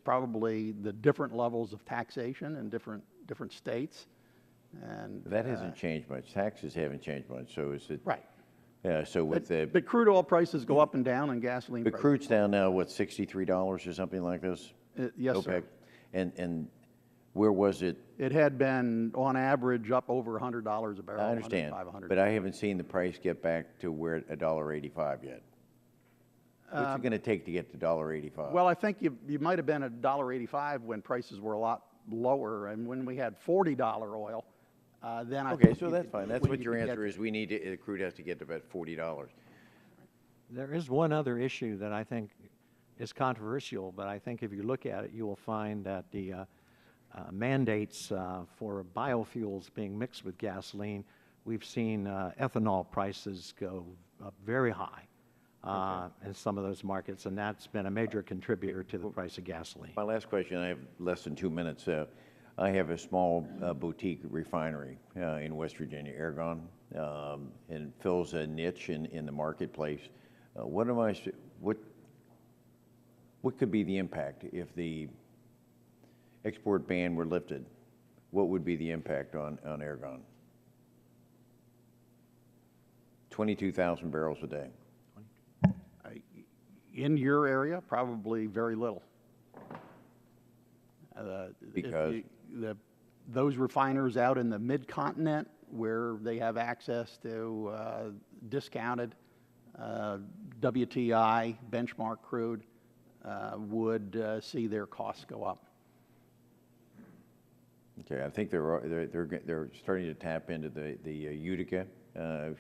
probably the different levels of taxation in different states. And That hasn't changed much. Taxes haven't changed much. So is it? right. Yeah. So with But crude oil prices go up and down, and gasoline. the prices. crude's down now, what, $63 or something like this? Yes, OPEC. sir. And where was it? It had been on average up over $100 a barrel. I understand, 105, but I haven't seen the price get back to where $1.85 yet. What's it going to take to get to $1.85? Well, I think you might have been at $1.85 when prices were a lot lower, and when we had $40 oil, then I okay, think so you that's could- fine. That's when what you your could answer get- is. We need to, the crude has to get to about $40. There is one other issue that I think is controversial, but I think if you look at it, you will find that the mandates for biofuels being mixed with gasoline, we've seen ethanol prices go up very high in some of those markets, and that's been a major contributor to the price of gasoline. My last question, I have less than 2 minutes. I have a small boutique refinery in West Virginia, Ergon, and fills a niche in the marketplace. What could be the impact if the export ban were lifted? What would be the impact on Ergon? 22,000 barrels a day. In your area, probably very little. Because? Those refiners out in the mid-continent where they have access to discounted WTI benchmark crude would see their costs go up. Okay, I think they're starting to tap into the Utica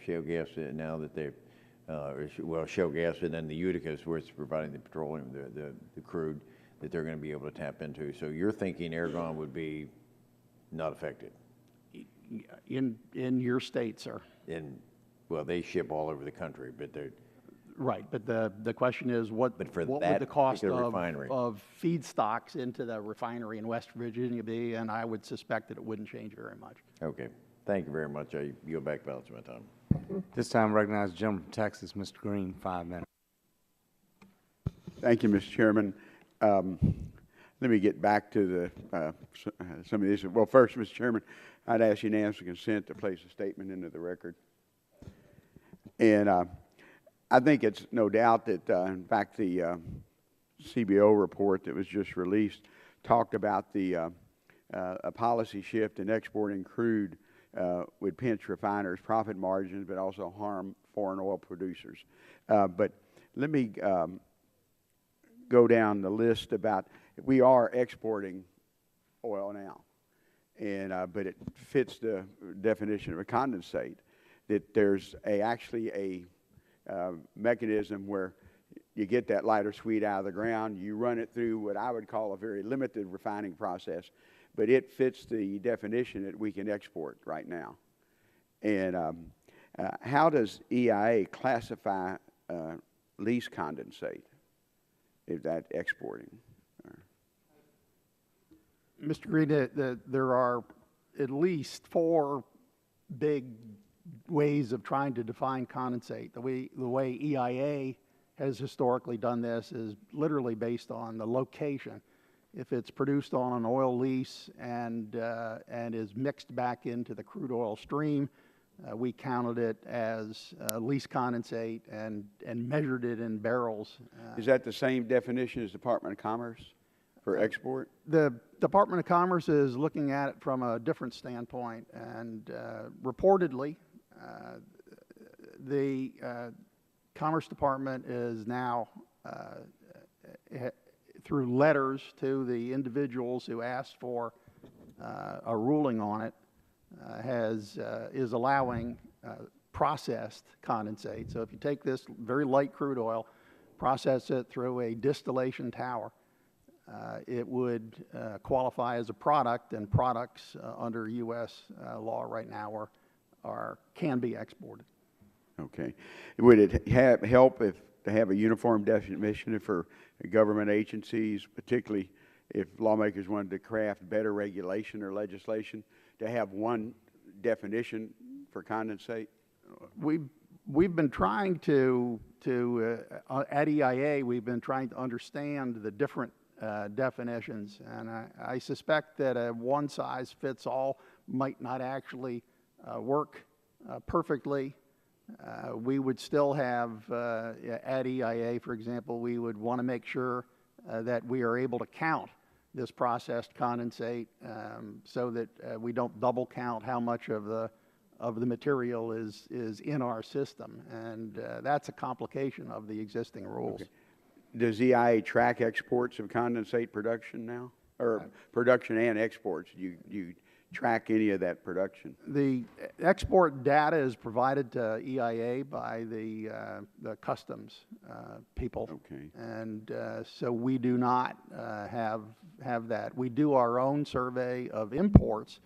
shale gas now that they've shale gas, and then the Utica is where it's providing the petroleum, the crude that they're going to be able to tap into. So you're thinking Ergon would be not affected? In your state, sir. Well, they ship all over the country, but they're right. But the question is, what would the cost of feedstocks into the refinery in West Virginia be? And I would suspect that it wouldn't change very much. Okay. Thank you very much. I yield back balance of my time. This time, recognize the gentleman from Texas, Mr. Green, 5 minutes. Thank you, Mr. Chairman. Let me get back to some of these. Well, first, Mr. Chairman, I'd ask unanimous consent to place a statement into the record. And I think it's no doubt that, in fact, the CBO report that was just released talked about a policy shift in exporting crude would pinch refiners' profit margins, but also harm foreign oil producers. But let me go down the list about, we are exporting oil now, and but it fits the definition of a condensate, that there's actually a mechanism where you get that lighter sweet out of the ground, you run it through what I would call a very limited refining process, but it fits the definition that we can export right now. And how does EIA classify least condensate? Is that exporting? Mr. Green, there are at least 4 big ways of trying to define condensate. The way EIA has historically done this is literally based on the location. If it's produced on an oil lease and is mixed back into the crude oil stream, we counted it as lease condensate and measured it in barrels. Is that the same definition as Department of Commerce for export? The Department of Commerce is looking at it from a different standpoint, and reportedly, the Commerce Department is now, through letters to the individuals who asked for a ruling on it, is allowing processed condensate. So if you take this very light crude oil, process it through a distillation tower, it would qualify as a product, and products under U.S. law right now can be exported. Okay. Would it help if to have a uniform definition for government agencies, particularly if lawmakers wanted to craft better regulation or legislation, to have one definition for condensate? We've been trying to at EIA, we've been trying to understand the different definitions, and I suspect that a one-size-fits-all might not actually work perfectly. We would still have, at EIA, for example, we would want to make sure that we are able to count this processed condensate so that we don't double count how much of the material is in our system, and that's a complication of the existing rules. Okay. Does EIA track exports of condensate production now, or production and exports? You track any of that production? The export data is provided to EIA by the customs people. Okay. And so we do not have that. We do our own survey of imports.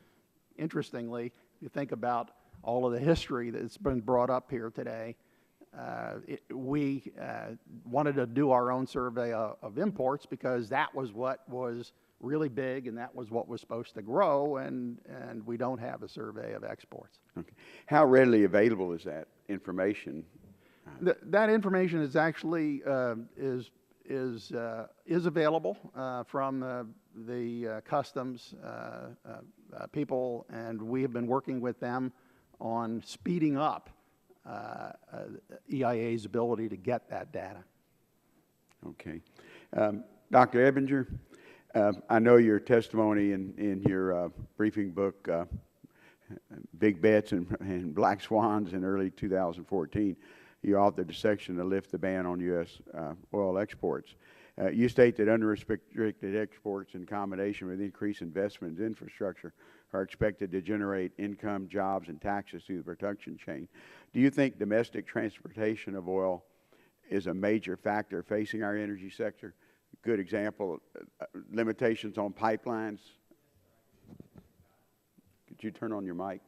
Interestingly, if you think about all of the history that's been brought up here today, we wanted to do our own survey of imports because that was what was really big and that was what was supposed to grow, and we don't have a survey of exports. Okay. How readily available is that information? That information is actually is available from the customs people, and we have been working with them on speeding up EIA's ability to get that data. Okay. Dr. Ebinger, I know your testimony in your briefing book, Big Bets and Black Swans, in early 2014, you authored a section to lift the ban on U.S. Oil exports. You state that unrestricted exports in combination with increased investment in infrastructure are expected to generate income, jobs, and taxes through the production chain. Do you think domestic transportation of oil is a major factor facing our energy sector? Good example, limitations on pipelines. Could you turn on your mic?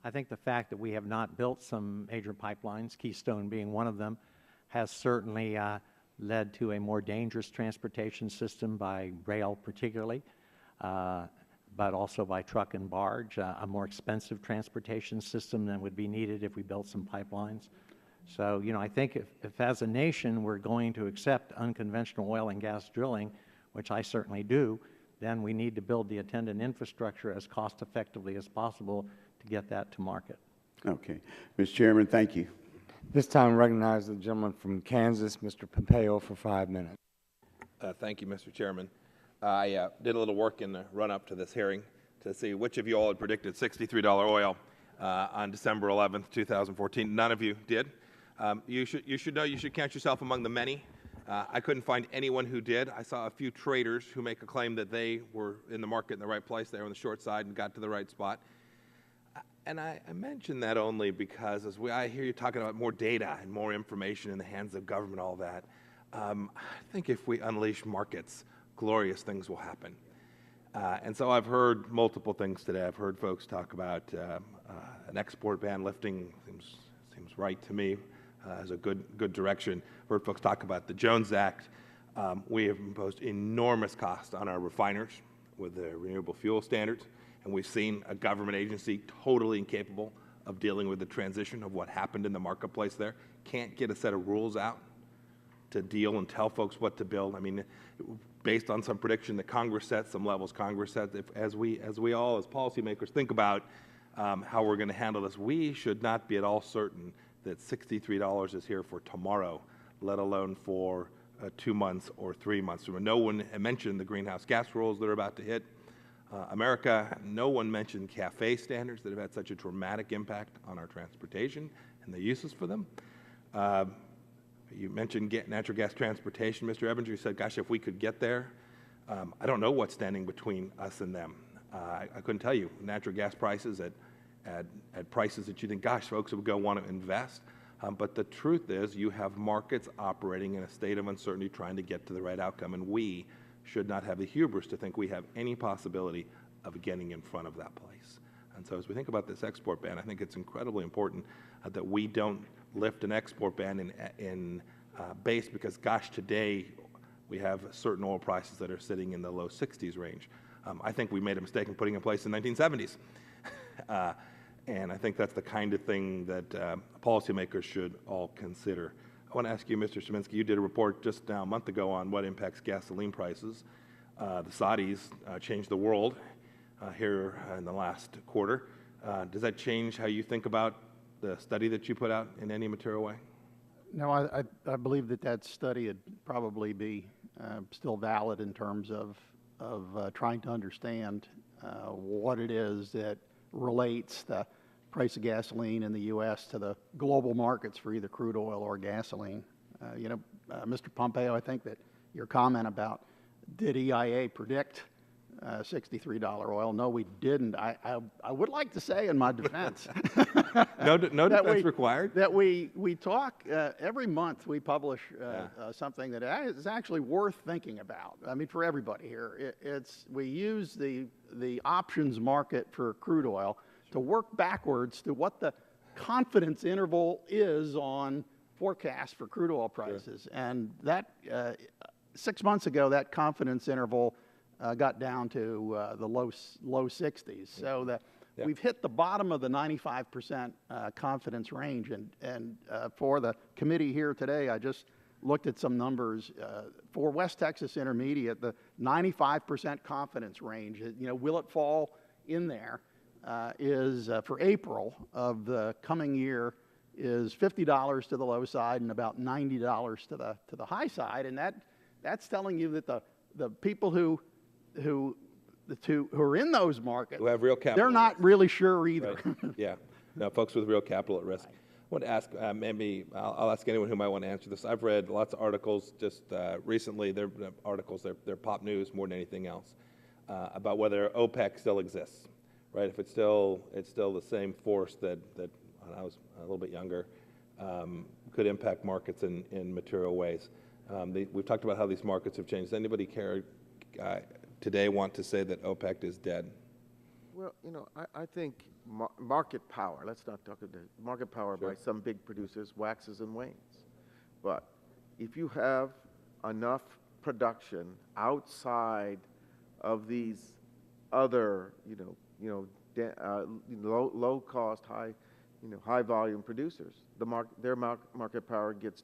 I think the fact that we have not built some major pipelines, Keystone being one of them, has certainly led to a more dangerous transportation system by rail particularly, but also by truck and barge, a more expensive transportation system than would be needed if we built some pipelines. So, you know, I think if as a nation we're going to accept unconventional oil and gas drilling, which I certainly do, then we need to build the attendant infrastructure as cost effectively as possible to get that to market. Okay. Mr. Chairman, thank you. This time, recognize the gentleman from Kansas, Mr. Pompeo, for 5 minutes. Thank you, Mr. Chairman. I did a little work in the run-up to this hearing to see which of you all had predicted $63 oil on December 11th, 2014. None of you did. You should know you should count yourself among the many. I couldn't find anyone who did. I saw a few traders who make a claim that they were in the market in the right place. They were on the short side and got to the right spot. And I mention that only because as I hear you talking about more data and more information in the hands of government, all that, I think if we unleash markets, glorious things will happen. And so I've heard multiple things today. I've heard folks talk about an export ban lifting. Seems right to me as a good direction. I've heard folks talk about the Jones Act. We have imposed enormous costs on our refiners with the renewable fuel standards. And we've seen a government agency totally incapable of dealing with the transition of what happened in the marketplace there. Can't get a set of rules out to deal and tell folks what to build. I mean, based on some prediction that Congress set, some levels Congress set, as we all as policymakers think about how we're going to handle this, we should not be at all certain that $63 is here for tomorrow, let alone for 2 months or 3 months. No one mentioned the greenhouse gas rules that are about to hit America. No one mentioned CAFE standards that have had such a dramatic impact on our transportation and the uses for them. You mentioned natural gas transportation, Mr. Ebinger. You said, gosh, if we could get there. I don't know what's standing between us and them. I couldn't tell you. Natural gas prices at prices that you think, gosh, folks would go want to invest. But the truth is you have markets operating in a state of uncertainty trying to get to the right outcome, and we should not have the hubris to think we have any possibility of getting in front of that place. And so as we think about this export ban, I think it's incredibly important that we don't lift an export ban in base because, gosh, today we have certain oil prices that are sitting in the low 60s range. I think we made a mistake in putting in place in the 1970s. And I think that's the kind of thing that policymakers should all consider. I want to ask you, Mr. Sheminsky, you did a report just now a month ago on what impacts gasoline prices. The Saudis changed the world here in the last quarter. Does that change how you think about the study that you put out in any material way? No, I believe that study would probably be still valid in terms of trying to understand what it is that relates the price of gasoline in the U.S. to the global markets for either crude oil or gasoline. Mr. Pompeo, I think that your comment about did EIA predict $63 oil? No, we didn't. I would like to say in my defense. No defense required. That we talk every month. We publish something that is actually worth thinking about. I mean, for everybody here, we use the options market for crude oil to work backwards to what the confidence interval is on forecast for crude oil prices, and that 6 months ago, that confidence interval got down to the low 60s. So that we've hit the bottom of the 95% confidence range. And for the committee here today, I just looked at some numbers. For West Texas Intermediate, the 95% confidence range, will it fall in there, is for April of the coming year is $50 to the low side and about $90 to the high side. And that's telling you that the people who are in those markets, who have real capital, they're not really sure either. Right. Yeah, no, folks with real capital at risk. I want to ask, maybe I'll ask anyone who might want to answer this. I've read lots of articles just recently. They're articles, they're pop news more than anything else, about whether OPEC still exists, right? If it's still the same force that when I was a little bit younger could impact markets in material ways. We've talked about how these markets have changed. Does anybody care today want to say that OPEC is dead? Well, I think market power, let's not talk about market power by some big producers, waxes and wanes. But if you have enough production outside of these other, low cost, high volume producers, their market power gets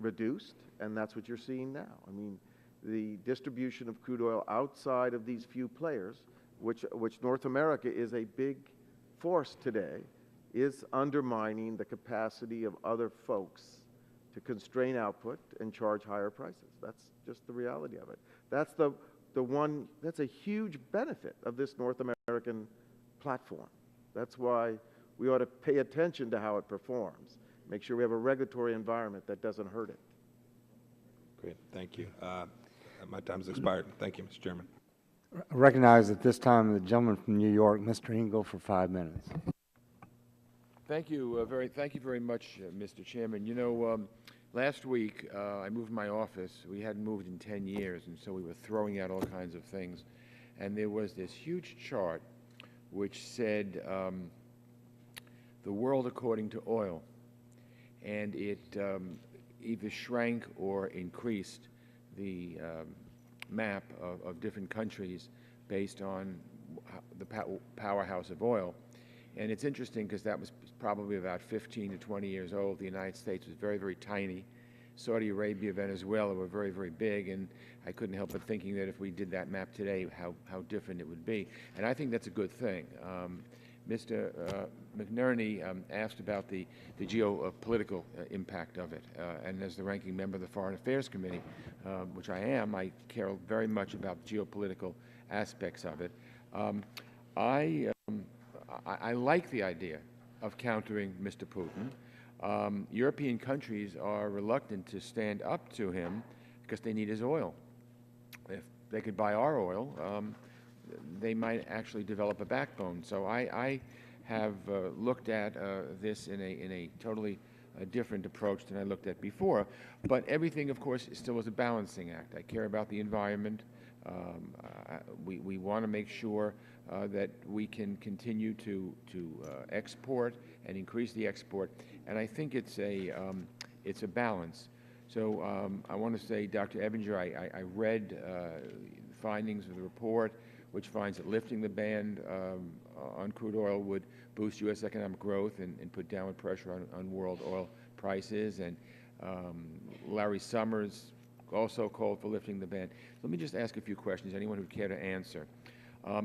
reduced, and that's what you're seeing now. I mean, the distribution of crude oil outside of these few players, which North America is a big force today, is undermining the capacity of other folks to constrain output and charge higher prices. That's just the reality of it. That's that's a huge benefit of this North American platform. That's why we ought to pay attention to how it performs. Make sure we have a regulatory environment that doesn't hurt it. Great, thank you. My time's expired. Thank you, Mr. Chairman. I recognize at this time the gentleman from New York, Mr. Engel, for 5 minutes. Thank you very much, Mr. Chairman. Last week I moved my office. We hadn't moved in 10 years, and so we were throwing out all kinds of things. And there was this huge chart which said the world according to oil. And it either shrank or increased the map of different countries based on the powerhouse of oil. And it's interesting because that was probably about 15 to 20 years old. The United States was very, very tiny. Saudi Arabia, Venezuela were very, very big, and I couldn't help but thinking that if we did that map today, how different it would be. And I think that's a good thing. Mr. McNerney asked about the geopolitical impact of it, and as the ranking member of the Foreign Affairs Committee, which I am, I care very much about geopolitical aspects of it. I like the idea of countering Mr. Putin. European countries are reluctant to stand up to him because they need his oil. If they could buy our oil, they might actually develop a backbone. So I have looked at this in a totally different approach than I looked at before. But everything, of course, still is a balancing act. I care about the environment. We want to make sure that we can continue to export and increase the export, and I think it's a balance. So I want to say, Dr. Ebinger, I read the findings of the report, which finds that lifting the ban on crude oil would boost U.S. economic growth and put downward pressure on world oil prices. And Larry Summers also called for lifting the ban. Let me just ask a few questions, anyone who'd care to answer.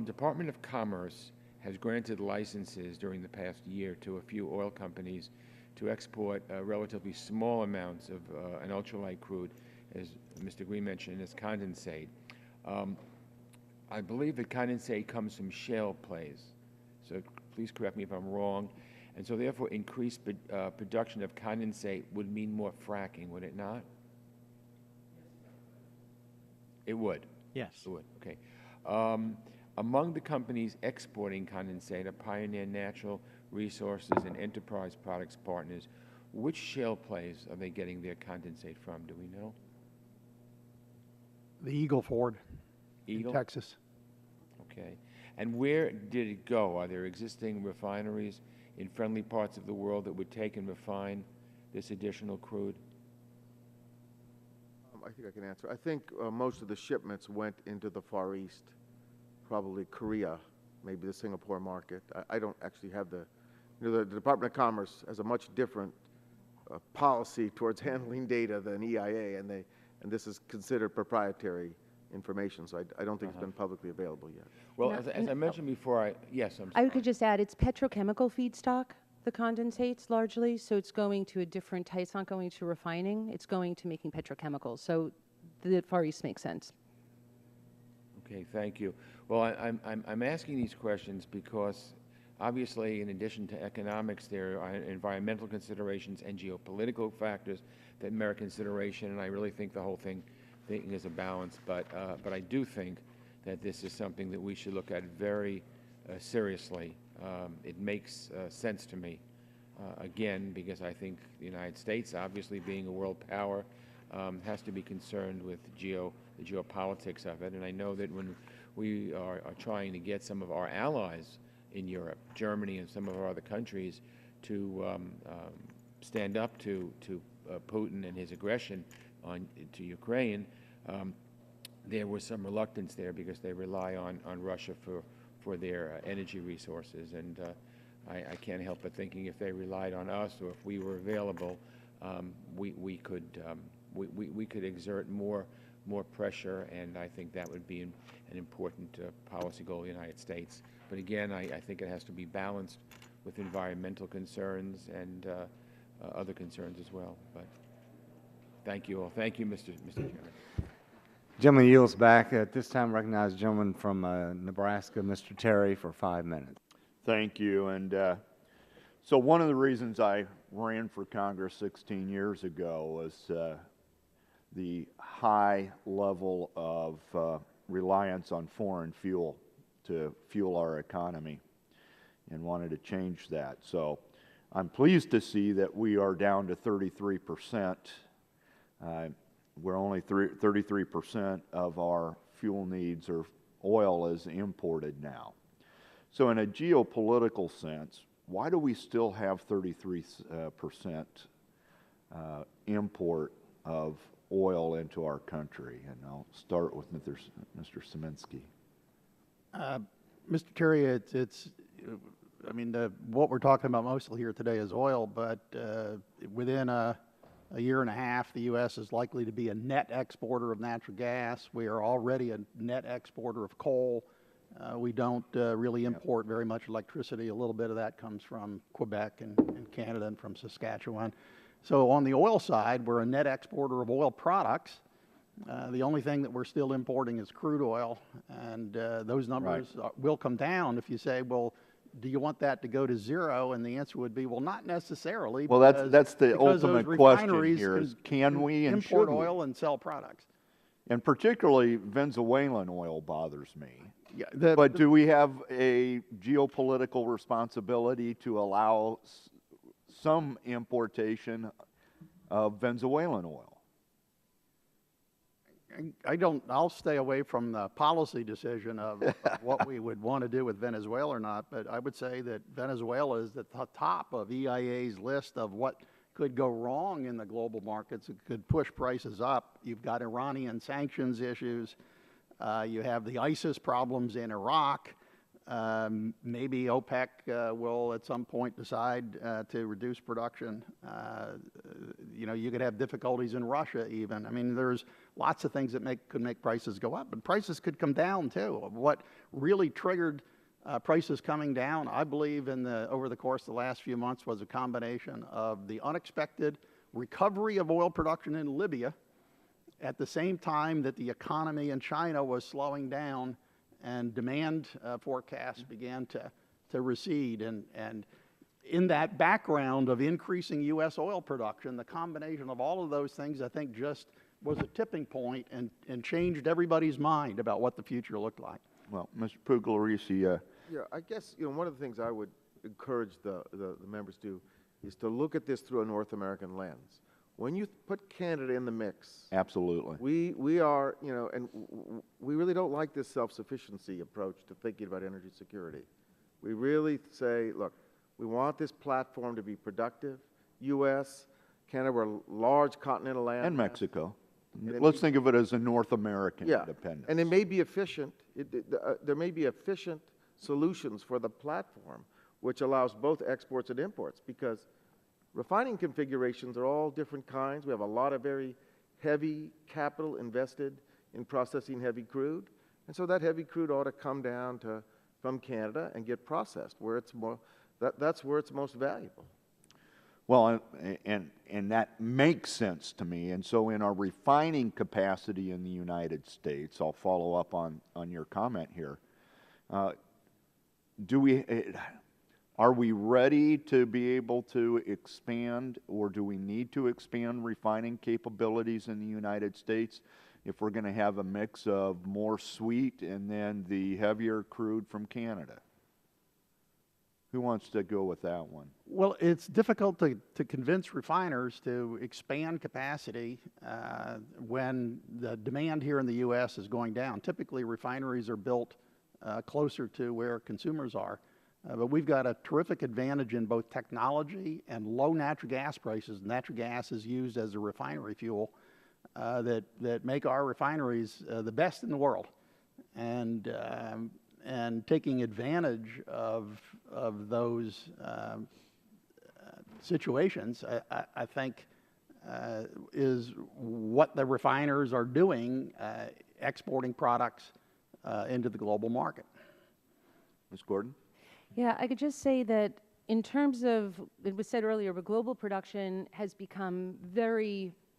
Department of Commerce has granted licenses during the past year to a few oil companies to export relatively small amounts of an ultralight crude, as Mr. Green mentioned, as condensate. I believe that condensate comes from shale plays, so please correct me if I'm wrong. And so therefore increased production of condensate would mean more fracking, would it not? It would? Yes. It would, okay. Among the companies exporting condensate are Pioneer Natural Resources and Enterprise Products Partners. Which shale plays are they getting their condensate from? Do we know? The Eagle Ford in Texas. Okay. And where did it go? Are there existing refineries in friendly parts of the world that would take and refine this additional crude? I think I can answer. I think most of the shipments went into the Far East, probably Korea, maybe the Singapore market. I don't actually have the, the Department of Commerce has a much different policy towards handling data than EIA, and this is considered proprietary information, so I don't think it's been publicly available yet. Well, as I mentioned before, yes, I'm sorry. I could just add, it's petrochemical feedstock, the condensates largely, so it's going to a different type. It's not going to refining, it's going to making petrochemicals. So the Far East makes sense. Okay, thank you. Well, I'm asking these questions because obviously, in addition to economics, there are environmental considerations and geopolitical factors that merit consideration, and I really think the whole thing is a balance. But I do think that this is something that we should look at very seriously. It makes sense to me, again, because I think the United States, obviously being a world power, has to be concerned with the geopolitics of it. And I know that when we are trying to get some of our allies in Europe, Germany and some of our other countries, to stand up to Putin and his aggression to Ukraine, there was some reluctance there because they rely on Russia for their energy resources. And I can't help but thinking if they relied on us or if we were available, we could exert more pressure, and I think that would be an important policy goal of the United States. But again, I think it has to be balanced with environmental concerns and other concerns as well. But thank you all. Thank you, Mr. Chairman. Gentleman yields back. At this time, recognize the gentleman from Nebraska, Mr. Terry, for 5 minutes. Thank you. And so one of the reasons I ran for Congress 16 years ago was the high level of reliance on foreign fuel to fuel our economy, and wanted to change that. So I'm pleased to see that we are down to 33%. We're only 33% of our fuel needs or oil is imported now. So in a geopolitical sense, why do we still have 33% import of oil into our country? And I'll start with Mr. Szymanski. Mr. Terry, I mean, what we're talking about mostly here today is oil, but within a year and a half, the U.S. is likely to be a net exporter of natural gas. We are already a net exporter of coal. We don't really import very much electricity. A little bit of that comes from Quebec and Canada and from Saskatchewan. So on the oil side, we're a net exporter of oil products. The only thing that we're still importing is crude oil, and those numbers will come down if you say, well, do you want that to go to zero? And the answer would be, well, not necessarily. Well, that's the ultimate question here is, can we and import should we? oil and sell products? And particularly Venezuelan oil bothers me. Yeah, but do we have a geopolitical responsibility to allow some importation of Venezuelan oil? I'll stay away from the policy decision of what we would want to do with Venezuela or not, but I would say that Venezuela is at the top of EIA's list of what could go wrong in the global markets. It could push prices up. You've got Iranian sanctions issues. You have the ISIS problems in Iraq. Maybe OPEC will at some point decide to reduce production. You know, you could have difficulties in Russia even. I mean, there's lots of things that could make prices go up, but prices could come down too. What really triggered prices coming down, I believe, over the course of the last few months was a combination of the unexpected recovery of oil production in Libya at the same time that the economy in China was slowing down and demand forecasts began to recede. And in that background of increasing U.S. oil production, the combination of all of those things, I think, just was a tipping point and changed everybody's mind about what the future looked like. Well, Mr. Pugliese, yeah, I guess, you know, one of the things I would encourage the members to do is to look at this through a North American lens. When you put Canada in the mix, absolutely, we are, you know, and we really don't like this self-sufficiency approach to thinking about energy security. We really say, look, we want this platform to be productive. U.S., Canada, we're a large continental land. And Mexico. Let's think of it as a North American independence. And it may be efficient. There may be efficient solutions for the platform, which allows both exports and imports, because refining configurations are all different kinds. We have a lot of very heavy capital invested in processing heavy crude. And so that heavy crude ought to come down from Canada and get processed where it's more, that's where it's most valuable. Well, and that makes sense to me. And so in our refining capacity in the United States, I'll follow up on your comment here. Are we ready to be able to expand, or do we need to expand refining capabilities in the United States if we're going to have a mix of more sweet and then the heavier crude from Canada? Who wants to go with that one? Well, it's difficult to convince refiners to expand capacity when the demand here in the U.S. is going down. Typically, refineries are built closer to where consumers are. But we've got a terrific advantage in both technology and low natural gas prices. Natural gas is used as a refinery fuel that make our refineries the best in the world. And taking advantage of those situations, I think, is what the refiners are doing, exporting products into the global market. Ms. Gordon? Yeah, I could just say that in terms of, it was said earlier, but global production has become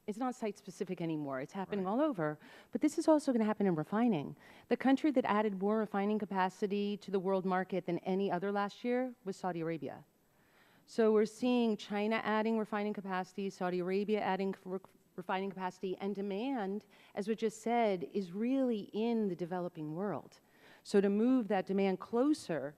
it's not site-specific anymore. It's happening all over. But this is also going to happen in refining. The country that added more refining capacity to the world market than any other last year was Saudi Arabia. So we're seeing China adding refining capacity, Saudi Arabia adding refining capacity, and demand, as we just said, is really in the developing world. So to move that demand closer,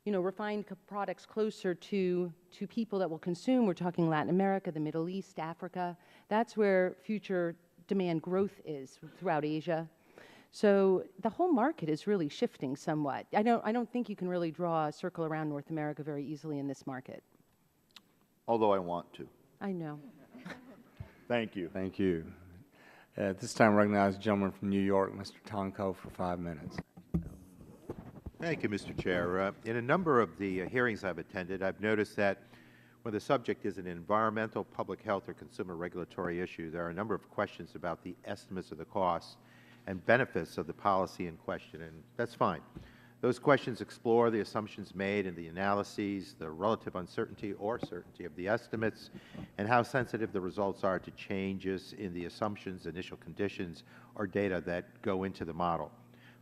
you know, refined products closer to people that will consume. We're talking Latin America, the Middle East, Africa. That's where future demand growth is throughout Asia. So the whole market is really shifting somewhat. I don't think you can really draw a circle around North America very easily in this market. Although I want to. I know. Thank you. Thank you. At this time, I recognize the gentleman from New York, Mr. Tonko, for 5 minutes. Thank you, Mr. Chair. In a number of the hearings I've attended, I've noticed that when the subject is an environmental, public health, or consumer regulatory issue, there are a number of questions about the estimates of the costs and benefits of the policy in question, and that's fine. Those questions explore the assumptions made in the analyses, the relative uncertainty or certainty of the estimates, and how sensitive the results are to changes in the assumptions, initial conditions, or data that go into the model.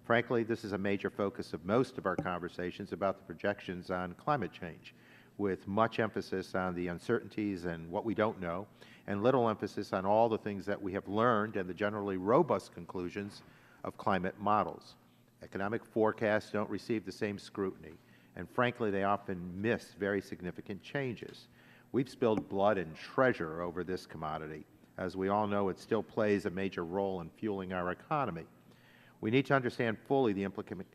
Frankly, this is a major focus of most of our conversations about the projections on climate change, with much emphasis on the uncertainties and what we don't know, and little emphasis on all the things that we have learned and the generally robust conclusions of climate models. Economic forecasts don't receive the same scrutiny, and frankly, they often miss very significant changes. We've spilled blood and treasure over this commodity. As we all know, it still plays a major role in fueling our economy. We need to understand fully the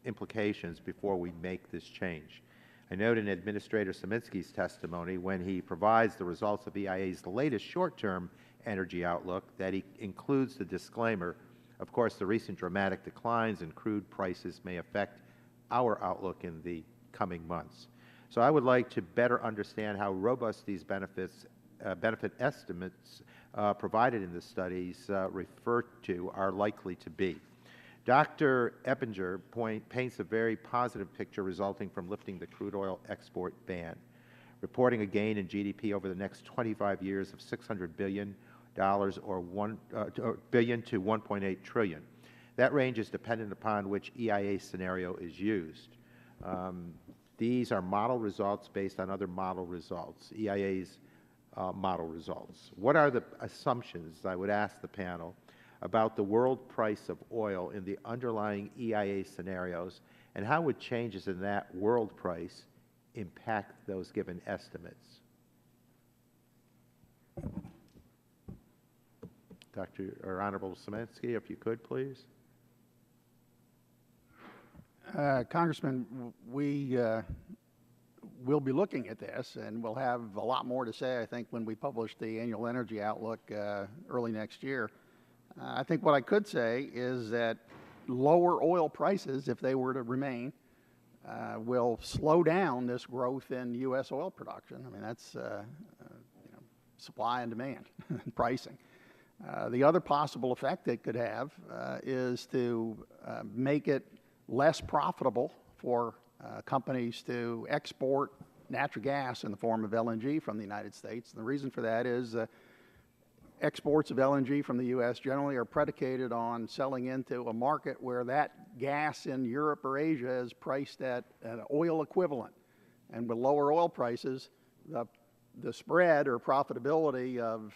implications before we make this change. I note in Administrator Saminsky's testimony, when he provides the results of EIA's latest short-term energy outlook, that he includes the disclaimer, of course, the recent dramatic declines in crude prices may affect our outlook in the coming months. So I would like to better understand how robust these benefit estimates provided in the studies referred to are likely to be. Dr. Eppinger paints a very positive picture resulting from lifting the crude oil export ban, reporting a gain in GDP over the next 25 years of $600 billion or billion to $1.8 trillion. That range is dependent upon which EIA scenario is used. These are model results based on other model results, EIA's model results. What are the assumptions, I would ask the panel, about the world price of oil in the underlying EIA scenarios, and how would changes in that world price impact those given estimates? Honorable Szymanski, if you could, please. Congressman, we will be looking at this, and we'll have a lot more to say, I think, when we publish the annual energy outlook early next year. I think what I could say is that lower oil prices, if they were to remain, will slow down this growth in U.S. oil production. I mean, that's supply and demand pricing. The other possible effect it could have is to make it less profitable for companies to export natural gas in the form of LNG from the United States. And the reason for that is exports of LNG from the U.S. generally are predicated on selling into a market where that gas in Europe or Asia is priced at an oil equivalent. And with lower oil prices, the spread or profitability of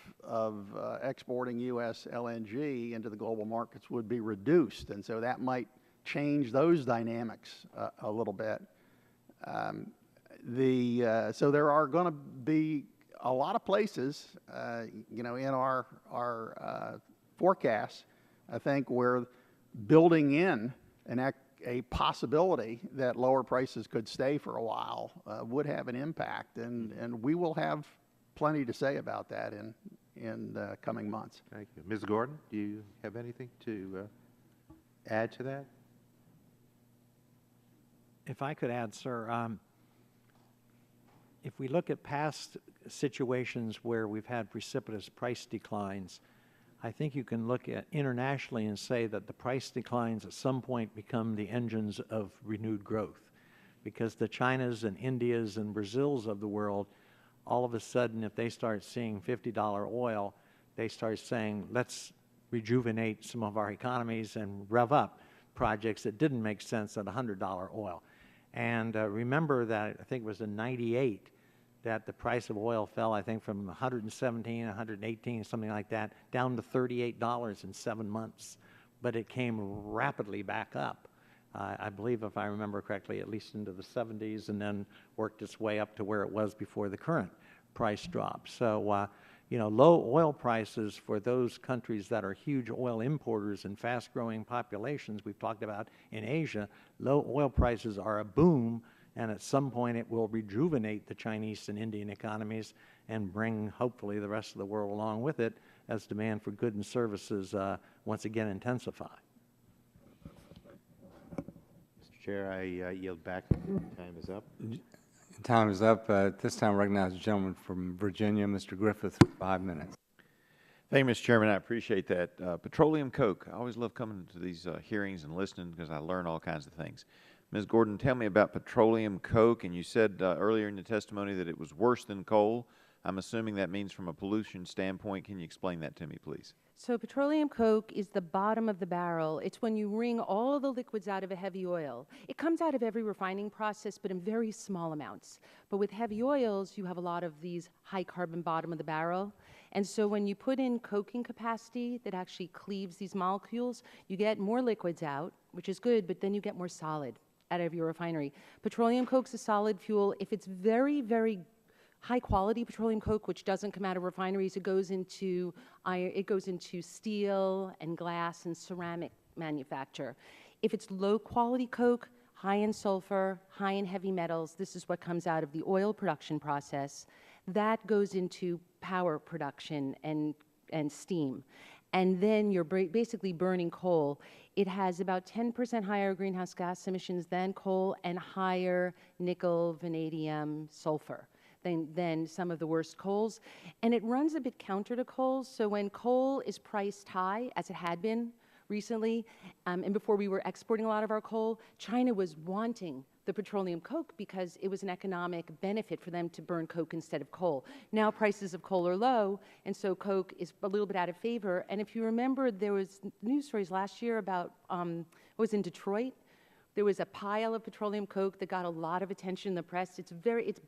exporting U.S. LNG into the global markets would be reduced. And so that might change those dynamics a little bit. So there are going to be a lot of places, in our forecasts, I think, where building in a possibility that lower prices could stay for a while would have an impact, and we will have plenty to say about that in the coming months. Thank you. Ms. Gordon, do you have anything to add to that? If I could add, sir, if we look at past situations where we've had precipitous price declines, I think you can look at internationally and say that the price declines at some point become the engines of renewed growth, because the Chinas and Indias and Brazils of the world, all of a sudden, if they start seeing $50 oil, they start saying, let's rejuvenate some of our economies and rev up projects that didn't make sense at $100 oil. And remember that I think it was in '98 that the price of oil fell, I think, from 117, 118, something like that, down to $38 in 7 months. But it came rapidly back up, I believe, if I remember correctly, at least into the 70s, and then worked its way up to where it was before the current price drop. So, low oil prices for those countries that are huge oil importers and fast-growing populations we've talked about in Asia, low oil prices are a boom, and at some point it will rejuvenate the Chinese and Indian economies and bring, hopefully, the rest of the world along with it as demand for goods and services once again intensify. Mr. Chair, I yield back. Time is up. Time is up. At this time, I recognize the gentleman from Virginia, Mr. Griffith, 5 minutes. Thank you, Mr. Chairman. I appreciate that. Petroleum coke. I always love coming to these hearings and listening because I learn all kinds of things. Ms. Gordon, tell me about petroleum coke. And you said earlier in the testimony that it was worse than coal. I'm assuming that means from a pollution standpoint. Can you explain that to me, please? So petroleum coke is the bottom of the barrel. It's when you wring all the liquids out of a heavy oil. It comes out of every refining process, but in very small amounts. But with heavy oils, you have a lot of these high carbon bottom of the barrel. And so when you put in coking capacity that actually cleaves these molecules, you get more liquids out, which is good, but then you get more solid out of your refinery. Petroleum coke's a solid fuel. If it's very, very high-quality petroleum coke, which doesn't come out of refineries. It goes into steel and glass and ceramic manufacture. If it's low-quality coke, high in sulfur, high in heavy metals, this is what comes out of the oil production process. That goes into power production and steam. And then you're basically burning coal. It has about 10% higher greenhouse gas emissions than coal and higher nickel, vanadium, sulfur than some of the worst coals. And it runs a bit counter to coal. So when coal is priced high, as it had been recently, and before we were exporting a lot of our coal, China was wanting the petroleum coke because it was an economic benefit for them to burn coke instead of coal. Now prices of coal are low, and so coke is a little bit out of favor. And if you remember, there was news stories last year about, it was in Detroit. There was a pile of petroleum coke that got a lot of attention in the press. It's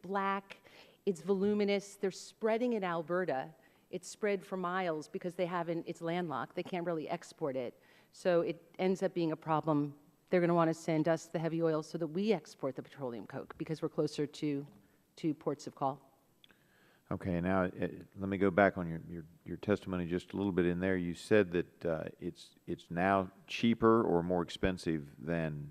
black, it's voluminous. They're spreading in Alberta. It's spread for miles because it's landlocked. They can't really export it. So it ends up being a problem. They're going to want to send us the heavy oil so that we export the petroleum coke because we're closer to ports of call. Okay, now let me go back on your testimony just a little bit in there. You said that it's now cheaper or more expensive than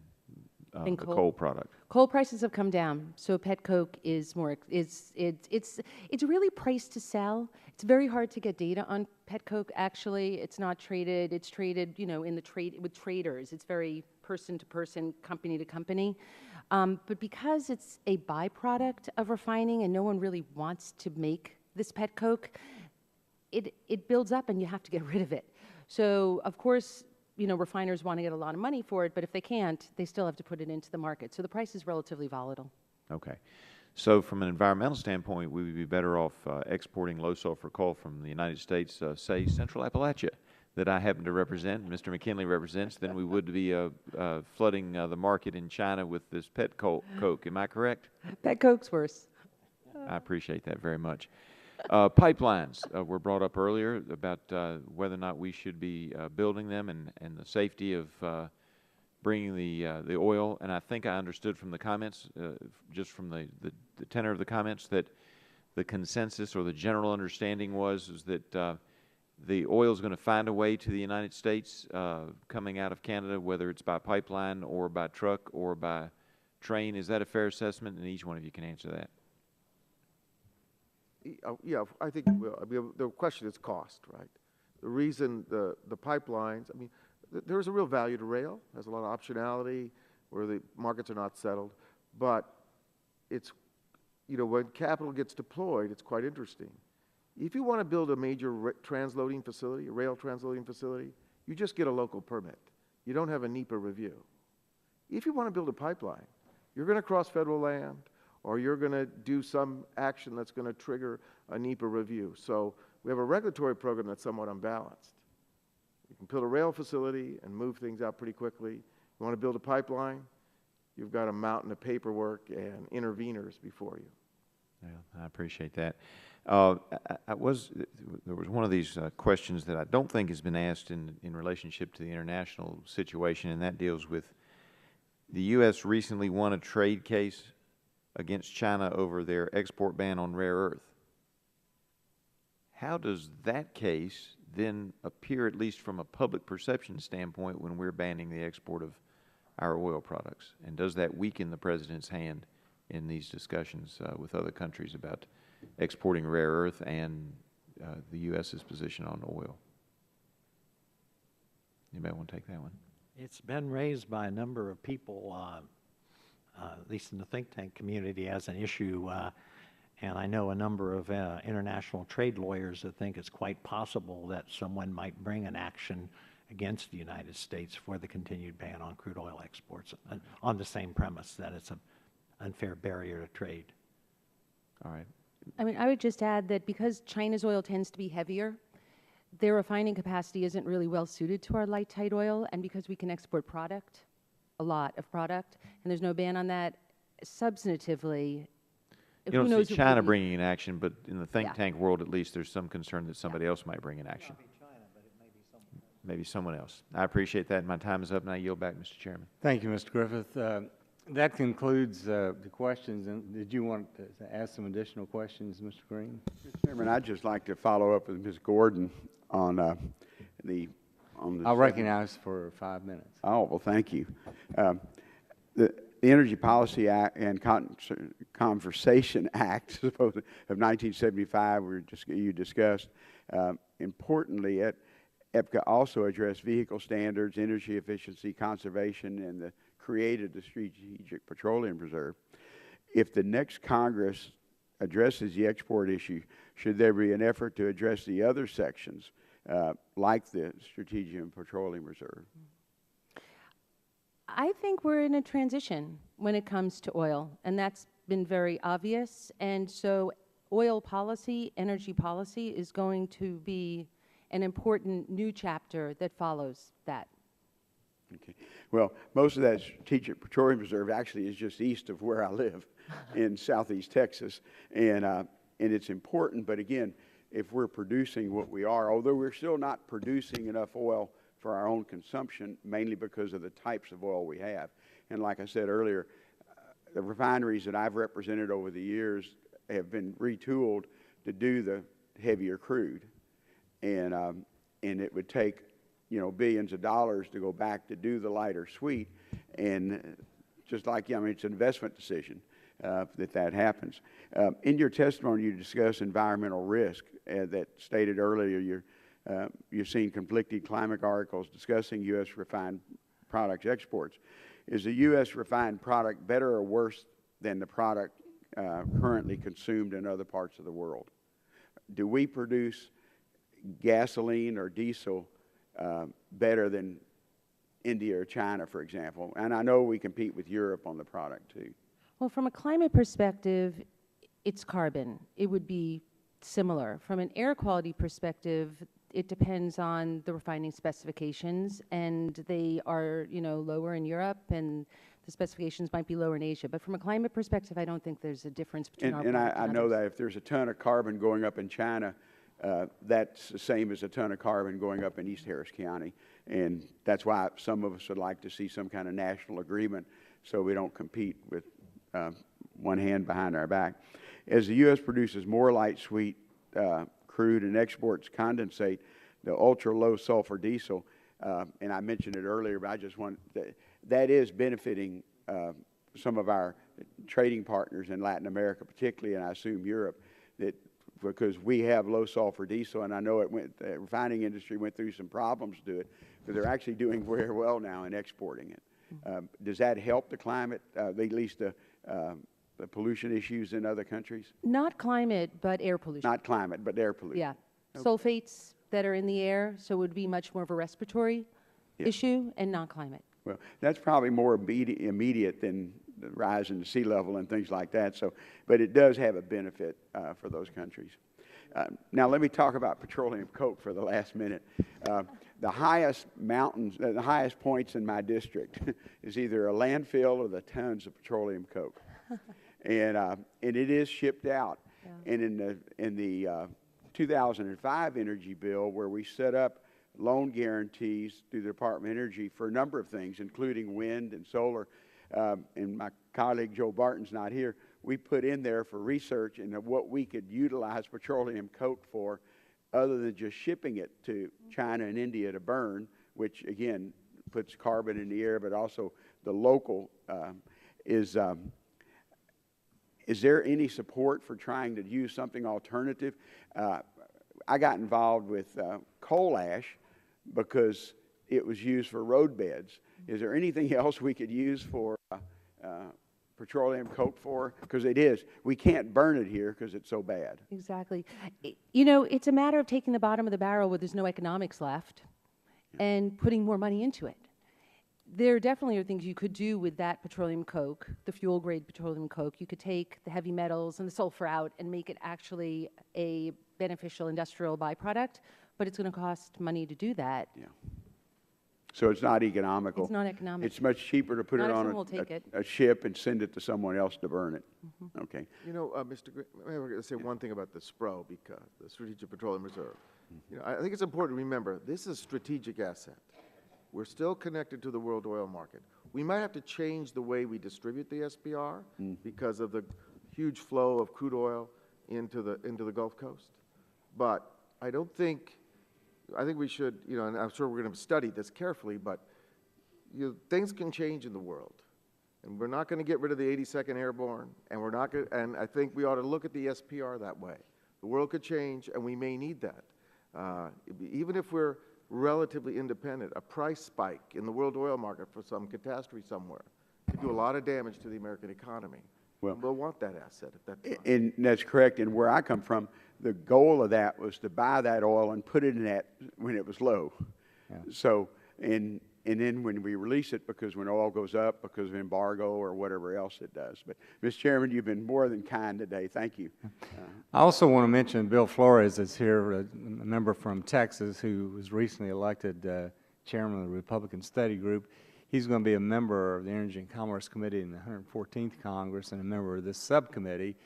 the coal product. Coal prices have come down, so pet coke is it's really priced to sell. It's very hard to get data on pet coke. Actually, it's not traded. It's traded, in the trade with traders. It's very person to person, company to company. But because it's a byproduct of refining, and no one really wants to make this pet coke, it builds up, and you have to get rid of it. So, of course, refiners want to get a lot of money for it, but if they can't, they still have to put it into the market. So the price is relatively volatile. Okay. So from an environmental standpoint, we would be better off exporting low sulfur coal from the United States, say Central Appalachia, that I happen to represent, Mr. McKinley represents, than we would be flooding the market in China with this pet coke. Am I correct? Pet coke's worse. I appreciate that very much. Pipelines were brought up earlier about whether or not we should be building them and the safety of bringing the oil. And I think I understood from the comments, just from the tenor of the comments, that the consensus or the general understanding is that the oil is going to find a way to the United States coming out of Canada, whether it's by pipeline or by truck or by train. Is that a fair assessment? And each one of you can answer that. Yeah, I think the question is cost, right? The reason the pipelines, there's a real value to rail. There's a lot of optionality where the markets are not settled. But it's, when capital gets deployed, it's quite interesting. If you want to build a major transloading facility, a rail transloading facility, you just get a local permit. You don't have a NEPA review. If you want to build a pipeline, you're going to cross federal land, or you're going to do some action that's going to trigger a NEPA review. So we have a regulatory program that's somewhat unbalanced. You can build a rail facility and move things out pretty quickly. You want to build a pipeline, you've got a mountain of paperwork and interveners before you. Yeah, I appreciate that. There was one of these questions that I don't think has been asked in relationship to the international situation, and that deals with the U.S. recently won a trade case against China over their export ban on rare earth. How does that case then appear, at least from a public perception standpoint, when we're banning the export of our oil products? And does that weaken the President's hand in these discussions with other countries about exporting rare earth and the U.S.'s position on oil? Anybody want to take that one? It's been raised by a number of people, at least in the think tank community, as an issue. And I know a number of international trade lawyers that think it's quite possible that someone might bring an action against the United States for the continued ban on crude oil exports on the same premise that it's an unfair barrier to trade. All right. I would just add that because China's oil tends to be heavier, their refining capacity isn't really well suited to our light tight oil, and because we can export product, a lot of product, and there's no ban on that, substantively, you don't see China bringing an action, but in the think tank world, at least, there's some concern that somebody else might bring an action. Maybe someone else. I appreciate that. My time is up, and I yield back, Mr. Chairman. Thank you, Mr. Griffith. That concludes the questions. And did you want to ask some additional questions, Mr. Green? Mr. Chairman, I'd just like to follow up with Ms. Gordon on the I'll recognize for 5 minutes. Oh, well, thank you. The Energy Policy Act and Conversation Act of 1975, you discussed. Importantly, EPCA also addressed vehicle standards, energy efficiency, conservation, and created the Strategic Petroleum Reserve. If the next Congress addresses the export issue, should there be an effort to address the other sections, like the Strategic Petroleum Reserve? I think we're in a transition when it comes to oil, and that's been very obvious. And so oil policy, energy policy, is going to be an important new chapter that follows that. Okay. Well, most of that Strategic Petroleum Reserve actually is just east of where I live in southeast Texas. And it's important, but again, if we're producing what we are, although we're still not producing enough oil for our own consumption, mainly because of the types of oil we have. And like I said earlier, the refineries that I've represented over the years have been retooled to do the heavier crude. And it would take, you know, billions of dollars to go back to do the lighter sweet. And just like, I mean, it's an investment decision that happens. In your testimony, you discuss environmental risk that stated earlier. You've seen conflicting climate articles discussing U.S. refined products exports. Is the U.S. refined product better or worse than the product currently consumed in other parts of the world? Do we produce gasoline or diesel better than India or China, for example? And I know we compete with Europe on the product, too. Well, from a climate perspective, it's carbon. It would be similar. From an air quality perspective, it depends on the refining specifications, and they are, you know, lower in Europe, and the specifications might be lower in Asia. But from a climate perspective, I don't think there's a difference between our product and I know that if there's a ton of carbon going up in China, that's the same as a ton of carbon going up in East Harris County. And that's why some of us would like to see some kind of national agreement so we don't compete with one hand behind our back. As the U.S. produces more light sweet crude and exports condensate, the ultra-low sulfur diesel, and I mentioned it earlier, but I just want, that is benefiting some of our trading partners in Latin America, particularly, and I assume Europe, that because we have low sulfur diesel, and I know the refining industry went through some problems to do it, but they're actually doing very well now in exporting it. Does that help the climate, at least the pollution issues in other countries? Not climate, but air pollution. Not climate, but air pollution. Yeah. Okay. Sulfates that are in the air, so it would be much more of a respiratory issue and not climate. Well, that's probably more immediate than the rise in the sea level and things like that. So, but it does have a benefit for those countries. Now, let me talk about petroleum coke for the last minute. The highest mountains, the highest points in my district is either a landfill or the tons of petroleum coke, and it is shipped out. Yeah. And in the 2005 energy bill, where we set up loan guarantees through the Department of Energy for a number of things, including wind and solar, and my colleague Joe Barton's not here, we put in there for research into what we could utilize petroleum coke for other than just shipping it to China and India to burn, which again puts carbon in the air, but also the local is there any support for trying to use something alternative? I got involved with coal ash because it was used for road beds. Is there anything else we could use for petroleum coke for? Because it is. We can't burn it here because it's so bad. Exactly. You know, it's a matter of taking the bottom of the barrel where there's no economics left and putting more money into it. There definitely are things you could do with that petroleum coke, the fuel-grade petroleum coke. You could take the heavy metals and the sulfur out and make it actually a beneficial industrial byproduct, but it's going to cost money to do that. Yeah. So it's not economical. It's not economical. It's much cheaper to put it on a ship and send it to someone else to burn it. Mm-hmm. Okay. You know, Mr. Green, I'm going to say one thing about the SPRO, because the Strategic Petroleum Reserve. You know, I think it's important to remember this is a strategic asset. We're still connected to the world oil market. We might have to change the way we distribute the SPR because of the huge flow of crude oil into the Gulf Coast. But I think we should, and I'm sure we're going to study this carefully, but things can change in the world. And we're not going to get rid of the 82nd Airborne, and I think we ought to look at the SPR that way. The world could change, and we may need that. Even if we're relatively independent, a price spike in the world oil market for some catastrophe somewhere could do a lot of damage to the American economy. Well, we'll want that asset at that time. And that's correct. And where I come from, the goal of that was to buy that oil and put it in that when it was low. Yeah. So, and then when we release it, because when oil goes up because of embargo or whatever else it does. But, Mr. Chairman, you've been more than kind today. Thank you. I also want to mention Bill Flores is here, a member from Texas who was recently elected chairman of the Republican Study Group. He's going to be a member of the Energy and Commerce Committee in the 114th Congress and a member of this subcommittee.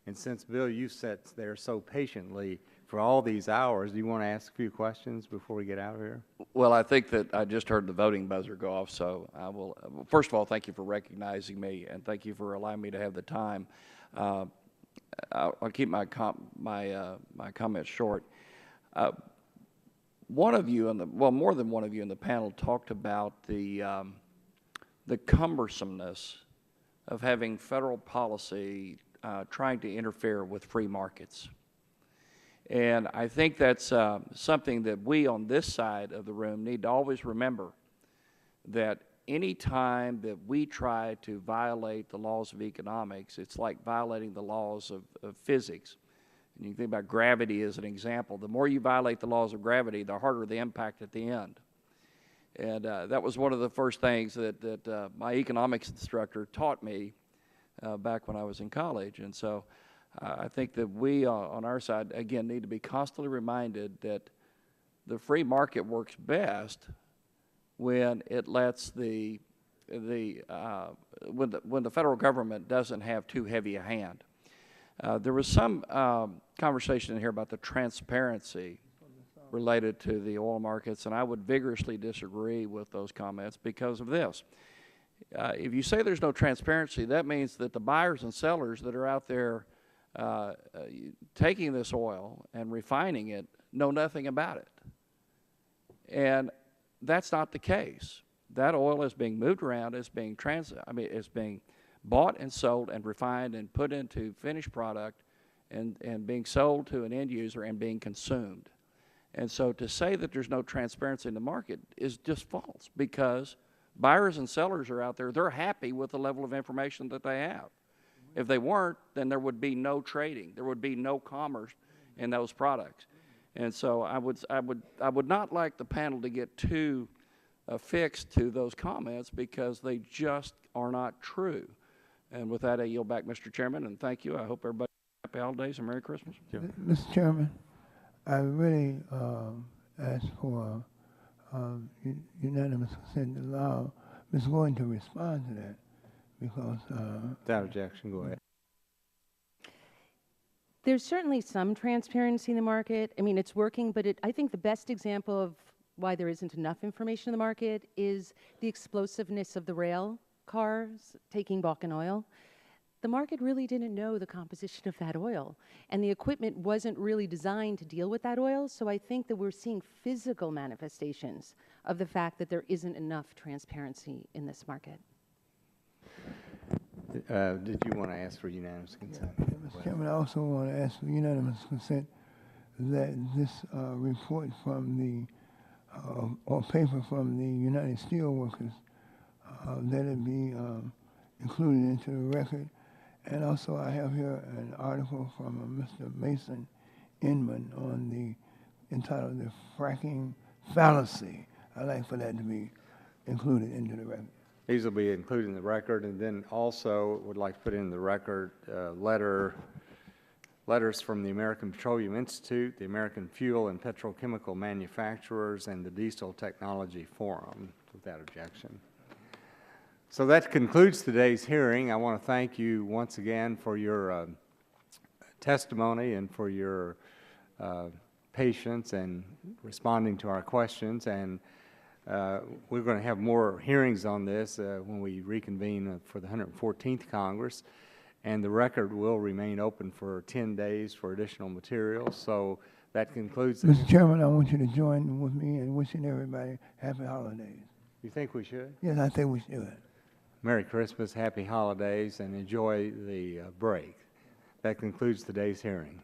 And since, Bill, you sat there so patiently for all these hours, do you want to ask a few questions before we get out of here? Well, I think that I just heard the voting buzzer go off, so I will, first of all, thank you for recognizing me, and thank you for allowing me to have the time. I'll keep my comments short. One of you, more than one of you in the panel talked about the cumbersomeness of having federal policy trying to interfere with free markets. And I think that's something that we on this side of the room need to always remember, that any time that we try to violate the laws of economics, it's like violating the laws of physics. And you can think about gravity as an example. The more you violate the laws of gravity, the harder the impact at the end. And that was one of the first things that my economics instructor taught me back when I was in college. And so I think that we on our side, again, need to be constantly reminded that the free market works best when it lets when the federal government doesn't have too heavy a hand. There was some conversation in here about the transparency related to the oil markets, and I would vigorously disagree with those comments because of this. If you say there's no transparency, that means that the buyers and sellers that are out there taking this oil and refining it know nothing about it. And that's not the case. That oil is being moved around, it's being bought and sold and refined and put into finished product and being sold to an end user and being consumed. And so to say that there's no transparency in the market is just false, because buyers and sellers are out there, they're happy with the level of information that they have. If they weren't, then there would be no trading. There would be no commerce in those products. And so I would not like the panel to get too affixed to those comments, because they just are not true. And with that, I yield back, Mr. Chairman, and thank you. I hope everybody happy holidays and Merry Christmas. Mr. Chairman, I really ask for unanimous consent to allow Ms. Gordon to respond to that, because without objection, go ahead. There's certainly some transparency in the market. I mean, it's working, but I think the best example of why there isn't enough information in the market is the explosiveness of the rail cars taking Bakken oil. The market really didn't know the composition of that oil, and the equipment wasn't really designed to deal with that oil, so I think that we're seeing physical manifestations of the fact that there isn't enough transparency in this market. Did you want to ask for unanimous consent? Yeah, Mr. Chairman, I also want to ask for unanimous consent that this report from the, or paper from the United Steelworkers, that it be included into the record. And also I have here an article from Mr. Mason Inman on entitled "The Fracking Fallacy." I'd like for that to be included into the record. These will be included in the record, and then also would like to put in the record letters from the American Petroleum Institute, the American Fuel and Petrochemical Manufacturers, and the Diesel Technology Forum, without objection. So that concludes today's hearing. I want to thank you once again for your testimony and for your patience and responding to our questions. And We're going to have more hearings on this when we reconvene for the 114th Congress, and the record will remain open for 10 days for additional materials. So that concludes the... Mr. Chairman, I want you to join with me in wishing everybody happy holidays. You think we should? Yes, I think we should. Merry Christmas, happy holidays, and enjoy the break. That concludes today's hearing.